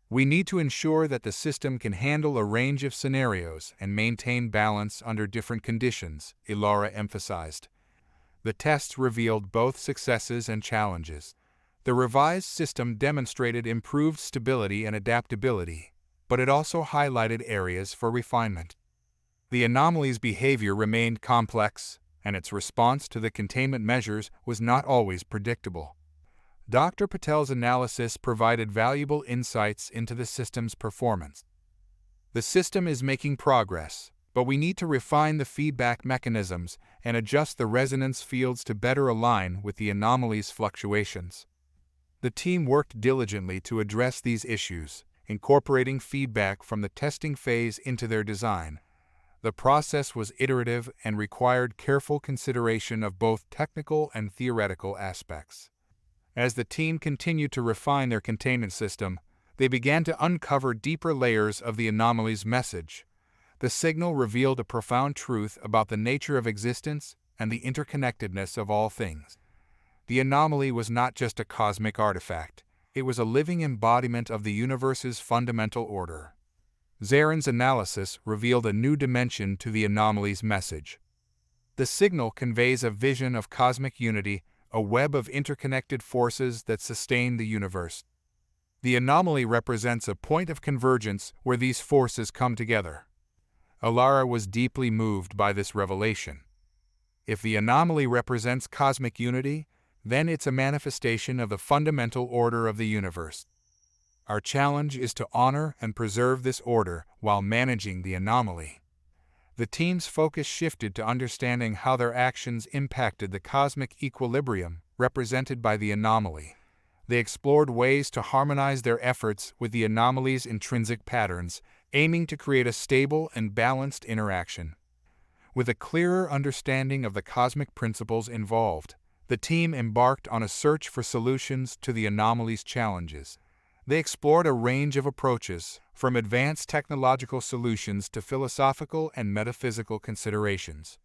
We need to ensure that the system can handle a range of scenarios and maintain balance under different conditions, Elara emphasized. The tests revealed both successes and challenges. The revised system demonstrated improved stability and adaptability, but it also highlighted areas for refinement. The anomaly's behavior remained complex, and its response to the containment measures was not always predictable. Dr. Patel's analysis provided valuable insights into the system's performance. The system is making progress, but we need to refine the feedback mechanisms and adjust the resonance fields to better align with the anomaly's fluctuations. The team worked diligently to address these issues, incorporating feedback from the testing phase into their design. The process was iterative and required careful consideration of both technical and theoretical aspects. As the team continued to refine their containment system, they began to uncover deeper layers of the anomaly's message. The signal revealed a profound truth about the nature of existence and the interconnectedness of all things. The anomaly was not just a cosmic artifact, it was a living embodiment of the universe's fundamental order. Zaren's analysis revealed a new dimension to the anomaly's message. The signal conveys a vision of cosmic unity, a web of interconnected forces that sustain the universe. The anomaly represents a point of convergence where these forces come together. Elara was deeply moved by this revelation. If the anomaly represents cosmic unity, then it's a manifestation of the fundamental order of the universe. Our challenge is to honor and preserve this order while managing the anomaly. The team's focus shifted to understanding how their actions impacted the cosmic equilibrium represented by the anomaly. They explored ways to harmonize their efforts with the anomaly's intrinsic patterns, aiming to create a stable and balanced interaction. With a clearer understanding of the cosmic principles involved, the team embarked on a search for solutions to the anomaly's challenges. They explored a range of approaches, from advanced technological solutions to philosophical and metaphysical considerations.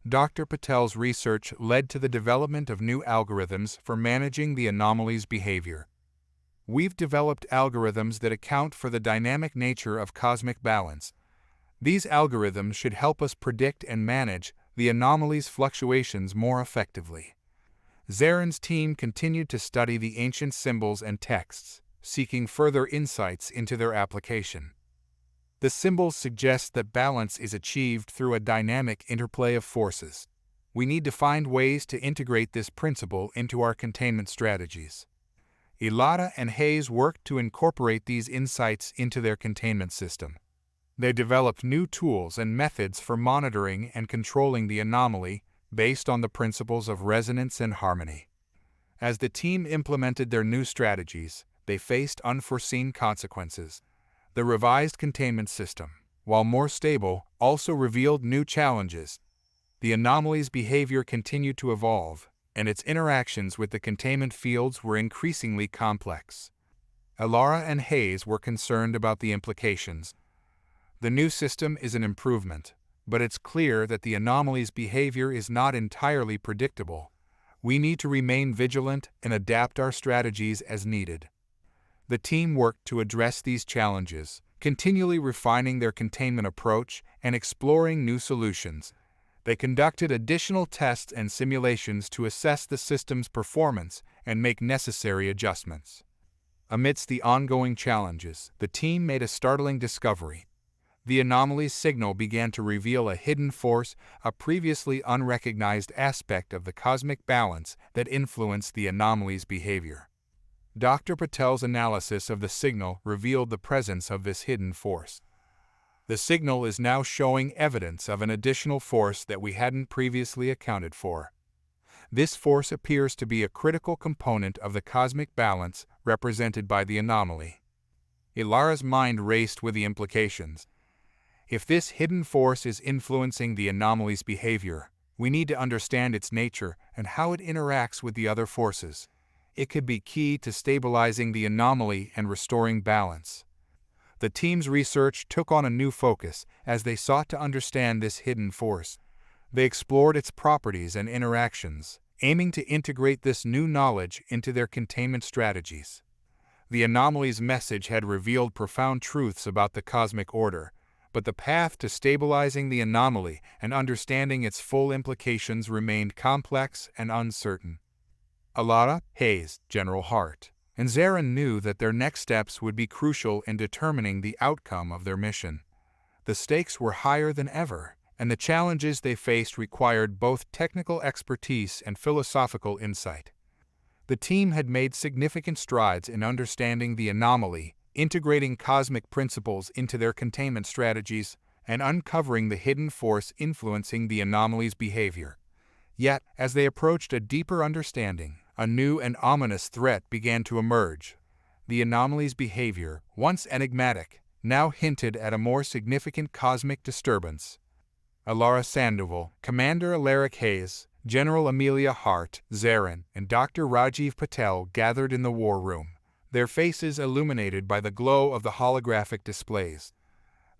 Dr. Patel's research led to the development of new algorithms for managing the anomaly's behavior. We've developed algorithms that account for the dynamic nature of cosmic balance. These algorithms should help us predict and manage the anomaly's fluctuations more effectively. Zarin's team continued to study the ancient symbols and texts, seeking further insights into their application. The symbols suggest that balance is achieved through a dynamic interplay of forces. We need to find ways to integrate this principle into our containment strategies. Elara and Hayes worked to incorporate these insights into their containment system. They developed new tools and methods for monitoring and controlling the anomaly based on the principles of resonance and harmony. As the team implemented their new strategies, they faced unforeseen consequences. The revised containment system, while more stable, also revealed new challenges. The anomaly's behavior continued to evolve, and its interactions with the containment fields were increasingly complex. Elara and Hayes were concerned about the implications. The new system is an improvement, but it's clear that the anomaly's behavior is not entirely predictable. We need to remain vigilant and adapt our strategies as needed. The team worked to address these challenges, continually refining their containment approach and exploring new solutions. They conducted additional tests and simulations to assess the system's performance and make necessary adjustments. Amidst the ongoing challenges, the team made a startling discovery. The anomaly's signal began to reveal a hidden force, a previously unrecognized aspect of the cosmic balance that influenced the anomaly's behavior. Dr. Patel's analysis of the signal revealed the presence of this hidden force. The signal is now showing evidence of an additional force that we hadn't previously accounted for. This force appears to be a critical component of the cosmic balance represented by the anomaly. Elara's mind raced with the implications. If this hidden force is influencing the anomaly's behavior, we need to understand its nature and how it interacts with the other forces. It could be key to stabilizing the anomaly and restoring balance. The team's research took on a new focus as they sought to understand this hidden force. They explored its properties and interactions, aiming to integrate this new knowledge into their containment strategies. The anomaly's message had revealed profound truths about the cosmic order, but the path to stabilizing the anomaly and understanding its full implications remained complex and uncertain. Elara, Hayes, General Hart, and Zarin knew that their next steps would be crucial in determining the outcome of their mission. The stakes were higher than ever, and the challenges they faced required both technical expertise and philosophical insight. The team had made significant strides in understanding the anomaly, integrating cosmic principles into their containment strategies, and uncovering the hidden force influencing the anomaly's behavior. Yet, as they approached a deeper understanding, a new and ominous threat began to emerge. The anomaly's behavior, once enigmatic, now hinted at a more significant cosmic disturbance. Elara Sandoval, Commander Alaric Hayes, General Amelia Hart, Zarin, and Dr. Rajiv Patel gathered in the war room, their faces illuminated by the glow of the holographic displays.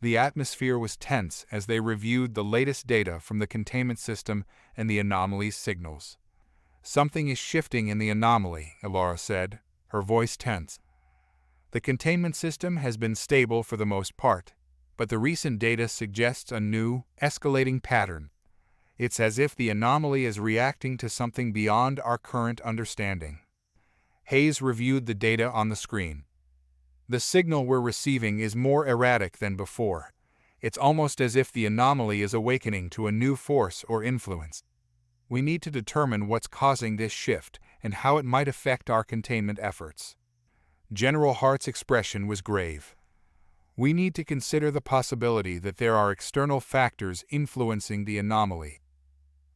The atmosphere was tense as they reviewed the latest data from the containment system and the anomaly's signals. "Something is shifting in the anomaly," Elara said, her voice tense. "The containment system has been stable for the most part, but the recent data suggests a new, escalating pattern. It's as if the anomaly is reacting to something beyond our current understanding." Hayes reviewed the data on the screen. The signal we're receiving is more erratic than before. It's almost as if the anomaly is awakening to a new force or influence. We need to determine what's causing this shift and how it might affect our containment efforts. General Hart's expression was grave. We need to consider the possibility that there are external factors influencing the anomaly.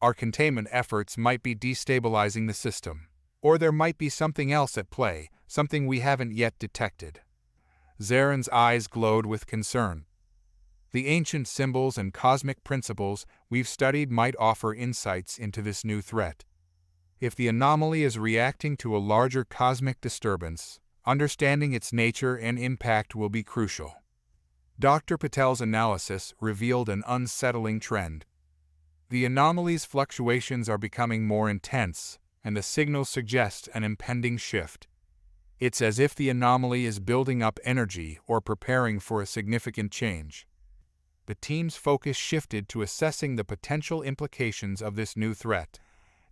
Our containment efforts might be destabilizing the system, or there might be something else at play, something we haven't yet detected. Zaren's eyes glowed with concern. The ancient symbols and cosmic principles we've studied might offer insights into this new threat. If the anomaly is reacting to a larger cosmic disturbance, understanding its nature and impact will be crucial. Dr. Patel's analysis revealed an unsettling trend. The anomaly's fluctuations are becoming more intense, and the signals suggest an impending shift. It's as if the anomaly is building up energy or preparing for a significant change. The team's focus shifted to assessing the potential implications of this new threat.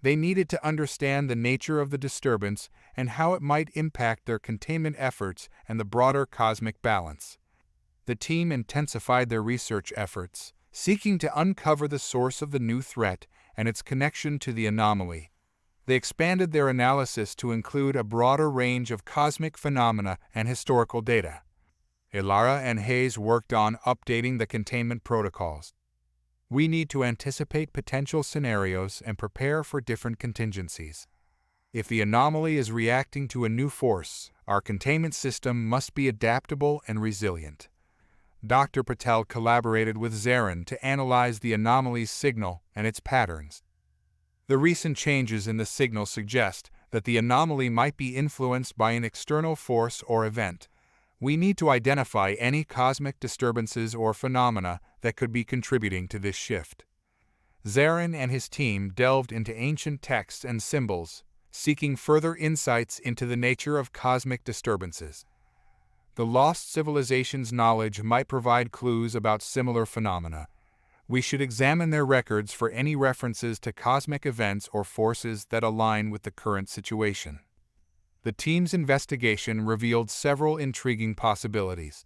They needed to understand the nature of the disturbance and how it might impact their containment efforts and the broader cosmic balance. The team intensified their research efforts, seeking to uncover the source of the new threat and its connection to the anomaly. They expanded their analysis to include a broader range of cosmic phenomena and historical data. Elara and Hayes worked on updating the containment protocols. We need to anticipate potential scenarios and prepare for different contingencies. If the anomaly is reacting to a new force, our containment system must be adaptable and resilient. Dr. Patel collaborated with Zaren to analyze the anomaly's signal and its patterns. The recent changes in the signal suggest that the anomaly might be influenced by an external force or event. We need to identify any cosmic disturbances or phenomena that could be contributing to this shift. Zaren and his team delved into ancient texts and symbols, seeking further insights into the nature of cosmic disturbances. The lost civilization's knowledge might provide clues about similar phenomena. We should examine their records for any references to cosmic events or forces that align with the current situation. The team's investigation revealed several intriguing possibilities.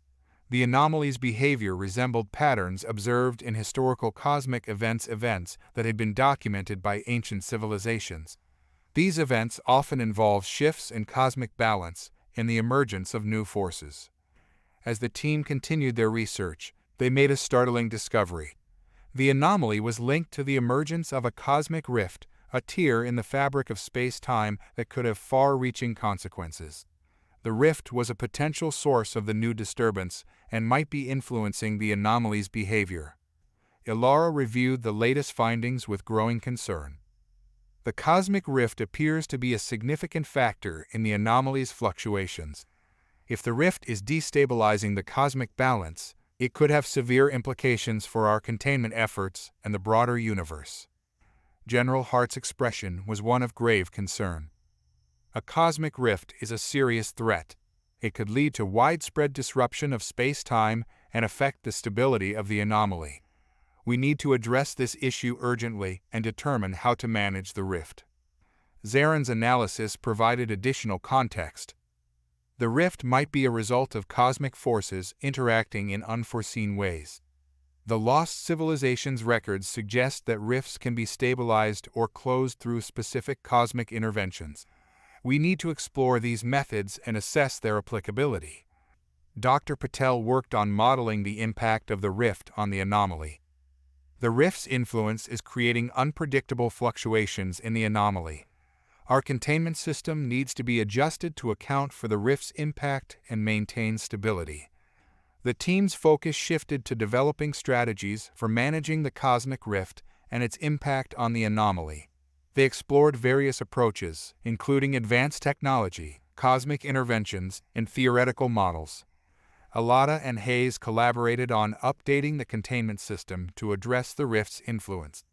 The anomaly's behavior resembled patterns observed in historical cosmic events that had been documented by ancient civilizations. These events often involve shifts in cosmic balance and the emergence of new forces. As the team continued their research, they made a startling discovery. The anomaly was linked to the emergence of a cosmic rift, a tear in the fabric of space-time that could have far-reaching consequences. The rift was a potential source of the new disturbance and might be influencing the anomaly's behavior. Elara reviewed the latest findings with growing concern. The cosmic rift appears to be a significant factor in the anomaly's fluctuations. If the rift is destabilizing the cosmic balance, it could have severe implications for our containment efforts and the broader universe. General Hart's expression was one of grave concern. A cosmic rift is a serious threat. It could lead to widespread disruption of space-time and affect the stability of the anomaly. We need to address this issue urgently and determine how to manage the rift. Zaren's analysis provided additional context. The rift might be a result of cosmic forces interacting in unforeseen ways. The lost civilization's records suggest that rifts can be stabilized or closed through specific cosmic interventions. We need to explore these methods and assess their applicability. Dr. Patel worked on modeling the impact of the rift on the anomaly. The rift's influence is creating unpredictable fluctuations in the anomaly. Our containment system needs to be adjusted to account for the rift's impact and maintain stability. The team's focus shifted to developing strategies for managing the cosmic rift and its impact on the anomaly. They explored various approaches, including advanced technology, cosmic interventions, and theoretical models. Elara and Hayes collaborated on updating the containment system to address the rift's influence.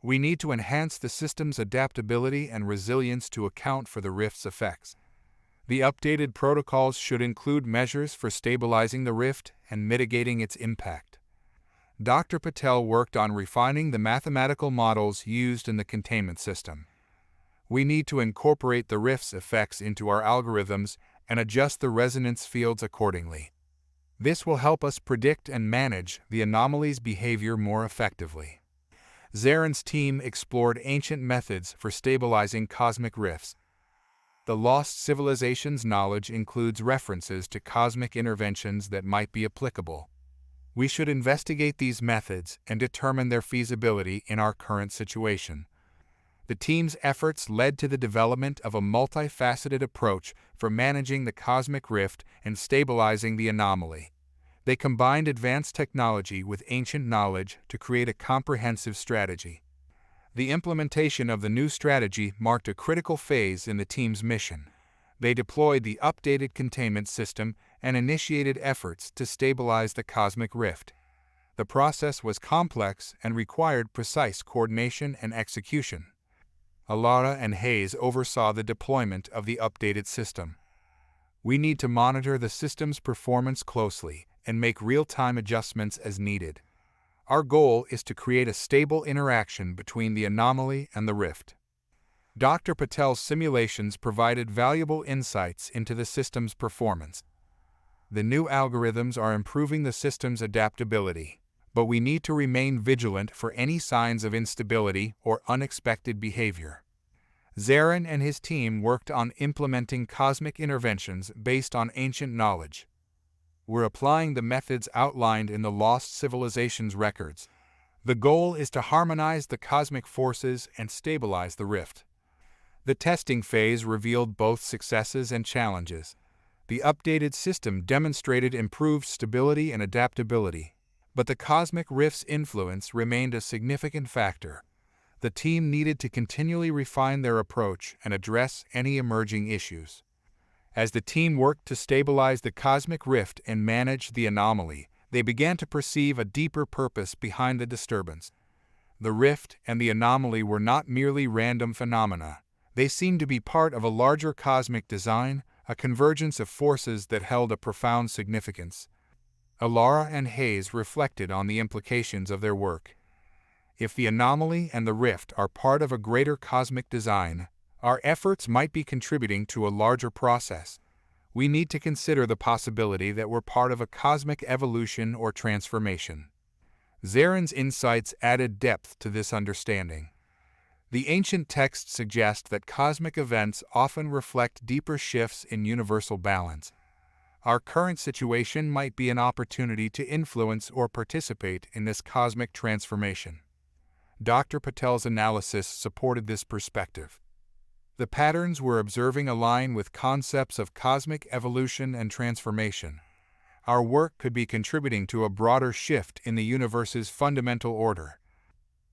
We need to enhance the system's adaptability and resilience to account for the rift's effects. The updated protocols should include measures for stabilizing the rift and mitigating its impact. Dr. Patel worked on refining the mathematical models used in the containment system. We need to incorporate the rift's effects into our algorithms and adjust the resonance fields accordingly. This will help us predict and manage the anomaly's behavior more effectively. Zarin's team explored ancient methods for stabilizing cosmic rifts. The Lost Civilization's knowledge includes references to cosmic interventions that might be applicable. We should investigate these methods and determine their feasibility in our current situation. The team's efforts led to the development of a multifaceted approach for managing the cosmic rift and stabilizing the anomaly. They combined advanced technology with ancient knowledge to create a comprehensive strategy. The implementation of the new strategy marked a critical phase in the team's mission. They deployed the updated containment system and initiated efforts to stabilize the cosmic rift. The process was complex and required precise coordination and execution. Elara and Hayes oversaw the deployment of the updated system. We need to monitor the system's performance closely and make real-time adjustments as needed. Our goal is to create a stable interaction between the anomaly and the rift. Dr. Patel's simulations provided valuable insights into the system's performance. The new algorithms are improving the system's adaptability, but we need to remain vigilant for any signs of instability or unexpected behavior. Zarin and his team worked on implementing cosmic interventions based on ancient knowledge. We're applying the methods outlined in the Lost Civilization's records. The goal is to harmonize the cosmic forces and stabilize the rift. The testing phase revealed both successes and challenges. The updated system demonstrated improved stability and adaptability, but the cosmic rift's influence remained a significant factor. The team needed to continually refine their approach and address any emerging issues. As the team worked to stabilize the cosmic rift and manage the anomaly, they began to perceive a deeper purpose behind the disturbance. The rift and the anomaly were not merely random phenomena. They seemed to be part of a larger cosmic design, a convergence of forces that held a profound significance. Elara and Hayes reflected on the implications of their work. If the anomaly and the rift are part of a greater cosmic design, our efforts might be contributing to a larger process. We need to consider the possibility that we're part of a cosmic evolution or transformation. Zarin's insights added depth to this understanding. The ancient texts suggest that cosmic events often reflect deeper shifts in universal balance. Our current situation might be an opportunity to influence or participate in this cosmic transformation. Dr. Patel's analysis supported this perspective. The patterns we're observing align with concepts of cosmic evolution and transformation. Our work could be contributing to a broader shift in the universe's fundamental order.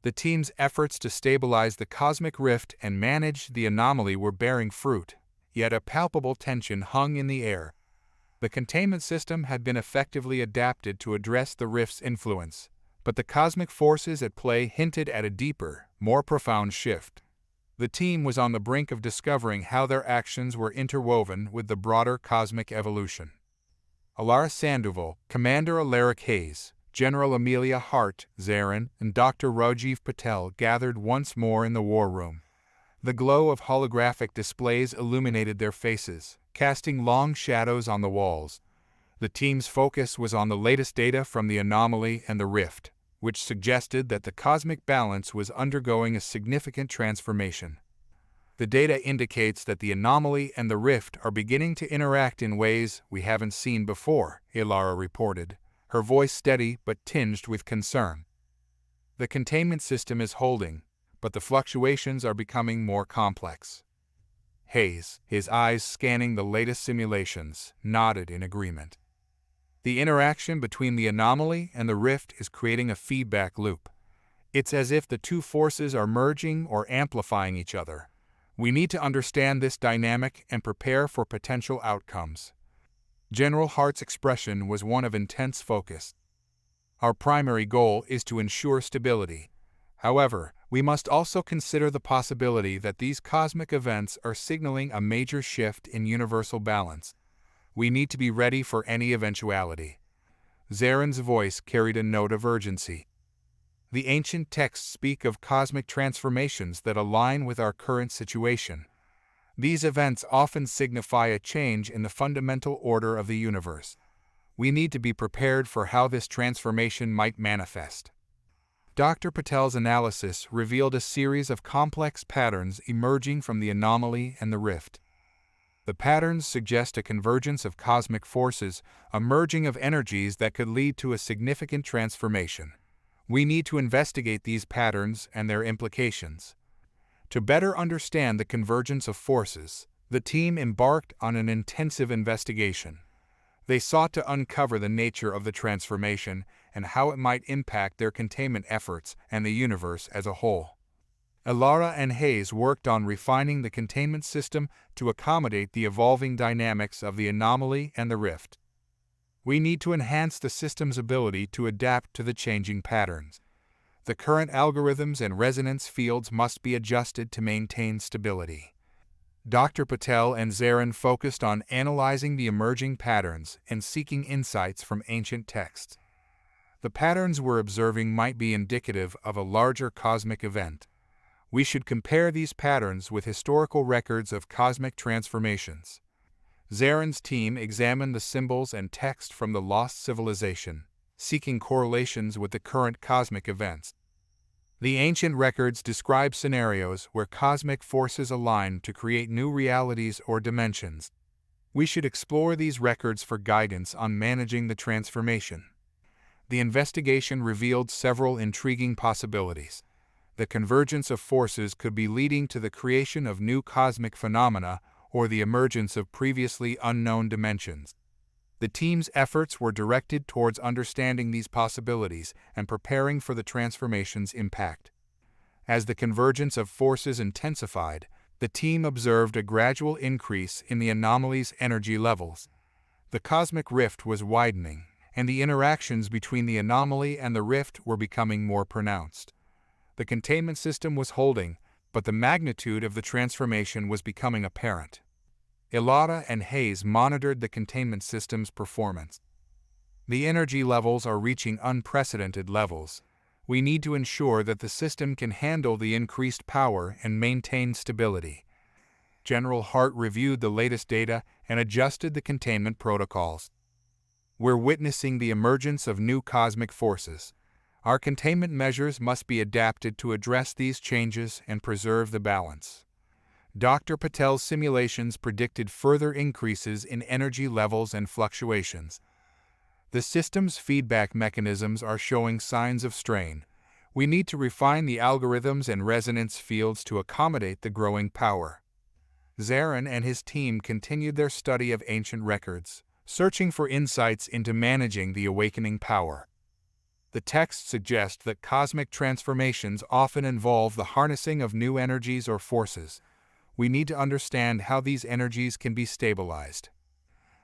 The team's efforts to stabilize the cosmic rift and manage the anomaly were bearing fruit, yet a palpable tension hung in the air. The containment system had been effectively adapted to address the rift's influence, but the cosmic forces at play hinted at a deeper, more profound shift. The team was on the brink of discovering how their actions were interwoven with the broader cosmic evolution. Elara Sandoval, Commander Alaric Hayes, General Amelia Hart, Zarin, and Dr. Rajiv Patel gathered once more in the war room. The glow of holographic displays illuminated their faces, casting long shadows on the walls. The team's focus was on the latest data from the anomaly and the rift, which suggested that the cosmic balance was undergoing a significant transformation. The data indicates that the anomaly and the rift are beginning to interact in ways we haven't seen before, Elara reported, her voice steady but tinged with concern. The containment system is holding, but the fluctuations are becoming more complex. Hayes, his eyes scanning the latest simulations, nodded in agreement. The interaction between the anomaly and the rift is creating a feedback loop. It's as if the two forces are merging or amplifying each other. We need to understand this dynamic and prepare for potential outcomes. General Hart's expression was one of intense focus. Our primary goal is to ensure stability. However, we must also consider the possibility that these cosmic events are signaling a major shift in universal balance. We need to be ready for any eventuality. Zarin's voice carried a note of urgency. The ancient texts speak of cosmic transformations that align with our current situation. These events often signify a change in the fundamental order of the universe. We need to be prepared for how this transformation might manifest. Dr. Patel's analysis revealed a series of complex patterns emerging from the anomaly and the rift. The patterns suggest a convergence of cosmic forces, a merging of energies that could lead to a significant transformation. We need to investigate these patterns and their implications. To better understand the convergence of forces, the team embarked on an intensive investigation. They sought to uncover the nature of the transformation and how it might impact their containment efforts and the universe as a whole. Elara and Hayes worked on refining the containment system to accommodate the evolving dynamics of the anomaly and the rift. We need to enhance the system's ability to adapt to the changing patterns. The current algorithms and resonance fields must be adjusted to maintain stability. Dr. Patel and Zarin focused on analyzing the emerging patterns and seeking insights from ancient texts. The patterns we're observing might be indicative of a larger cosmic event. We should compare these patterns with historical records of cosmic transformations. Zarin's team examined the symbols and text from the lost civilization, seeking correlations with the current cosmic events. The ancient records describe scenarios where cosmic forces align to create new realities or dimensions. We should explore these records for guidance on managing the transformation. The investigation revealed several intriguing possibilities. The convergence of forces could be leading to the creation of new cosmic phenomena or the emergence of previously unknown dimensions. The team's efforts were directed towards understanding these possibilities and preparing for the transformation's impact. As the convergence of forces intensified, the team observed a gradual increase in the anomaly's energy levels. The cosmic rift was widening, and the interactions between the anomaly and the rift were becoming more pronounced. The containment system was holding, but the magnitude of the transformation was becoming apparent. Elara and Hayes monitored the containment system's performance. The energy levels are reaching unprecedented levels. We need to ensure that the system can handle the increased power and maintain stability. General Hart reviewed the latest data and adjusted the containment protocols. We're witnessing the emergence of new cosmic forces. Our containment measures must be adapted to address these changes and preserve the balance. Dr. Patel's simulations predicted further increases in energy levels and fluctuations. The system's feedback mechanisms are showing signs of strain. We need to refine the algorithms and resonance fields to accommodate the growing power. Zarin and his team continued their study of ancient records, searching for insights into managing the awakening power. The texts suggest that cosmic transformations often involve the harnessing of new energies or forces. We need to understand how these energies can be stabilized.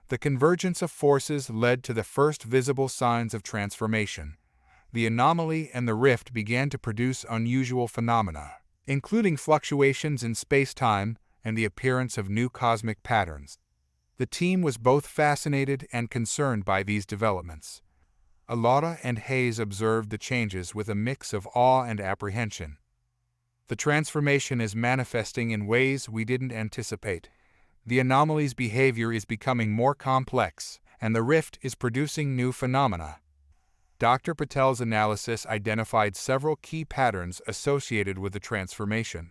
The convergence of forces led to the first visible signs of transformation. The anomaly and the rift began to produce unusual phenomena, including fluctuations in space-time and the appearance of new cosmic patterns. The team was both fascinated and concerned by these developments. Elara and Hayes observed the changes with a mix of awe and apprehension. The transformation is manifesting in ways we didn't anticipate. The anomaly's behavior is becoming more complex, and the rift is producing new phenomena. Dr. Patel's analysis identified several key patterns associated with the transformation.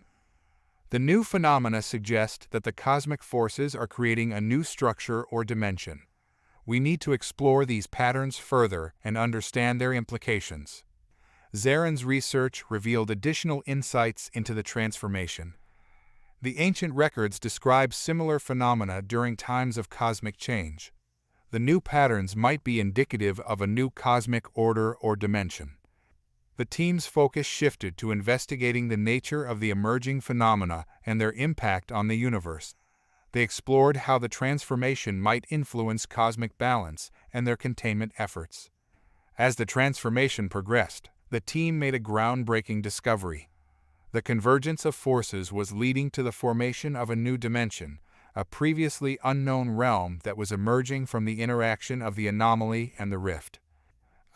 The new phenomena suggest that the cosmic forces are creating a new structure or dimension. We need to explore these patterns further and understand their implications. Zarin's research revealed additional insights into the transformation. The ancient records describe similar phenomena during times of cosmic change. The new patterns might be indicative of a new cosmic order or dimension. The team's focus shifted to investigating the nature of the emerging phenomena and their impact on the universe. They explored how the transformation might influence cosmic balance and their containment efforts. As the transformation progressed, the team made a groundbreaking discovery. The convergence of forces was leading to the formation of a new dimension, a previously unknown realm that was emerging from the interaction of the anomaly and the rift.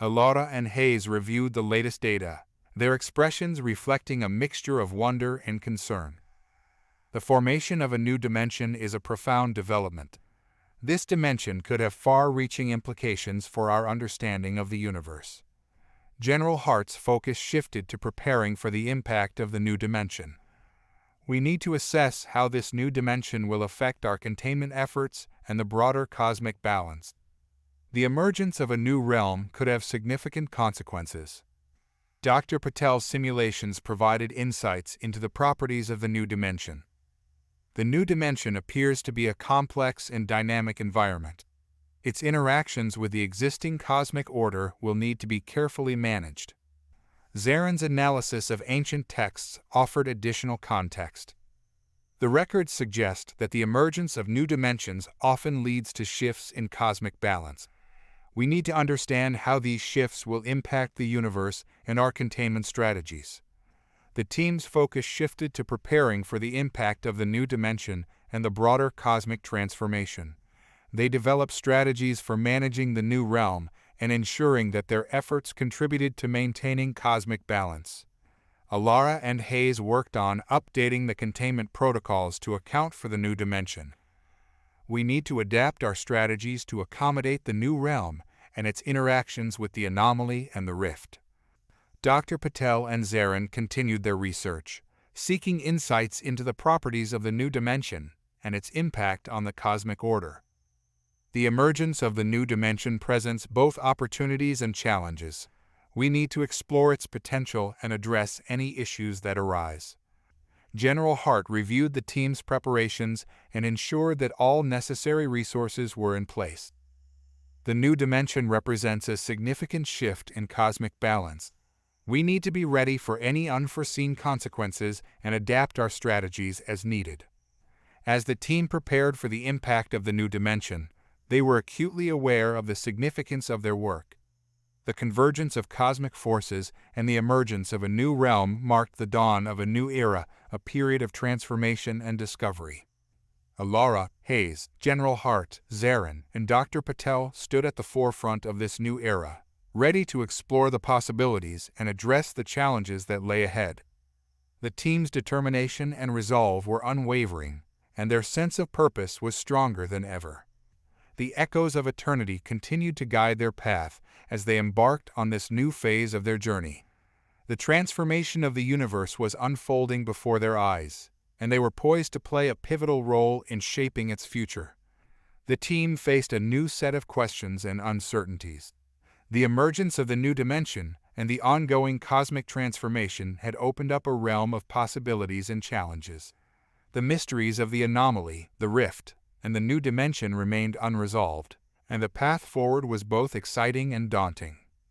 Elara and Hayes reviewed the latest data, their expressions reflecting a mixture of wonder and concern. The formation of a new dimension is a profound development. This dimension could have far-reaching implications for our understanding of the universe. General Hart's focus shifted to preparing for the impact of the new dimension. We need to assess how this new dimension will affect our containment efforts and the broader cosmic balance. The emergence of a new realm could have significant consequences. Dr. Patel's simulations provided insights into the properties of the new dimension. The new dimension appears to be a complex and dynamic environment. Its interactions with the existing cosmic order will need to be carefully managed. Zarin's analysis of ancient texts offered additional context. The records suggest that the emergence of new dimensions often leads to shifts in cosmic balance. We need to understand how these shifts will impact the universe and our containment strategies. The team's focus shifted to preparing for the impact of the new dimension and the broader cosmic transformation. They developed strategies for managing the new realm and ensuring that their efforts contributed to maintaining cosmic balance. Elara and Hayes worked on updating the containment protocols to account for the new dimension. We need to adapt our strategies to accommodate the new realm and its interactions with the anomaly and the rift. Dr. Patel and Zarin continued their research, seeking insights into the properties of the new dimension and its impact on the cosmic order. The emergence of the new dimension presents both opportunities and challenges. We need to explore its potential and address any issues that arise. General Hart reviewed the team's preparations and ensured that all necessary resources were in place. The new dimension represents a significant shift in cosmic balance. We need to be ready for any unforeseen consequences and adapt our strategies as needed. As the team prepared for the impact of the new dimension, they were acutely aware of the significance of their work. The convergence of cosmic forces and the emergence of a new realm marked the dawn of a new era, a period of transformation and discovery. Elara, Hayes, General Hart, Zarin, and Dr. Patel stood at the forefront of this new era, ready to explore the possibilities and address the challenges that lay ahead. The team's determination and resolve were unwavering, and their sense of purpose was stronger than ever. The echoes of eternity continued to guide their path as they embarked on this new phase of their journey. The transformation of the universe was unfolding before their eyes, and they were poised to play a pivotal role in shaping its future. The team faced a new set of questions and uncertainties. The emergence of the new dimension and the ongoing cosmic transformation had opened up a realm of possibilities and challenges. The mysteries of the anomaly, the rift, and the new dimension remained unresolved, and the path forward was both exciting and daunting.